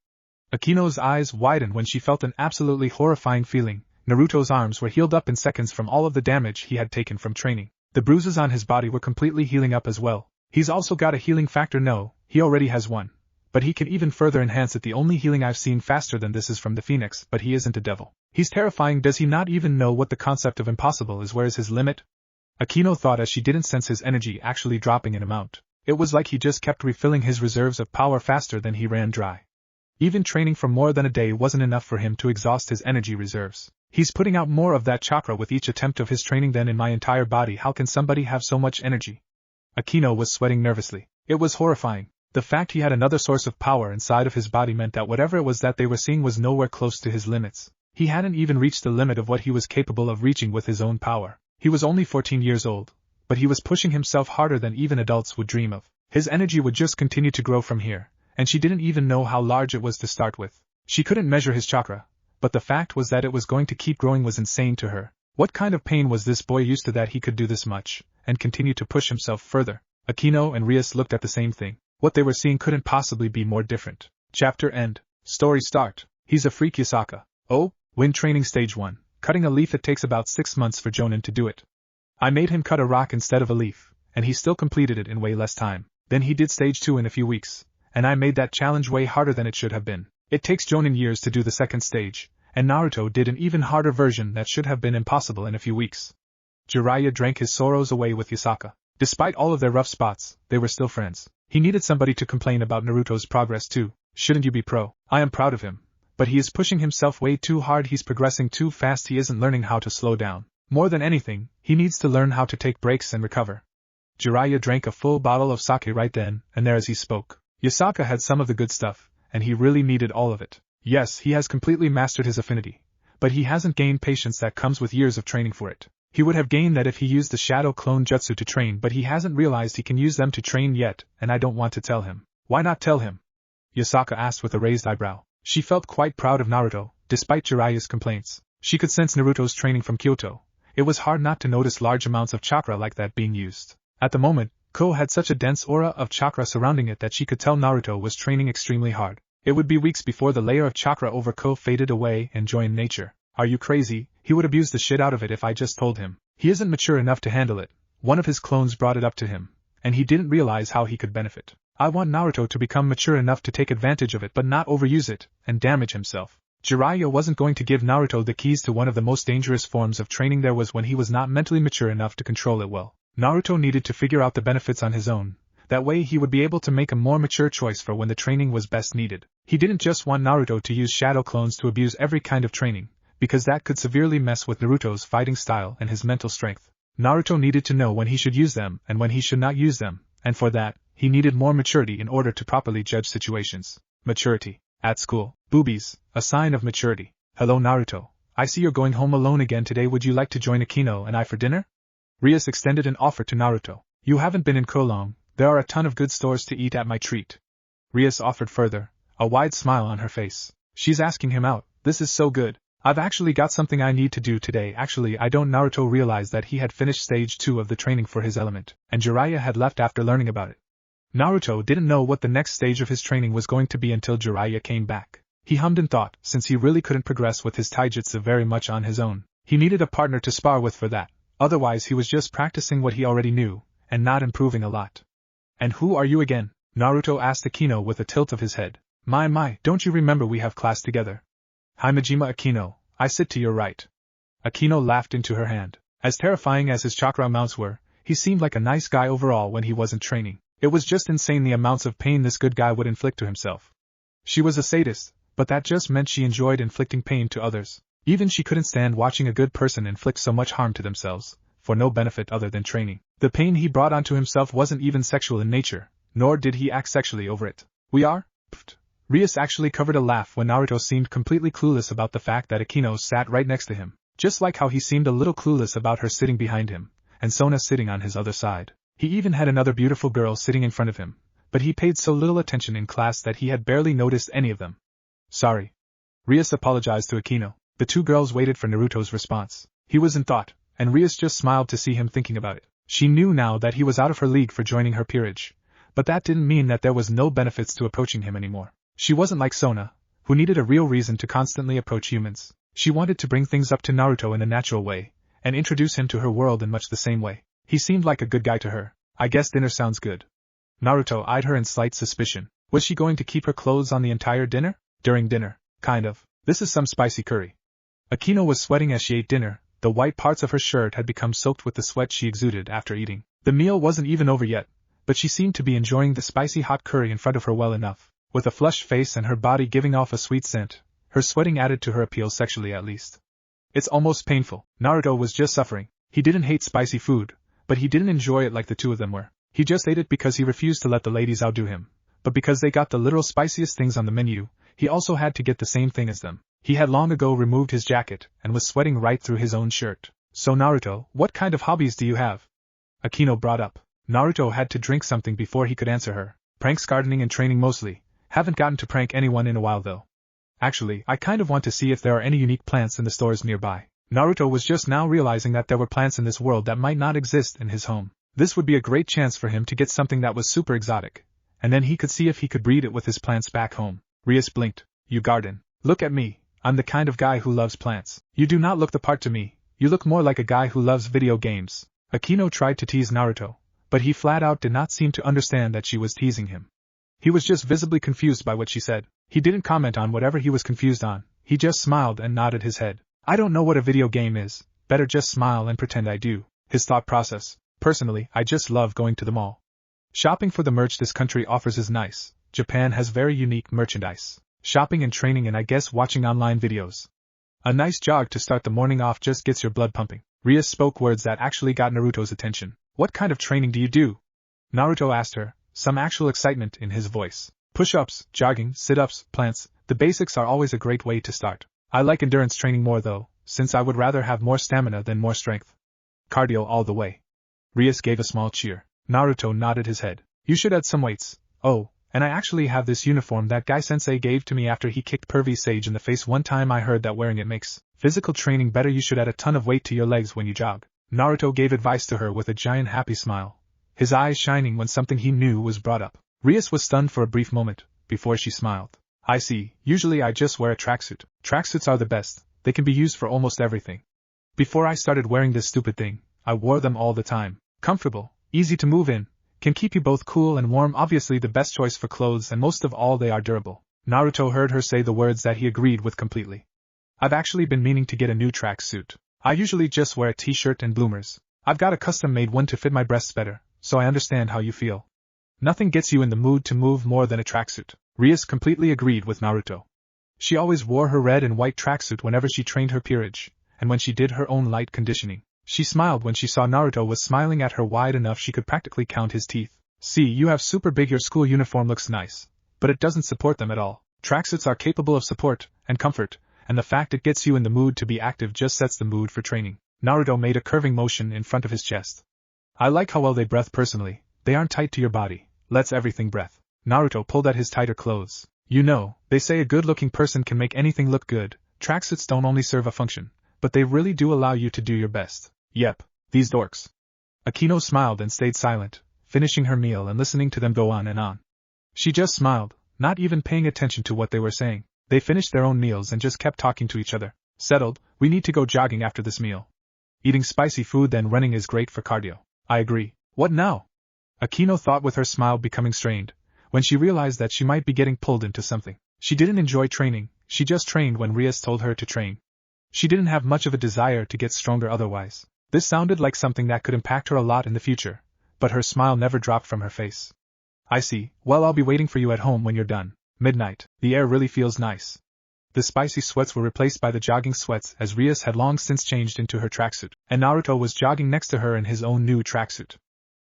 Akino's eyes widened when she felt an absolutely horrifying feeling. Naruto's arms were healed up in seconds from all of the damage he had taken from training. The bruises on his body were completely healing up as well. He's also got a healing factor. No, he already has one. But he can even further enhance it. The only healing I've seen faster than this is from the Phoenix, but he isn't a devil. He's terrifying. Does he not even know what the concept of impossible is? Where is his limit? Akino thought as she didn't sense his energy actually dropping in amount. It was like he just kept refilling his reserves of power faster than he ran dry. Even training for more than a day wasn't enough for him to exhaust his energy reserves. He's putting out more of that chakra with each attempt of his training than in my entire body. How can somebody have so much energy? Akino was sweating nervously. It was horrifying. The fact he had another source of power inside of his body meant that whatever it was that they were seeing was nowhere close to his limits. He hadn't even reached the limit of what he was capable of reaching with his own power. He was only 14 years old, but he was pushing himself harder than even adults would dream of. His energy would just continue to grow from here, and she didn't even know how large it was to start with. She couldn't measure his chakra, but the fact was that it was going to keep growing was insane to her. What kind of pain was this boy used to that he could do this much, and continue to push himself further? Akino and Rias looked at the same thing. What they were seeing couldn't possibly be more different. Chapter end. Story start. He's a freak. Yasaka. Oh, wind training stage 1. Cutting a leaf. It takes about 6 months for Jonin to do it. I made him cut a rock instead of a leaf, and he still completed it in way less time. Then he did stage 2 in a few weeks, and I made that challenge way harder than it should have been. It takes Jonin years to do the second stage, and Naruto did an even harder version that should have been impossible in a few weeks. Jiraiya drank his sorrows away with Yasaka. Despite all of their rough spots, they were still friends. He needed somebody to complain about Naruto's progress too. Shouldn't you be pro? I am proud of him. But he is pushing himself way too hard. He's progressing too fast. He isn't learning how to slow down. More than anything, he needs to learn how to take breaks and recover. Jiraiya drank a full bottle of sake right then and there as he spoke. Yasaka had some of the good stuff, and he really needed all of it. Yes, he has completely mastered his affinity, but he hasn't gained patience that comes with years of training for it. He would have gained that if he used the shadow clone jutsu to train, but he hasn't realized he can use them to train yet, and I don't want to tell him. Why not tell him? Yasaka asked with a raised eyebrow. She felt quite proud of Naruto, despite Jiraiya's complaints. She could sense Naruto's training from Kyoto. It was hard not to notice large amounts of chakra like that being used. At the moment, Ko had such a dense aura of chakra surrounding it that she could tell Naruto was training extremely hard. It would be weeks before the layer of chakra over Ko faded away and joined nature. Are you crazy? He would abuse the shit out of it if I just told him. He isn't mature enough to handle it. One of his clones brought it up to him, and he didn't realize how he could benefit. I want Naruto to become mature enough to take advantage of it but not overuse it and damage himself. Jiraiya wasn't going to give Naruto the keys to one of the most dangerous forms of training there was when he was not mentally mature enough to control it well. Naruto needed to figure out the benefits on his own. That way he would be able to make a more mature choice for when the training was best needed. He didn't just want Naruto to use shadow clones to abuse every kind of training, because that could severely mess with Naruto's fighting style and his mental strength. Naruto needed to know when he should use them and when he should not use them, and for that, he needed more maturity in order to properly judge situations. Maturity. At school. Boobies, a sign of maturity. Hello Naruto, I see you're going home alone again today. Would you like to join Akino and I for dinner? Rias extended an offer to Naruto. You haven't been in Ko long, there are a ton of good stores to eat at my treat. Rias offered further, a wide smile on her face. She's asking him out, this is so good. I've actually got something I need to do today. Actually I don't. Naruto realized that he had finished stage 2 of the training for his element, and Jiraiya had left after learning about it. Naruto didn't know what the next stage of his training was going to be until Jiraiya came back. He hummed and thought, since he really couldn't progress with his taijutsu very much on his own, he needed a partner to spar with for that, otherwise he was just practicing what he already knew, and not improving a lot. And who are you again? Naruto asked Akino with a tilt of his head. My, don't you remember we have class together? Himejima Akino, I sit to your right. Akino laughed into her hand. As terrifying as his chakra amounts were, he seemed like a nice guy overall when he wasn't training. It was just insane the amounts of pain this good guy would inflict to himself. She was a sadist, but that just meant she enjoyed inflicting pain to others. Even she couldn't stand watching a good person inflict so much harm to themselves, for no benefit other than training. The pain he brought onto himself wasn't even sexual in nature, nor did he act sexually over it. We are? Pfft. Rias actually covered a laugh when Naruto seemed completely clueless about the fact that Akino sat right next to him, just like how he seemed a little clueless about her sitting behind him, and Sona sitting on his other side. He even had another beautiful girl sitting in front of him, but he paid so little attention in class that he had barely noticed any of them. Sorry. Rias apologized to Akino. The two girls waited for Naruto's response. He was in thought, and Rias just smiled to see him thinking about it. She knew now that he was out of her league for joining her peerage, but that didn't mean that there was no benefits to approaching him anymore. She wasn't like Sona, who needed a real reason to constantly approach humans. She wanted to bring things up to Naruto in a natural way, and introduce him to her world in much the same way. He seemed like a good guy to her. I guess dinner sounds good. Naruto eyed her in slight suspicion. Was she going to keep her clothes on the entire dinner? During dinner, kind of. This is some spicy curry. Akino was sweating as she ate dinner. The white parts of her shirt had become soaked with the sweat she exuded after eating. The meal wasn't even over yet, but she seemed to be enjoying the spicy hot curry in front of her well enough. With a flushed face and her body giving off a sweet scent, her sweating added to her appeal sexually at least. It's almost painful. Naruto was just suffering. He didn't hate spicy food, but he didn't enjoy it like the two of them were. He just ate it because he refused to let the ladies outdo him. But because they got the literal spiciest things on the menu, he also had to get the same thing as them. He had long ago removed his jacket and was sweating right through his own shirt. So Naruto, what kind of hobbies do you have? Akino brought up. Naruto had to drink something before he could answer her. Pranks, gardening and training mostly. Haven't gotten to prank anyone in a while though. Actually, I kind of want to see if there are any unique plants in the stores nearby. Naruto was just now realizing that there were plants in this world that might not exist in his home. This would be a great chance for him to get something that was super exotic, and then he could see if he could breed it with his plants back home. Rias blinked. You garden. Look at me. I'm the kind of guy who loves plants. You do not look the part to me. You look more like a guy who loves video games. Akino tried to tease Naruto, but he flat out did not seem to understand that she was teasing him. He was just visibly confused by what she said. He didn't comment on whatever he was confused on, he just smiled and nodded his head. I don't know what a video game is, better just smile and pretend I do. His thought process. Personally, I just love going to the mall. Shopping for the merch this country offers is nice. Japan has very unique merchandise. Shopping and training and I guess watching online videos. A nice jog to start the morning off just gets your blood pumping. Rias spoke words that actually got Naruto's attention. What kind of training do you do? Naruto asked her, some actual excitement in his voice. Push-ups, jogging, sit-ups, plants, the basics are always a great way to start. I like endurance training more though, since I would rather have more stamina than more strength. Cardio all the way. Rias gave a small cheer. Naruto nodded his head. You should add some weights. Oh, and I actually have this uniform that guy-sensei gave to me after he kicked pervy Sage in the face one time. I heard that wearing it makes physical training better. You should add a ton of weight to your legs when you jog. Naruto gave advice to her with a giant happy smile, his eyes shining when something he knew was brought up. Rias was stunned for a brief moment, before she smiled. I see, usually I just wear a tracksuit. Tracksuits are the best, they can be used for almost everything. Before I started wearing this stupid thing, I wore them all the time. Comfortable, easy to move in, can keep you both cool and warm, obviously the best choice for clothes, and most of all they are durable. Naruto heard her say the words that he agreed with completely. I've actually been meaning to get a new tracksuit. I usually just wear a t-shirt and bloomers. I've got a custom-made one to fit my breasts better, so I understand how you feel. Nothing gets you in the mood to move more than a tracksuit. Rias completely agreed with Naruto. She always wore her red and white tracksuit whenever she trained her peerage, and when she did her own light conditioning. She smiled when she saw Naruto was smiling at her wide enough she could practically count his teeth. See, you have super big. Your school uniform looks nice, but it doesn't support them at all. Tracksuits are capable of support and comfort, and the fact it gets you in the mood to be active just sets the mood for training. Naruto made a curving motion in front of his chest. I like how well they breathe personally. They aren't tight to your body. Let's everything breathe. Naruto pulled at his tighter clothes. You know, they say a good-looking person can make anything look good. Tracksuits don't only serve a function, but they really do allow you to do your best. Yep, these dorks. Akino smiled and stayed silent, finishing her meal and listening to them go on and on. She just smiled, not even paying attention to what they were saying. They finished their own meals and just kept talking to each other. Settled, we need to go jogging after this meal. Eating spicy food then running is great for cardio. I agree. What now? Akino thought with her smile becoming strained, when she realized that she might be getting pulled into something. She didn't enjoy training, she just trained when Rias told her to train. She didn't have much of a desire to get stronger otherwise. This sounded like something that could impact her a lot in the future, but her smile never dropped from her face. I see, well I'll be waiting for you at home when you're done. Midnight, the air really feels nice. The spicy sweats were replaced by the jogging sweats as Rias had long since changed into her tracksuit, and Naruto was jogging next to her in his own new tracksuit.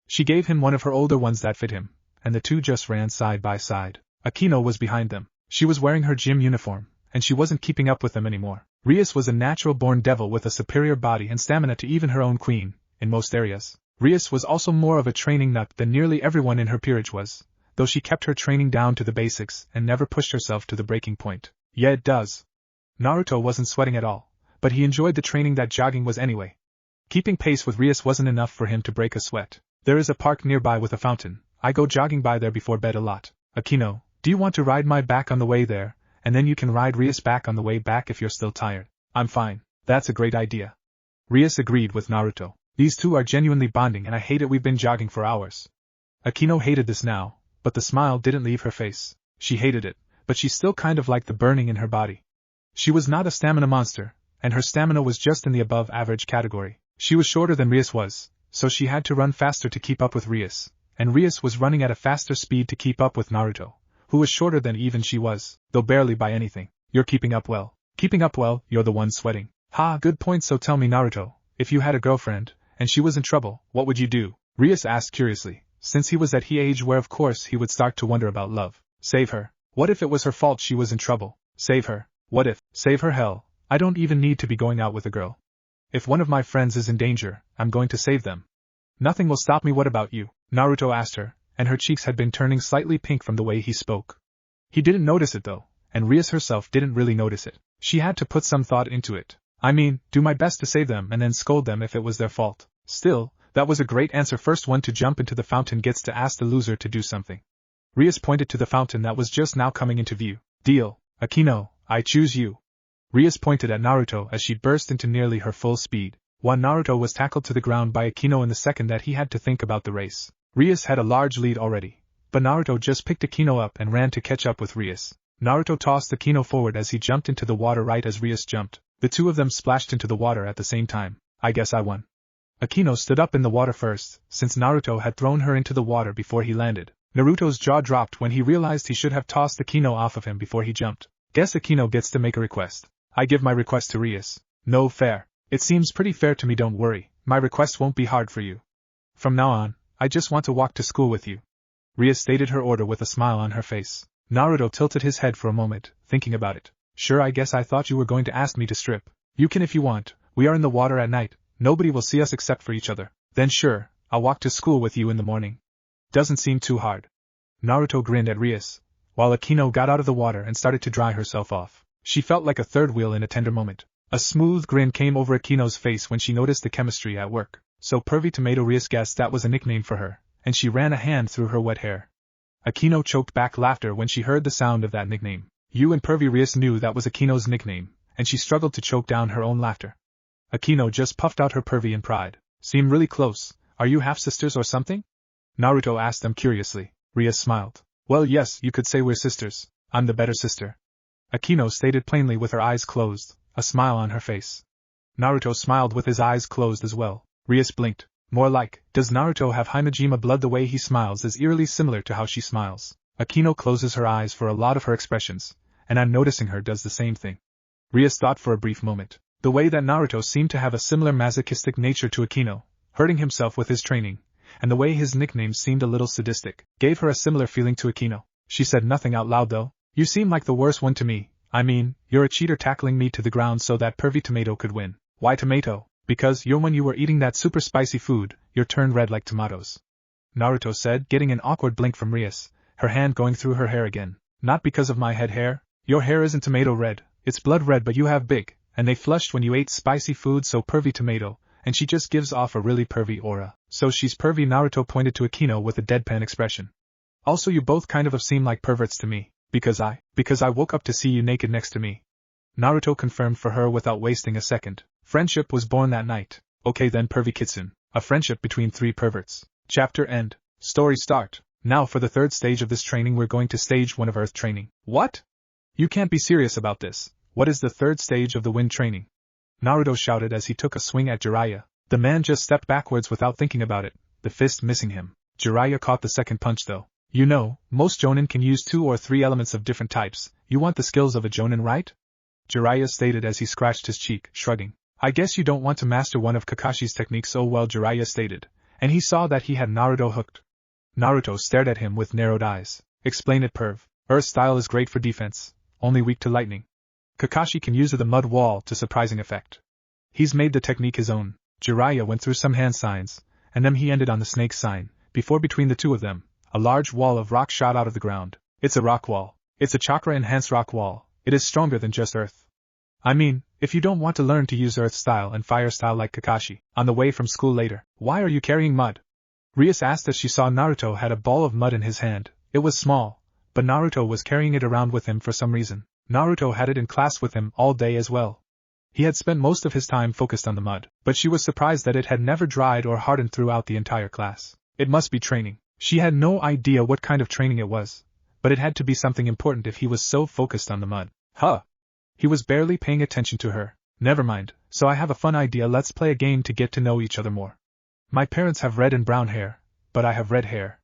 She gave him one of her older ones that fit him, and the two just ran side by side. Akino was behind them. She was wearing her gym uniform, and she wasn't keeping up with them anymore. Rias was a natural-born devil with a superior body and stamina to even her own queen, in most areas. Rias was also more of a training nut than nearly everyone in her peerage was, though she kept her training down to the basics and never pushed herself to the breaking point. Yeah, it does. Naruto wasn't sweating at all, but he enjoyed the training that jogging was anyway. Keeping pace with Rias wasn't enough for him to break a sweat. There is a park nearby with a fountain. I go jogging by there before bed a lot. Akino, do you want to ride my back on the way there, and then you can ride Rias back on the way back if you're still tired? I'm fine. That's a great idea. Rias agreed with Naruto. These two are genuinely bonding and I hate it we've been jogging for hours. Akino hated this now, but the smile didn't leave her face. She hated it, but she still kind of liked the burning in her body. She was not a stamina monster, and her stamina was just in the above-average category. She was shorter than Rias was, so she had to run faster to keep up with Rias, and Rias was running at a faster speed to keep up with Naruto, who was shorter than even she was, though barely by anything. You're keeping up well. Keeping up well, you're the one sweating. Ha, good point. So tell me, Naruto, if you had a girlfriend, and she was in trouble, what would you do? Rias asked curiously, since he was at the age where of course he would start to wonder about love. Save her. What if it was her fault she was in trouble? Save her. What if? Save her? Hell, I don't even need to be going out with a girl. If one of my friends is in danger, I'm going to save them. Nothing will stop me. What about you? Naruto asked her, and her cheeks had been turning slightly pink from the way he spoke. He didn't notice it though, and Rias herself didn't really notice it. She had to put some thought into it. I mean, do my best to save them and then scold them if it was their fault. Still, that was a great answer. First one to jump into the fountain gets to ask the loser to do something. Rias pointed to the fountain that was just now coming into view. Deal. Akino, I choose you. Rias pointed at Naruto as she burst into nearly her full speed. While Naruto was tackled to the ground by Akino in the second that he had to think about the race. Rias had a large lead already, but Naruto just picked Akino up and ran to catch up with Rias. Naruto tossed Akino forward as he jumped into the water right as Rias jumped. The two of them splashed into the water at the same time. I guess I won. Akino stood up in the water first, since Naruto had thrown her into the water before he landed. Naruto's jaw dropped when he realized he should have tossed Akino off of him before he jumped. Guess Akino gets to make a request. I give my request to Rias. No, fair. It seems pretty fair to me. Don't worry, my request won't be hard for you. From now on, I just want to walk to school with you. Rias stated her order with a smile on her face. Naruto tilted his head for a moment, thinking about it. Sure, I guess I thought you were going to ask me to strip. You can if you want. We are in the water at night. Nobody will see us except for each other. Then sure, I'll walk to school with you in the morning. Doesn't seem too hard. Naruto grinned at Rias, while Akino got out of the water and started to dry herself off. She felt like a third wheel in a tender moment. A smooth grin came over Akino's face when she noticed the chemistry at work. So Pervy Tomato. Rias guessed that was a nickname for her, and she ran a hand through her wet hair. Akino choked back laughter when she heard the sound of that nickname. You and Pervy. Rias knew that was Akino's nickname, and she struggled to choke down her own laughter. Akino just puffed out her pervy in pride. Seem really close. Are you half-sisters or something? Naruto asked them curiously. Rias smiled. Well, yes, you could say we're sisters. I'm the better sister. Akino stated plainly with her eyes closed, a smile on her face. Naruto smiled with his eyes closed as well. Rias blinked. More like, does Naruto have Himejima blood? The way he smiles is eerily similar to how she smiles. Akino closes her eyes for a lot of her expressions, and I'm noticing her does the same thing. Rias thought for a brief moment. The way that Naruto seemed to have a similar masochistic nature to Akino, hurting himself with his training, and the way his nickname seemed a little sadistic, gave her a similar feeling to Akino. She said nothing out loud though. You seem like the worst one to me. I mean, you're a cheater tackling me to the ground so that Pervy Tomato could win. Why tomato? Because when you were eating that super spicy food, you're turned red like tomatoes. Naruto said, getting an awkward blink from Rias, her hand going through her hair again. Not because of my head hair. Your hair isn't tomato red, it's blood red, but you have big, and they flushed when you ate spicy food, so Pervy Tomato, and she just gives off a really pervy aura. So she's pervy. Naruto pointed to Akino with a deadpan expression. Also, you both kind of seem like perverts to me, because I woke up to see you naked next to me. Naruto confirmed for her without wasting a second. Friendship was born that night. Okay then, Pervy Kitsune. A friendship between three perverts. Chapter end. Story start. Now for the third stage of this training, we're going to stage 1 of Earth training. What? You can't be serious about this. What is the third stage of the wind training? Naruto shouted as he took a swing at Jiraiya. The man just stepped backwards without thinking about it, the fist missing him. Jiraiya caught the second punch though. You know, most jonin can use 2 or 3 elements of different types. You want the skills of a jonin, right? Jiraiya stated as he scratched his cheek, shrugging. I guess you don't want to master one of Kakashi's techniques. Oh well, Jiraiya stated, and he saw that he had Naruto hooked. Naruto stared at him with narrowed eyes. Explain it, Perv. Earth style is great for defense, only weak to lightning. Kakashi can use the mud wall to surprising effect. He's made the technique his own. Jiraiya went through some hand signs, and then he ended on the snake sign, before between the two of them, a large wall of rock shot out of the ground. It's a rock wall. It's a chakra-enhanced rock wall. It is stronger than just earth. I mean, if you don't want to learn to use earth style and fire style like Kakashi, on the way from school later, why are you carrying mud? Rias asked as she saw Naruto had a ball of mud in his hand. It was small, but Naruto was carrying it around with him for some reason. Naruto had it in class with him all day as well. He had spent most of his time focused on the mud, but she was surprised that it had never dried or hardened throughout the entire class. It must be training. She had no idea what kind of training it was, but it had to be something important if he was so focused on the mud. Huh! He was barely paying attention to her. Never mind, so I have a fun idea, let's play a game to get to know each other more. My parents have red and brown hair, but I have red hair.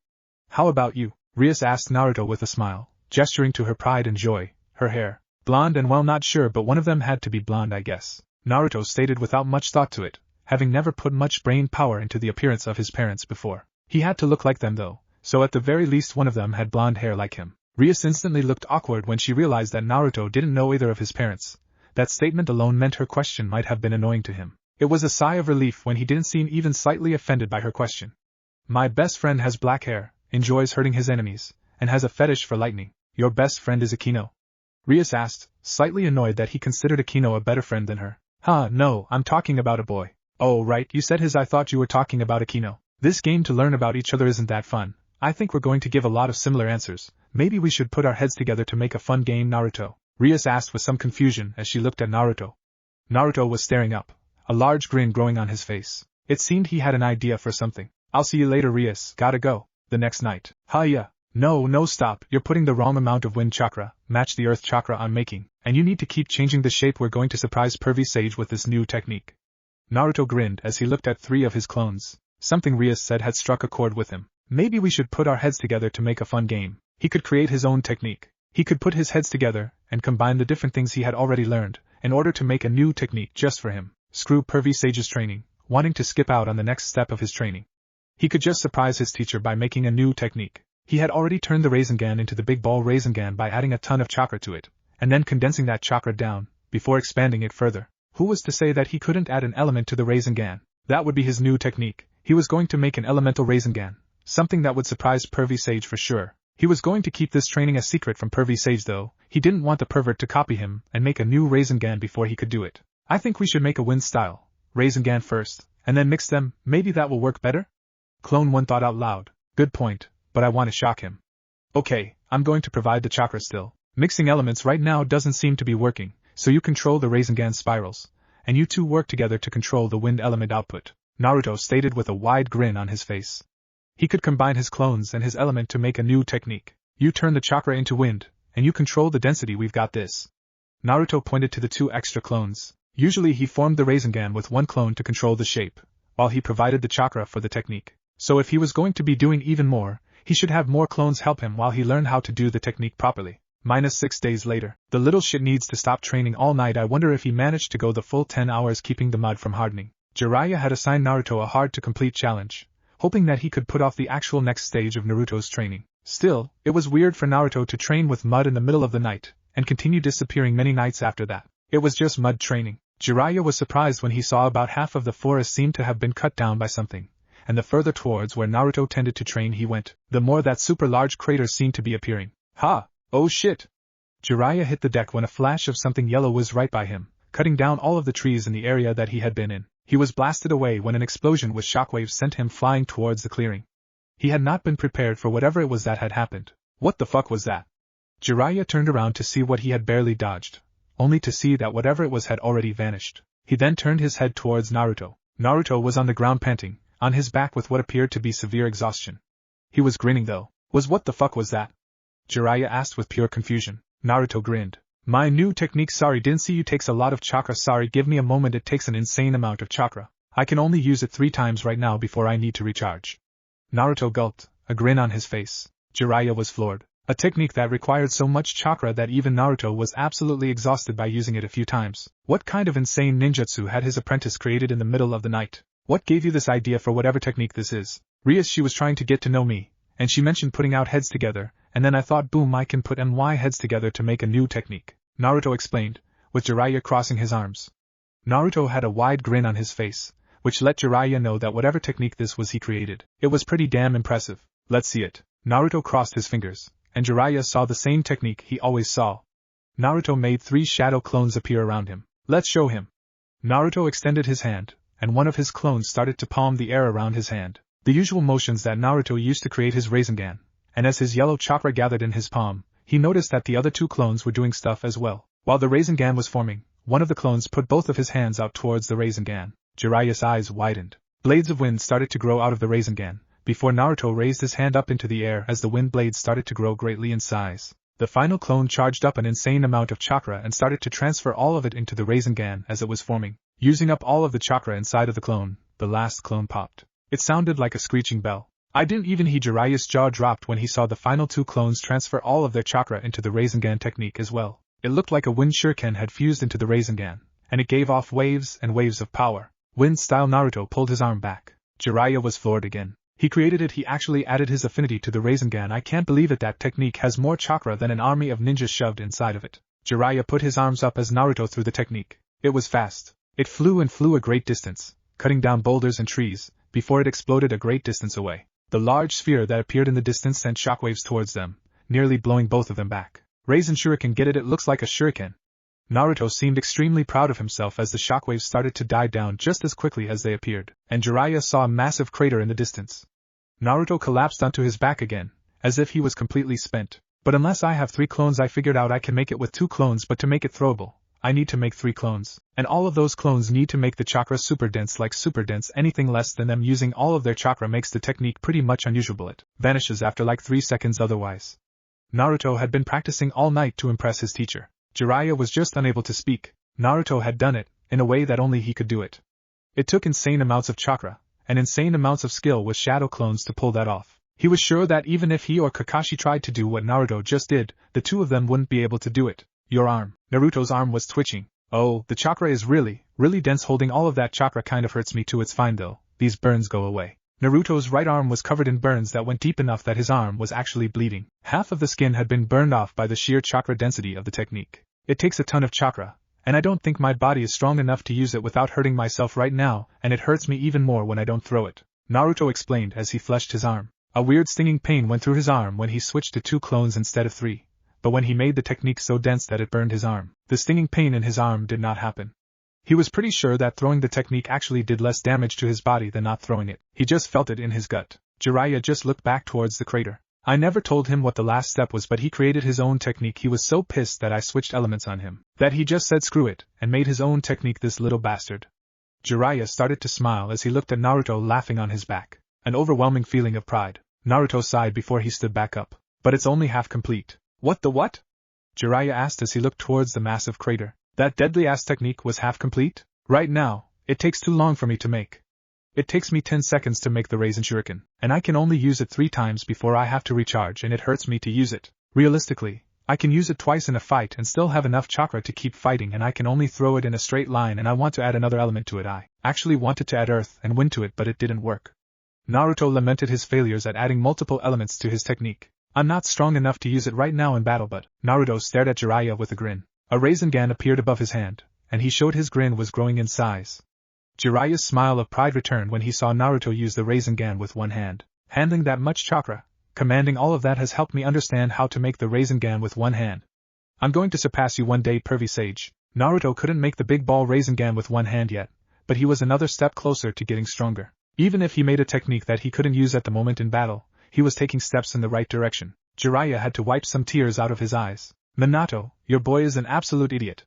How about you? Rias asked Naruto with a smile, gesturing to her pride and joy. Her hair, blonde and well, not sure, but one of them had to be blonde, I guess. Naruto stated without much thought to it, having never put much brain power into the appearance of his parents before. He had to look like them though, so at the very least one of them had blonde hair like him. Rias instantly looked awkward when she realized that Naruto didn't know either of his parents. That statement alone meant her question might have been annoying to him. It was a sigh of relief when he didn't seem even slightly offended by her question. My best friend has black hair, enjoys hurting his enemies, and has a fetish for lightning. Your best friend is Akino? Rias asked, slightly annoyed that he considered Akino a better friend than her. No, I'm talking about a boy. Oh right, you said his, I thought you were talking about Akino. This game to learn about each other isn't that fun. I think we're going to give a lot of similar answers. Maybe we should put our heads together to make a fun game, Naruto. Rias asked with some confusion as she looked at Naruto. Naruto was staring up, a large grin growing on his face. It seemed he had an idea for something. I'll see you later, Rias. Gotta go. The next night. Yeah. No, stop. You're putting the wrong amount of wind chakra, match the earth chakra I'm making, and you need to keep changing the shape. We're going to surprise Pervy Sage with this new technique. Naruto grinned as he looked at 3 of his clones. Something Rias said had struck a chord with him. Maybe we should put our heads together to make a fun game. He could create his own technique. He could put his heads together and combine the different things he had already learned in order to make a new technique just for him. Screw Pervy Sage's training, wanting to skip out on the next step of his training. He could just surprise his teacher by making a new technique. He had already turned the Rasengan into the big ball Rasengan by adding a ton of chakra to it, and then condensing that chakra down, before expanding it further. Who was to say that he couldn't add an element to the Rasengan? That would be his new technique. He was going to make an elemental Rasengan, something that would surprise Pervy Sage for sure. He was going to keep this training a secret from Pervy Sage though. He didn't want the pervert to copy him and make a new Rasengan before he could do it. I think we should make a wind style Rasengan first, and then mix them. Maybe that will work better? Clone 1 thought out loud. Good point, but I want to shock him. Okay, I'm going to provide the chakra still. Mixing elements right now doesn't seem to be working, so you control the Rasengan spirals, and you two work together to control the wind element output, Naruto stated with a wide grin on his face. He could combine his clones and his element to make a new technique. You turn the chakra into wind, and you control the density. We've got this. Naruto pointed to the 2 extra clones. Usually he formed the Rasengan with 1 clone to control the shape, while he provided the chakra for the technique. So if he was going to be doing even more, he should have more clones help him while he learned how to do the technique properly. -6 days later. The little shit needs to stop training all night. I wonder if he managed to go the full 10 hours keeping the mud from hardening. Jiraiya had assigned Naruto a hard-to-complete challenge, hoping that he could put off the actual next stage of Naruto's training. Still, it was weird for Naruto to train with mud in the middle of the night, and continue disappearing many nights after that. It was just mud training. Jiraiya was surprised when he saw about half of the forest seemed to have been cut down by something, and the further towards where Naruto tended to train he went, the more that super large crater seemed to be appearing. Oh shit! Jiraiya hit the deck when a flash of something yellow was right by him, cutting down all of the trees in the area that he had been in. He was blasted away when an explosion with shockwaves sent him flying towards the clearing. He had not been prepared for whatever it was that had happened. What the fuck was that? Jiraiya turned around to see what he had barely dodged, only to see that whatever it was had already vanished. He then turned his head towards Naruto. Naruto was on the ground panting, on his back with what appeared to be severe exhaustion. He was grinning though. What the fuck was that? Jiraiya asked with pure confusion. Naruto grinned. My new technique. Sorry, didn't see you. Takes a lot of chakra. Sorry, give me a moment. It takes an insane amount of chakra. I can only use it 3 times right now before I need to recharge. Naruto gulped, a grin on his face. Jiraiya was floored. A technique that required so much chakra that even Naruto was absolutely exhausted by using it a few times. What kind of insane ninjutsu had his apprentice created in the middle of the night? What gave you this idea for whatever technique this is? Rias, she was trying to get to know me, and she mentioned putting out heads together, and then I thought boom, I can put my heads together to make a new technique. Naruto explained, with Jiraiya crossing his arms. Naruto had a wide grin on his face, which let Jiraiya know that whatever technique this was he created, it was pretty damn impressive. Let's see it. Naruto crossed his fingers, and Jiraiya saw the same technique he always saw. Naruto made 3 shadow clones appear around him. Let's show him. Naruto extended his hand, and one of his clones started to palm the air around his hand. The usual motions that Naruto used to create his Rasengan, and as his yellow chakra gathered in his palm, he noticed that the other 2 clones were doing stuff as well. While the Rasengan was forming, one of the clones put both of his hands out towards the Rasengan. Jiraiya's eyes widened. Blades of wind started to grow out of the Rasengan, before Naruto raised his hand up into the air as the wind blades started to grow greatly in size. The final clone charged up an insane amount of chakra and started to transfer all of it into the Rasengan as it was forming. Using up all of the chakra inside of the clone, the last clone popped. It sounded like a screeching bell. I didn't even hear Jiraiya's jaw dropped when he saw the final 2 clones transfer all of their chakra into the Rasengan technique as well. It looked like a wind shuriken had fused into the Rasengan, and it gave off waves and waves of power. Wind-style Naruto pulled his arm back. Jiraiya was floored again. He created it, he actually added his affinity to the Rasengan. I can't believe it, that technique has more chakra than an army of ninjas shoved inside of it. Jiraiya put his arms up as Naruto threw the technique. It was fast. It flew and flew a great distance, cutting down boulders and trees, before it exploded a great distance away. The large sphere that appeared in the distance sent shockwaves towards them, nearly blowing both of them back. Raisen shuriken, get it? It looks like a shuriken. Naruto seemed extremely proud of himself as the shockwaves started to die down just as quickly as they appeared, and Jiraiya saw a massive crater in the distance. Naruto collapsed onto his back again, as if he was completely spent. But unless I have 3 clones, I figured out I can make it with 2 clones, but to make it throwable, I need to make 3 clones. And all of those clones need to make the chakra super dense, like super dense. Anything less than them using all of their chakra makes the technique pretty much unusable. It vanishes after like 3 seconds otherwise. Naruto had been practicing all night to impress his teacher. Jiraiya was just unable to speak. Naruto had done it, in a way that only he could do it. It took insane amounts of chakra, and insane amounts of skill with shadow clones to pull that off. He was sure that even if he or Kakashi tried to do what Naruto just did, the 2 of them wouldn't be able to do it. Your arm. Naruto's arm was twitching. Oh, the chakra is really dense. Holding all of that chakra kind of hurts me too. It's fine though, these burns go away. Naruto's right arm was covered in burns that went deep enough that his arm was actually bleeding. Half of the skin had been burned off by the sheer chakra density of the technique. It takes a ton of chakra, and I don't think my body is strong enough to use it without hurting myself right now, and it hurts me even more when I don't throw it, Naruto explained as he fleshed his arm. A weird stinging pain went through his arm when he switched to 2 clones instead of 3, but when he made the technique so dense that it burned his arm, the stinging pain in his arm did not happen. He was pretty sure that throwing the technique actually did less damage to his body than not throwing it. He just felt it in his gut. Jiraiya just looked back towards the crater. I never told him what the last step was, but he created his own technique. He was so pissed that I switched elements on him, that he just said screw it, and made his own technique, this little bastard. Jiraiya started to smile as he looked at Naruto laughing on his back. An overwhelming feeling of pride. Naruto sighed before he stood back up. But it's only half complete. What the what? Jiraiya asked as he looked towards the massive crater. That deadly-ass technique was half complete? Right now, it takes too long for me to make. It takes me 10 seconds to make the Rasen Shuriken, and I can only use it 3 times before I have to recharge, and it hurts me to use it. Realistically, I can use it twice in a fight and still have enough chakra to keep fighting, and I can only throw it in a straight line, and I want to add another element to it. I actually wanted to add earth and wind to it, but it didn't work. Naruto lamented his failures at adding multiple elements to his technique. I'm not strong enough to use it right now in battle, but Naruto stared at Jiraiya with a grin. A Rasengan appeared above his hand, and he showed his grin was growing in size. Jiraiya's smile of pride returned when he saw Naruto use the Rasengan with one hand. Handling that much chakra, commanding all of that has helped me understand how to make the Rasengan with one hand. I'm going to surpass you one day, pervy sage. Naruto couldn't make the big ball Rasengan with one hand yet, but he was another step closer to getting stronger. Even if he made a technique that he couldn't use at the moment in battle, he was taking steps in the right direction. Jiraiya had to wipe some tears out of his eyes. Minato, your boy is an absolute idiot.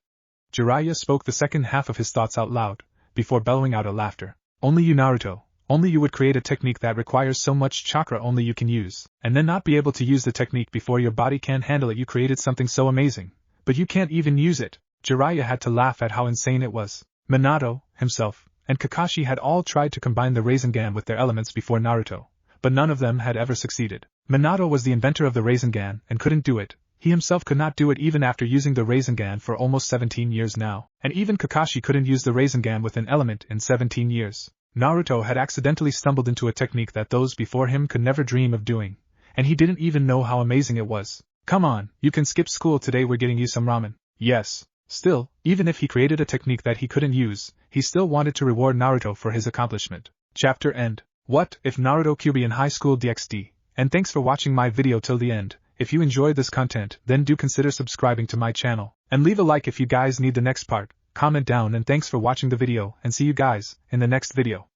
Jiraiya spoke the second half of his thoughts out loud, before bellowing out a laughter. Only you, Naruto, only you would create a technique that requires so much chakra only you can use, and then not be able to use the technique before your body can handle it. You created something so amazing, but you can't even use it. Jiraiya had to laugh at how insane it was. Minato, himself, and Kakashi had all tried to combine the Rasengan with their elements before Naruto, but none of them had ever succeeded. Minato was the inventor of the Rasengan and couldn't do it. He himself could not do it even after using the Rasengan for almost 17 years now, and even Kakashi couldn't use the Rasengan with an element in 17 years. Naruto had accidentally stumbled into a technique that those before him could never dream of doing, and he didn't even know how amazing it was. Come on, you can skip school today, we're getting you some ramen. Yes. Still, even if he created a technique that he couldn't use, he still wanted to reward Naruto for his accomplishment. Chapter end. What if Naruto Kyuubi in high school DxD? And thanks for watching my video till the end. If you enjoyed this content, then do consider subscribing to my channel, and leave a like if you guys need the next part. Comment down, and thanks for watching the video, and see you guys in the next video.